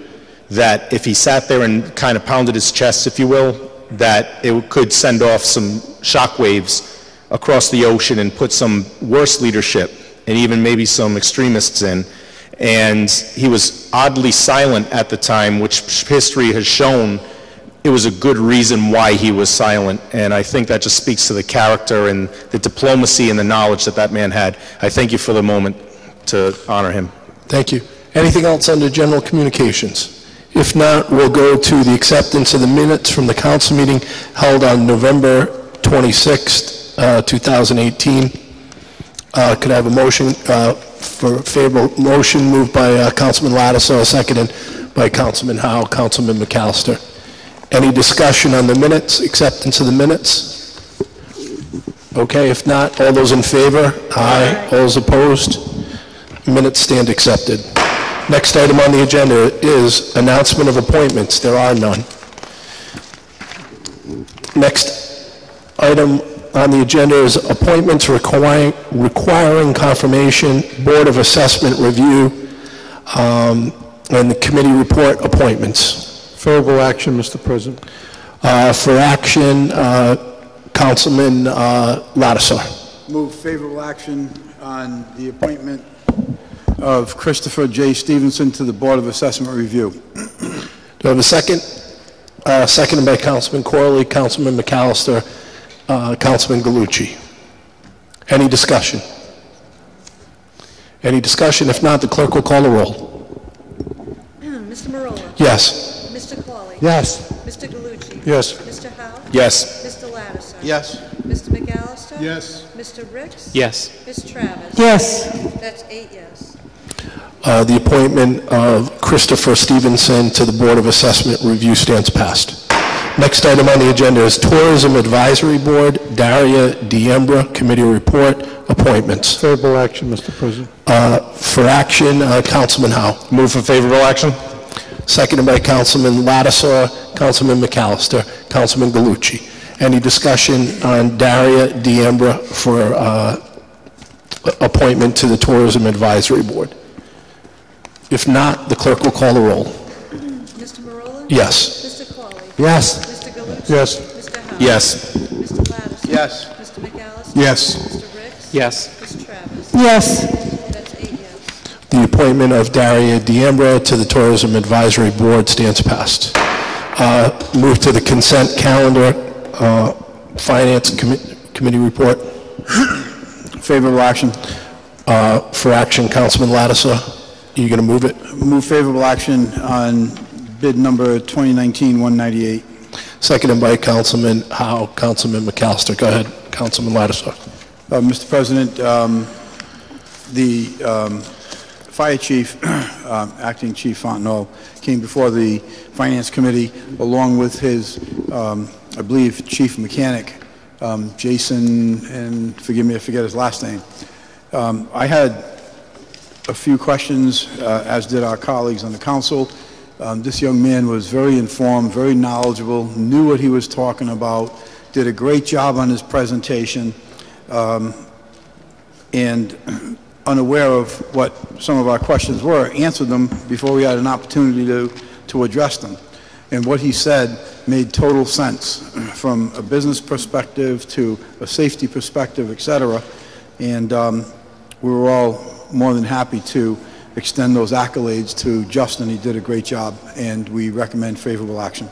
that if he sat there and kind of pounded his chest, if you will, that it could send off some shockwaves across the ocean and put some worse leadership and even maybe some extremists in. And he was oddly silent at the time, which history has shown it was a good reason why he was silent. And I think that just speaks to the character and the diplomacy and the knowledge that that man had. I thank you for the moment to honor him. Thank you. Anything else under general communications? If not, we'll go to the acceptance of the minutes from the council meeting held on November 26th, 2018. Could I have a motion for favorable motion moved by Councilman Lattisaw, seconded by Councilman Howe, Councilman McAllister. Any discussion on the minutes, acceptance of the minutes? Okay, if not, all those in favor? Aye. All those opposed? Minutes stand accepted. Next item on the agenda is announcement of appointments. There are none. Next item on the agenda is appointments requiring confirmation, Board of Assessment review, and the committee report appointments. Favorable action, Mr. President. For action, Councilman Lattisaw. Move favorable action on the appointment of Christopher J. Stevenson to the Board of Assessment Review. Do I have a second? Seconded by Councilman Corley, Councilman McAllister, Councilman Gallucci. Any discussion? Any discussion? If not, the clerk will call the roll. Mr. Marola? Yes. Mr. Qualley? Yes. Mr. Gallucci? Yes. Mr. Howe? Yes. Mr. Lattisaw? Yes. Mr. McAllister? Yes. Mr. Ricks? Yes. Ms. Travis? Yes. That's 8 yes. The appointment of Christopher Stevenson to the Board of Assessment Review stands passed. Next item on the agenda is Tourism Advisory Board, Daria Diembra, Committee Report, appointments. Favorable action, Mr. President. For action, Councilman Howe. Move for favorable action. Seconded by Councilman Lattisaw, Councilman McAllister, Councilman Gallucci. Any discussion on Daria Diembra for appointment to the Tourism Advisory Board? If not, the clerk will call the roll. Mr. Marola? Yes. Mr. Qualley? Yes. Mr. Gallucci? Yes. Mr. Howe? Yes. Mr. Lattisaw? Yes. Mr. McAllister? Yes. Mr. Ricks? Yes. Ms. Travis? Yes. That's 8 yes. The appointment of Daria Diembra to the Tourism Advisory Board stands passed. Move to the consent calendar, Finance Committee report. Favorable action. For action, Councilman Lattisaw. Are you going to move it? Move favorable action on bid number 2019-198. Seconded by Councilman Howe, Councilman McAllister. Go ahead, Councilman Lattisaw. Mr. President, the Fire Chief, Acting Chief Fontenot, came before the Finance Committee along with his, I believe, Chief Mechanic, Jason, and forgive me, I forget his last name. I had a few questions, as did our colleagues on the council. This young man was very informed, very knowledgeable, knew what he was talking about, did a great job on his presentation, and unaware of what some of our questions were, answered them before we had an opportunity to address them. And what he said made total sense from a business perspective to a safety perspective, et cetera. And we were all more than happy to extend those accolades to Justin. He did a great job, and we recommend favorable action.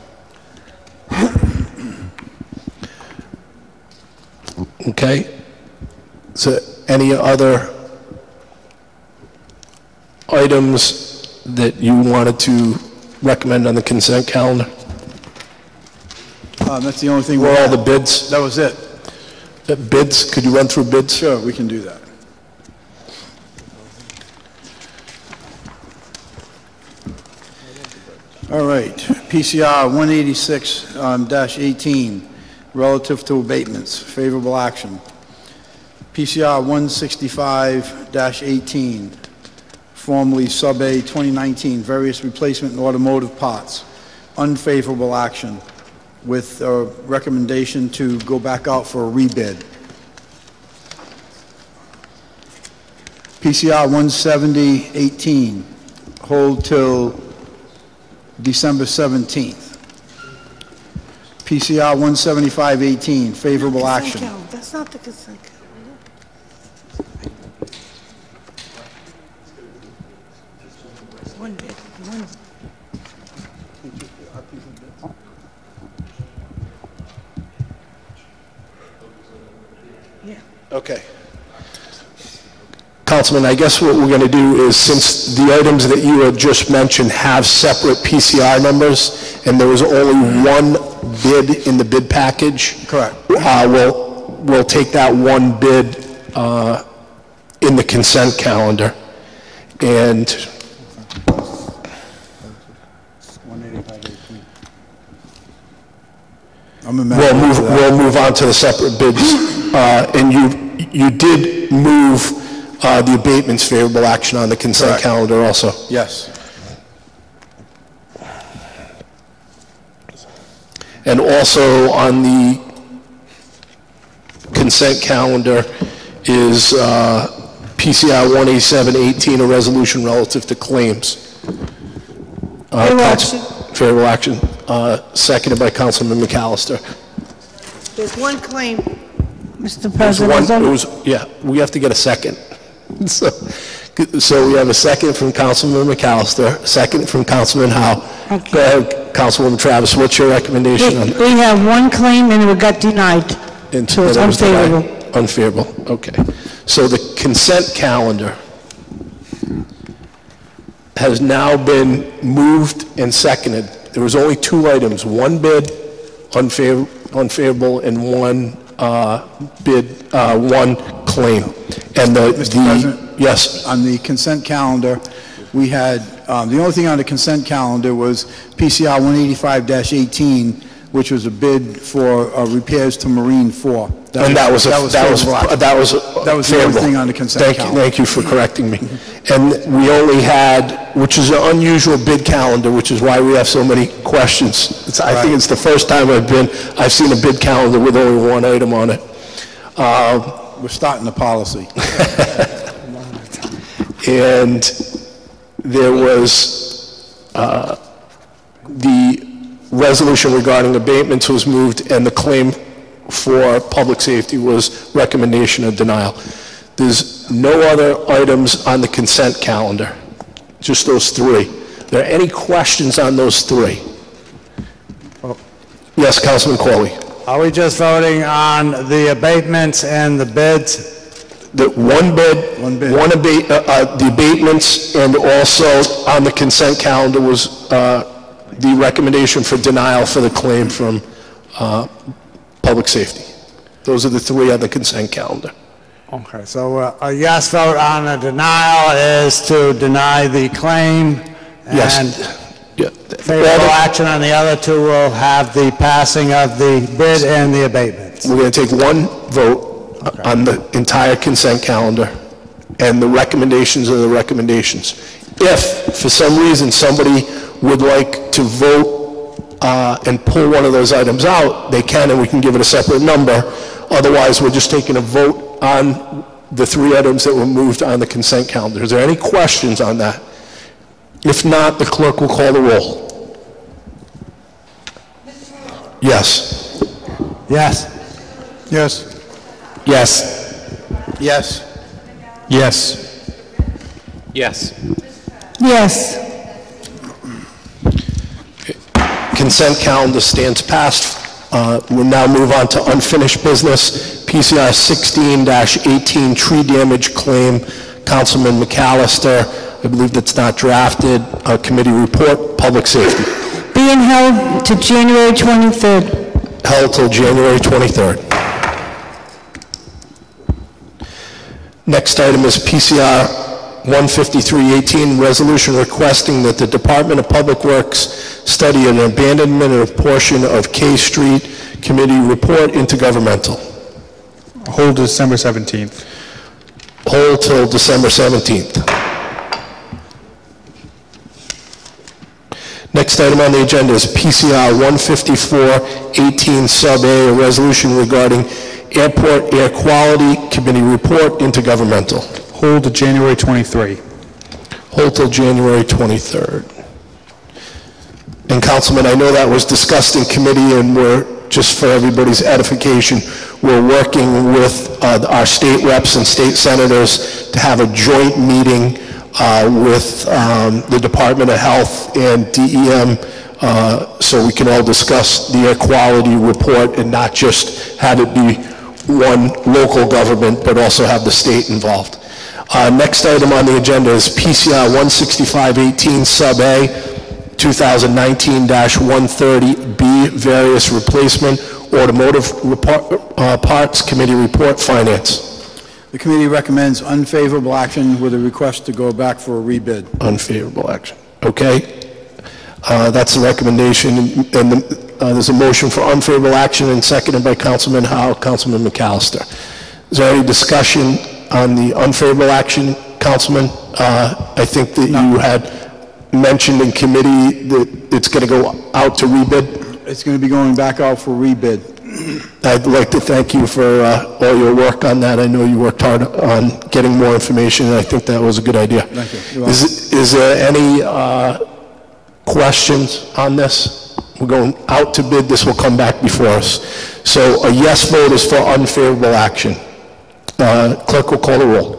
Okay. So any other items that you wanted to recommend on the consent calendar? That's the only thing. Were all the bids? That was it. Bids? Could you run through bids? Sure, we can do that. All right, PCR 186-18, relative to abatements, favorable action. PCR 165-18, formerly Sub-A 2019, various replacement and automotive parts, unfavorable action with a recommendation to go back out for a rebid. PCR 170-18, hold till December 17th. PCR 175-18, favorable action. That's not the consent calendar. One bid, one. Yeah. Okay. Councilman, I guess what we're going to do is, since the items that you had just mentioned have separate PCR numbers, and there was only one bid in the bid package. Correct. We'll take that one bid in the consent calendar. And we'll move on to the separate bids. And you did move the abatements favorable action on the consent calendar also. Yes. And also on the consent calendar is PCI 18718, a resolution relative to claims. Favorable action. Seconded by Councilman McAllister. There's one claim, Mr. President. Yeah, we have to get a second. So we have a second from Councilman McAllister, second from Councilman Howe. Okay. Go ahead, Councilwoman Travis, what's your recommendation on that? We have one claim and it got denied, so it's unfavorable. Unfavorable, okay. So the consent calendar has now been moved and seconded. There was only two items, one bid, unfavorable, and one bid, one claim. And Mr. President? Yes. On the consent calendar, we had, the only thing on the consent calendar was PCR 185-18, which was a bid for repairs to Marine 4. That was the only thing on the consent calendar. Thank you for correcting me. And we only had, which is an unusual bid calendar, which is why we have so many questions. I think it's the first time I've seen a bid calendar with only one item on it. We're starting the policy. And there was the resolution regarding abatements was moved, and the claim for public safety was recommendation of denial. There's no other items on the consent calendar, just those three. Are there any questions on those three? Yes, Councilman Corley. Are we just voting on the abatements and the bids? The one bid, the abatements, and also on the consent calendar was the recommendation for denial for the claim from public safety. Those are the three on the consent calendar. Okay, so a yes vote on a denial is to deny the claim. Yes. And favorable action on the other two will have the passing of the bid and the abatements. We're going to take one vote on the entire consent calendar, and the recommendations are the recommendations. If, for some reason, somebody would like to vote and pull one of those items out, they can, and we can give it a separate number. Otherwise, we're just taking a vote on the three items that were moved on the consent calendar. Is there any questions on that? If not, the clerk will call the roll. Yes. Yes. Yes. Yes. Yes. Yes. Yes. Yes. Consent calendar stands passed. We'll now move on to unfinished business. PCR 16-18 tree damage claim. Councilman McAllister, I believe that's not drafted. Committee report, public safety. Being held to January 23rd. Held till January 23rd. Next item is PCR 15318, resolution requesting that the Department of Public Works study an abandonment of a portion of K Street. Committee report, intergovernmental. Hold December 17th. Hold till December 17th. Next item on the agenda is PCR 15418 sub A, a resolution regarding airport air quality. Committee report, intergovernmental. Hold to January 23. Hold till January 23rd. And Councilman, I know that was discussed in committee, and we're, just for everybody's edification, we're working with our state reps and state senators to have a joint meeting with the Department of Health and DEM so we can all discuss the air quality report and not just have it be one local government, but also have the state involved. Next item on the agenda is PCR 16518 sub A, 2019-130B, various replacement automotive parts. Committee report, finance. The committee recommends unfavorable action with a request to go back for a rebid. Unfavorable action. Okay. That's the recommendation, and there's a motion for unfavorable action and seconded by Councilman Howe, Councilman McAllister. Is there any discussion on the unfavorable action, Councilman? I think that you had mentioned in committee that it's going to go out to rebid. It's going to be going back out for rebid. I'd like to thank you for all your work on that. I know you worked hard on getting more information, and I think that was a good idea. Thank you. You're welcome. Is there any questions on this? We're going out to bid. This will come back before us. So a yes vote is for unfavorable action. Clerk will call the roll.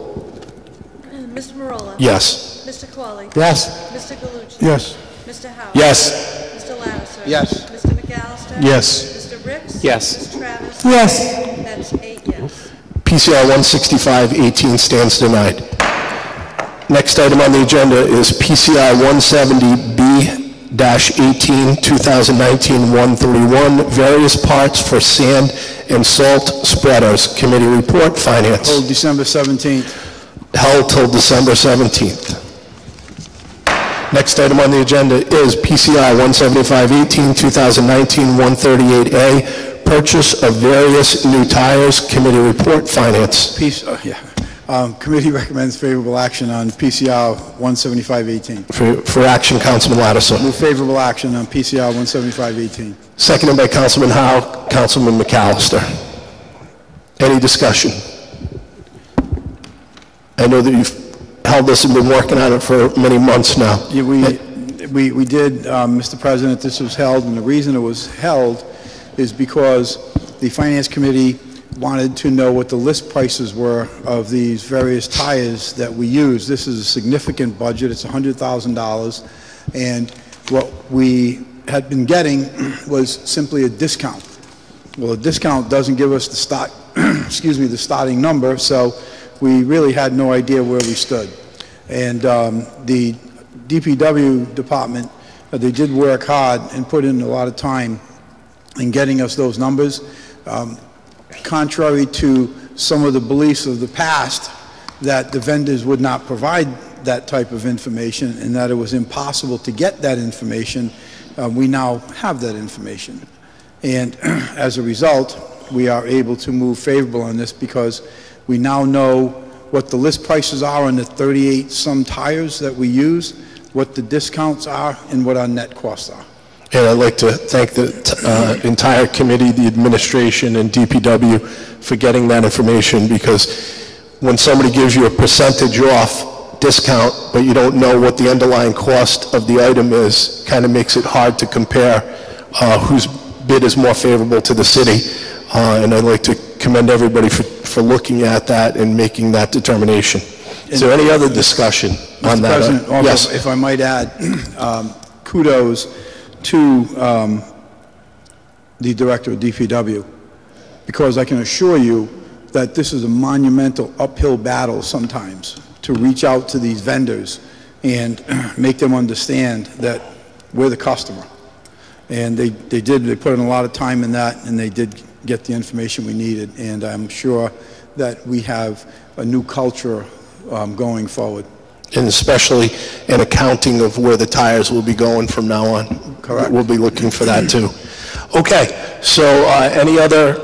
Mr. Marola? Yes. Mr. Qualley? Yes. Mr. Galucci? Yes. Mr. Howard? Yes. Mr. Lattiser? Yes. Mr. McAllister? Yes. Mr. Ricks? Yes. Ms. Travis? Yes. That's 8 yes. PCR 165-18 stands denied. Next item on the agenda is PCR 170B-18, 2019-131, various parts for sand and salt spreaders. Committee report, Finance. Hold December 17th. Held till December 17th. Next item on the agenda is PCI 175-18, 2019-138A, purchase of various new tires. Committee report, Finance. Committee recommends favorable action on PCR 175-18. For action, Councilman Lattiser. Move favorable action on PCR 175-18. Seconded by Councilman Howe, Councilman McAllister. Any discussion? I know that you've held this and been working on it for many months now. Yeah, we did, Mr. President. This was held, and the reason it was held is because the Finance Committee wanted to know what the list prices were of these various tires that we use. This is a significant budget. It's $100,000, and what we had been getting was simply a discount. Well, a discount doesn't give us the stock, the starting number, so we really had no idea where we stood. And the DPW department, they did work hard and put in a lot of time in getting us those numbers. Contrary to some of the beliefs of the past that the vendors would not provide that type of information and that it was impossible to get that information, we now have that information. And as a result, we are able to move favorable on this because we now know what the list prices are on the 38-some tires that we use, what the discounts are, and what our net costs are. And I'd like to thank the entire committee, the administration, and DPW for getting that information, because when somebody gives you a percentage off discount, but you don't know what the underlying cost of the item is, kind of makes it hard to compare whose bid is more favorable to the city. And I'd like to commend everybody for looking at that and making that determination. Is there any other discussion on that? Mr. President, also, yes. if I might add, kudos to the director of DPW, because I can assure you that this is a monumental uphill battle sometimes to reach out to these vendors and make them understand that we're the customer. And they put in a lot of time in that, and they did get the information we needed, and I'm sure that we have a new culture going forward. And especially an accounting of where the tires will be going from now on. Correct. We'll be looking for that too. Okay, so any other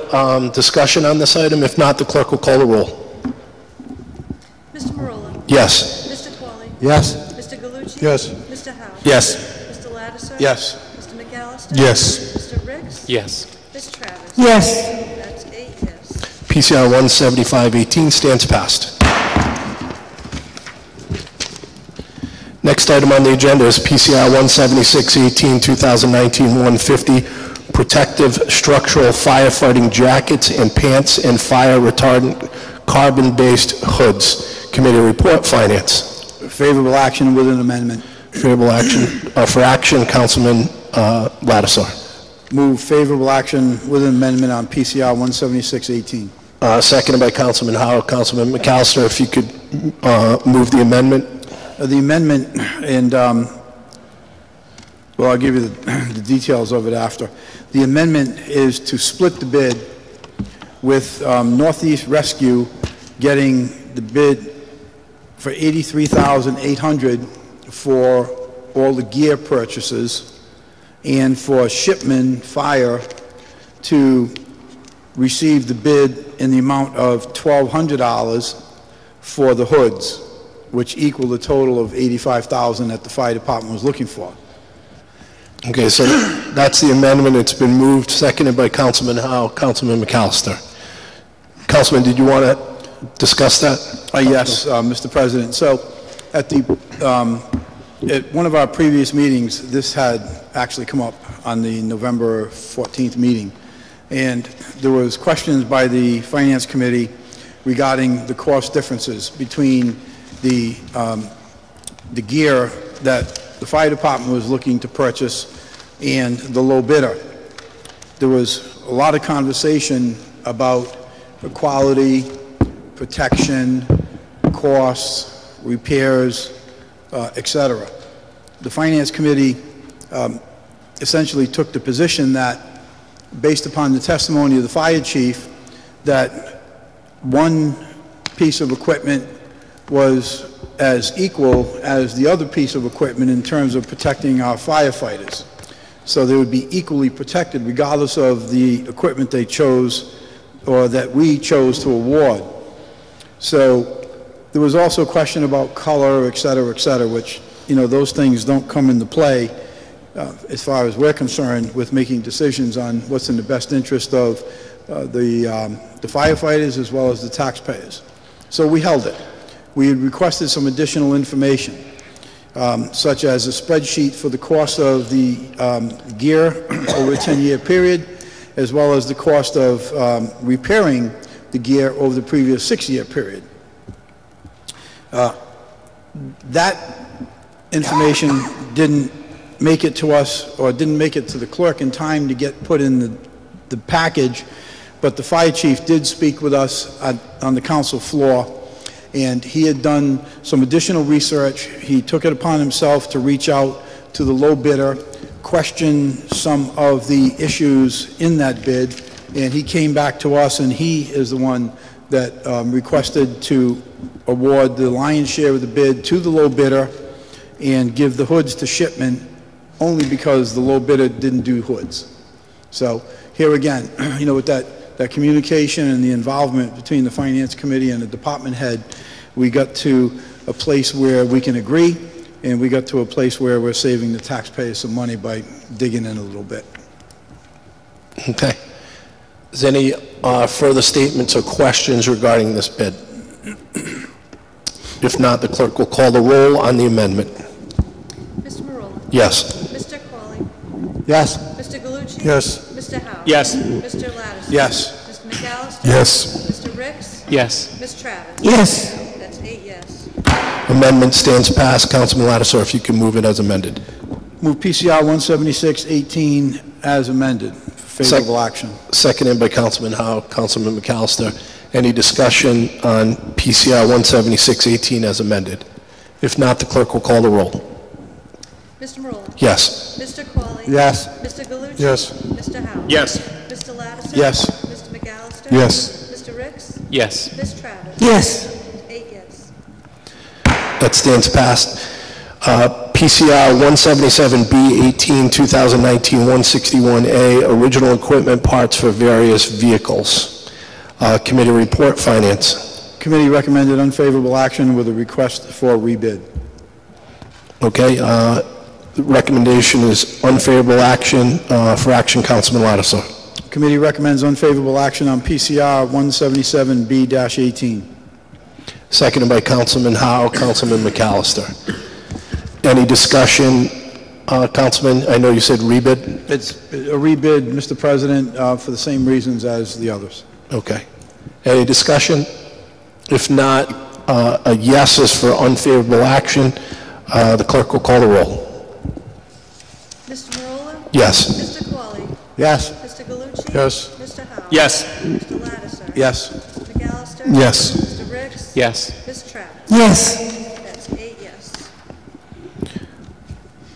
discussion on this item? If not, the clerk will call the roll. Mr. Marola? Yes. Mr. Qualley? Yes. Mr. Galucci? Yes. Mr. Howard? Yes. Mr. Lattiser? Yes. Mr. McAllister? Yes. Mr. Ricks? Yes. Ms. Travis? Yes. That's 8 yes. PCR 175-18 stands passed. Next item on the agenda is PCR 176-18, 2019-150, protective structural firefighting jackets and pants and fire retardant carbon-based hoods. Committee report, Finance. Favorable action with an amendment. Favorable action, for action, Councilman Lattiser. Move favorable action with an amendment on PCR 176-18. Seconded by Councilman Howard. Councilman McAllister, if you could move the amendment. The amendment, and well, I'll give you the details of it after. The amendment is to split the bid with Northeast Rescue getting the bid for $83,800 for all the gear purchases and for Shipman Fire to receive the bid in the amount of $1,200 for the hoods, which equal the total of $85,000 that the fire department was looking for. Okay, so that's the amendment. It's been moved, seconded by Councilman Howe, Councilman McAllister. Councilman, did you want to discuss that? Yes, Mr. President. So at one of our previous meetings, this had actually come up on the November 14th meeting, and there was questions by the Finance Committee regarding the cost differences between the gear that the fire department was looking to purchase and the low bidder. There was a lot of conversation about the quality, protection, costs, repairs, etc. The Finance Committee essentially took the position that, based upon the testimony of the fire chief, that one piece of equipment was as equal as the other piece of equipment in terms of protecting our firefighters. So they would be equally protected regardless of the equipment they chose or that we chose to award. So there was also a question about color, et cetera, which, you know, those things don't come into play as far as we're concerned with making decisions on what's in the best interest of the firefighters as well as the taxpayers. So we held it. We had requested some additional information, such as a spreadsheet for the cost of the gear over a 10-year period, as well as the cost of repairing the gear over the previous 6-year period. That information didn't make it to us, or didn't make it to the clerk in time to get put in the package, but the fire chief did speak with us on the council floor, and he had done some additional research. He took it upon himself to reach out to the low bidder, question some of the issues in that bid, and he came back to us, and he is the one that requested to award the lion's share of the bid to the low bidder and give the hoods to Shipman, only because the low bidder didn't do hoods. So here again, you know, with that communication and the involvement between the Finance Committee and the department head, we got to a place where we can agree, and we got to a place where we're saving the taxpayers some money by digging in a little bit. Okay. Is there any further statements or questions regarding this bid? If not, the clerk will call the roll on the amendment. Mr. Marola? Yes. Mr. Qualley? Yes. Mr. Gallucci? Yes. Mr. Howe? Yes. Mr. Lattiser? Yes. Mr. McAllister? Yes. Mr. Ricks? Yes. Ms. Travis? Yes. That's 8 yes. Amendment stands passed. Councilman Lattiser, if you can move it as amended. Move PCR 176-18 as amended for favorable action. Seconded by Councilman Howe, Councilman McAllister. Any discussion on PCR 176-18 as amended? If not, the clerk will call the roll. Mr. Marola? Yes. Mr. Qualley? Yes. Mr. Gallucci? Yes. Mr. Howe? Yes. Mr. Lattiser? Yes. Mr. McAllister? Yes. Mr. Ricks? Yes. Ms. Travis? Yes. 8 yes. That stands passed. PCR 177B18, 2019-161A, original equipment parts for various vehicles. Committee report, Finance. Committee recommended unfavorable action with a request for rebid. Okay, the recommendation is unfavorable action. For action, Councilman Lattiser. Committee recommends unfavorable action on PCR 177B-18. Seconded by Councilman Howe, Councilman McAllister. Any discussion, Councilman? I know you said rebid. It's a rebid, Mr. President, for the same reasons as the others. Okay. Any discussion? If not, a yes is for unfavorable action. The clerk will call the roll. Mr. Marola? Yes. Mr. Qualley? Yes. Mr. Gallucci? Yes. Mr. Howe? Yes. Mr. Lattiser? Yes. Mr. McAllister? Yes. Mr. Ricks? Yes. Ms. Travis? Yes. That's 8 yes.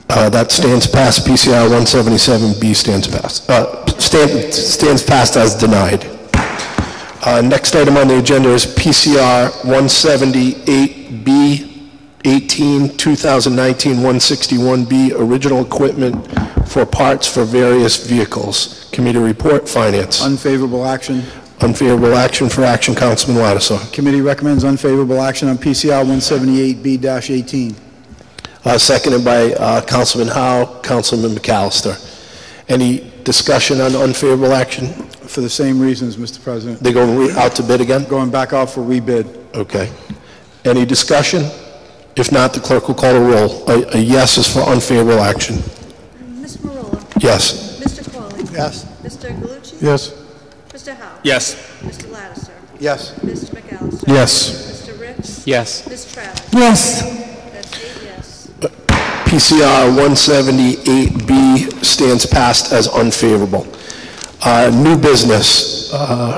That stands passed. PCR 177B stands passed. Stands passed as denied. Next item on the agenda is PCR 178B 18, 2019, 161B, original equipment for parts for various vehicles. Committee report, finance. Unfavorable action. Unfavorable action for action, Councilman Lattisaw. Committee recommends unfavorable action on PCR 178B-18. Seconded by Councilman Howe, Councilman McAllister. Any discussion on unfavorable action? For the same reasons, Mr. President. They going out to bid again? Going back out for rebid. Okay. Any discussion? If not, the clerk will call a roll. A yes is for unfavorable action. Ms. Marola? Yes. Mr. Qualley? Yes. Mr. Galucci? Yes. Mr. Howe? Yes. Mr. Lattiser? Yes. Mr. McAllister? Yes. Mr. Ricks? Yes. Ms. Travis? Yes. That's 8 yes. PCR 178B stands passed as unfavorable. New business.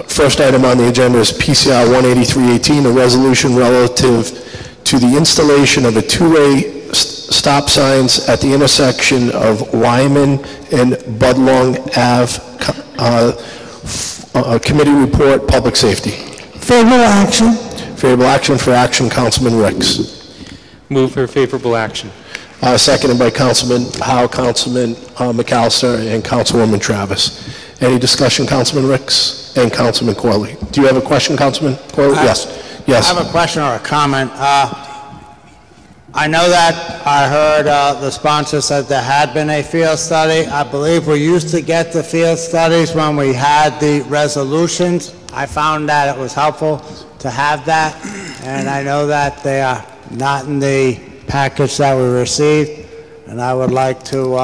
First item on the agenda is PCR 18318, a resolution relative to the installation of a two-way stop signs at the intersection of Lyman and Budlong Ave. Committee report, public safety. Favorable action. Favorable action for action, Councilman Ricks. Move for favorable action. Seconded by Councilman Howe, Councilman McAllister, and Councilwoman Travis. Any discussion, Councilman Ricks and Councilman Corley? Do you have a question, Councilman Corley? Yes. Yes. I have a question or a comment. I know that I heard the sponsor said there had been a field study. I believe we used to get the field studies when we had the resolutions. I found that it was helpful to have that, and I know that they are not in the package that we received, and I would like to,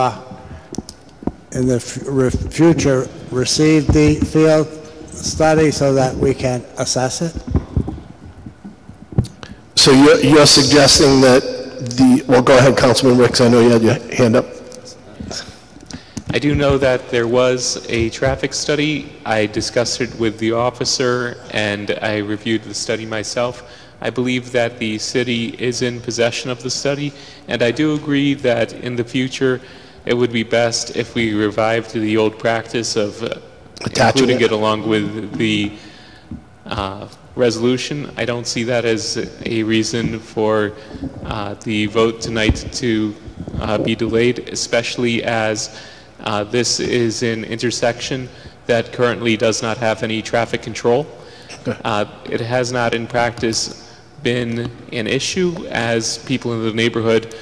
in the future, receive the field study so that we can assess it. So you're suggesting that well, go ahead, Councilman Ricks, I know you had your hand up. I do know that there was a traffic study. I discussed it with the officer and I reviewed the study myself. I believe that the city is in possession of the study, and I do agree that in the future it would be best if we revived the old practice of including it along with the resolution. I don't see that as a reason for the vote tonight to be delayed, especially as this is an intersection that currently does not have any traffic control. It has not in practice been an issue, as people in the neighborhood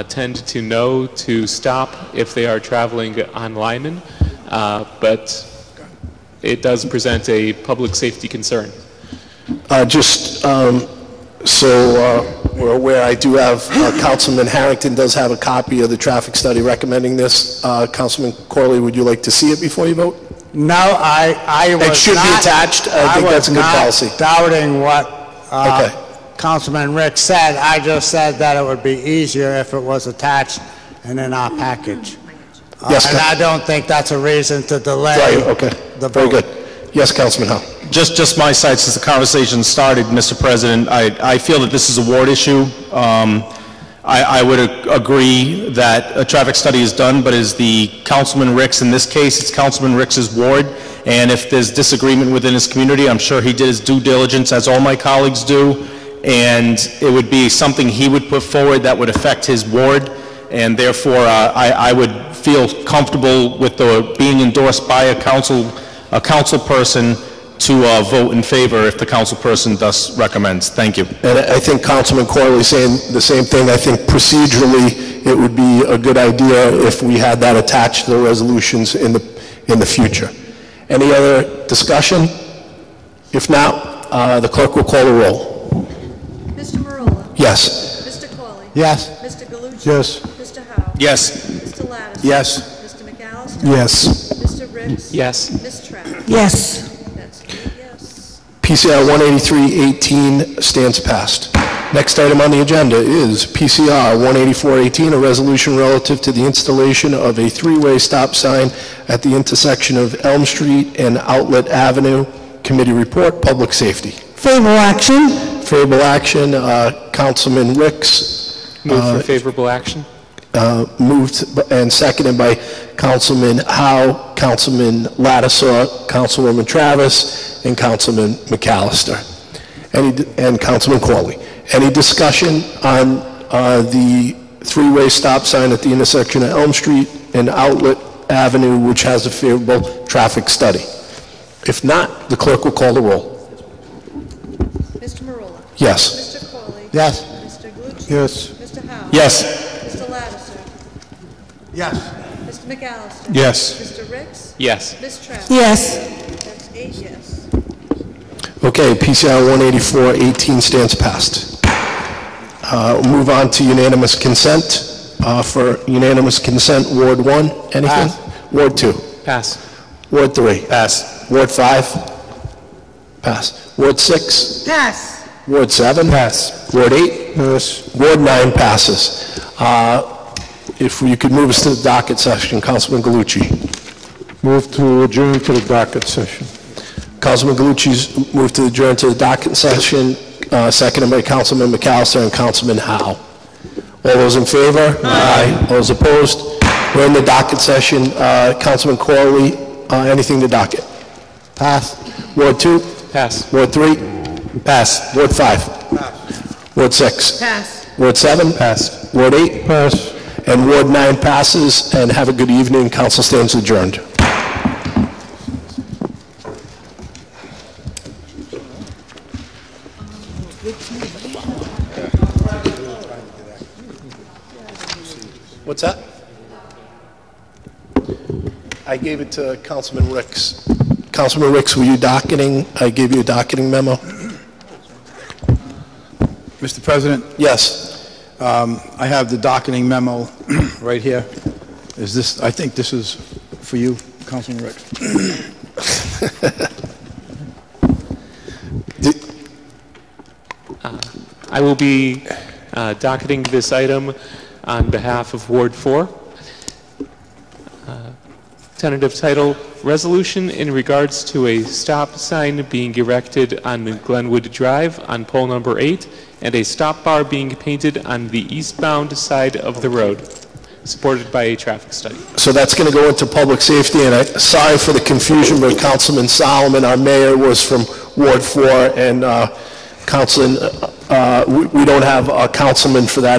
tend to know to stop if they are traveling on Lyman, but it does present a public safety concern. We're aware, I do have, Councilman Harrington does have a copy of the traffic study recommending this. Councilman Corley, would you like to see it before you vote? No, I was It should be attached. I think that's a good policy. I was not doubting what Councilman Rick said. I just said that it would be easier if it was attached and in our package. Yes, and I don't think that's a reason to delay the vote. Very good. Yes, Councilman Howe. Just my side, since the conversation started, Mr. President, I feel that this is a ward issue. I would agree that a traffic study is done, but is the Councilman Ricks, in this case, it's Councilman Ricks's ward, and if there's disagreement within his community, I'm sure he did his due diligence, as all my colleagues do, and it would be something he would put forward that would affect his ward, and therefore I would feel comfortable with being endorsed by a council person to vote in favor if the council person thus recommends. Thank you. And I think Councilman Corley is saying the same thing. I think procedurally it would be a good idea if we had that attached to the resolutions in the future. Any other discussion? If not, the clerk will call the roll. Mr. Marola? Yes. Mr. Qualley? Yes. Mr. Galucci? Yes. Mr. Howe? Yes. Mr. Lattiser? Yes. Mr. McAllister? Yes. Mr. Ricks? Yes. Ms. Travis? Yes. That's 8 yes. PCR 18318 stands passed. Next item on the agenda is PCR 18418, a resolution relative to the installation of a three-way stop sign at the intersection of Elm Street and Outlet Avenue. Committee report, public safety. Favorable action. Favorable action, Councilman Ricks. Move for favorable action. Moved and seconded by Councilman Howe, Councilman Lattisaw, Councilwoman Travis. and Councilman McAllister, and Councilman Corley. Any discussion on the three-way stop sign at the intersection of Elm Street and Outlet Avenue, which has a favorable traffic study? If not, the clerk will call the roll. Mr. Marola? Yes. Mr. Corley? Yes. Mr. Glucci? Yes. Mr. Howe? Yes. Mr. Lattiser? Yes. Mr. McAllister? Yes. Mr. Ricks? Yes. Ms. Travis? Yes. That's 8 yes. Okay, PCI 184-18 stands passed. We'll move on to unanimous consent. For unanimous consent, Ward 1, anything? Pass. Ward 2? Pass. Ward 3? Pass. Ward 5? Pass. Ward 6? Pass. Ward 7? Pass. Ward 8? Pass. Ward 9 passes. If you could move us to the docket session, Councilman Gallucci. Move to adjourn to the docket session. Councilman Gallucci's moved to adjourn to the docket session, seconded by Councilman McAllister and Councilman Howe. All those in favor? Aye. All those opposed? We're in the docket session. Councilman Corley, anything to docket? Pass. Ward 2? Pass. Ward 3? Pass. Ward 5? Pass. Ward 6? Pass. Ward 7? Pass. Ward 8? Pass. And Ward 9 passes, and have a good evening. Council stands adjourned. What's that? I gave it to Councilman Ricks. Councilman Ricks, were you docketing? I gave you a docketing memo. Mr. President? Yes. I have the docketing memo right here. Is this, I think this is for you, Councilman Ricks. I will be docketing this item on behalf of Ward 4. Tentative title, resolution in regards to a stop sign being erected on Glenwood Drive on pole number 8 and a stop bar being painted on the eastbound side of the road, supported by a traffic study. So that's going to go into public safety, and sorry for the confusion, but Councilman Solomon, our mayor, was from Ward 4, and Councilman, we don't have a councilman for that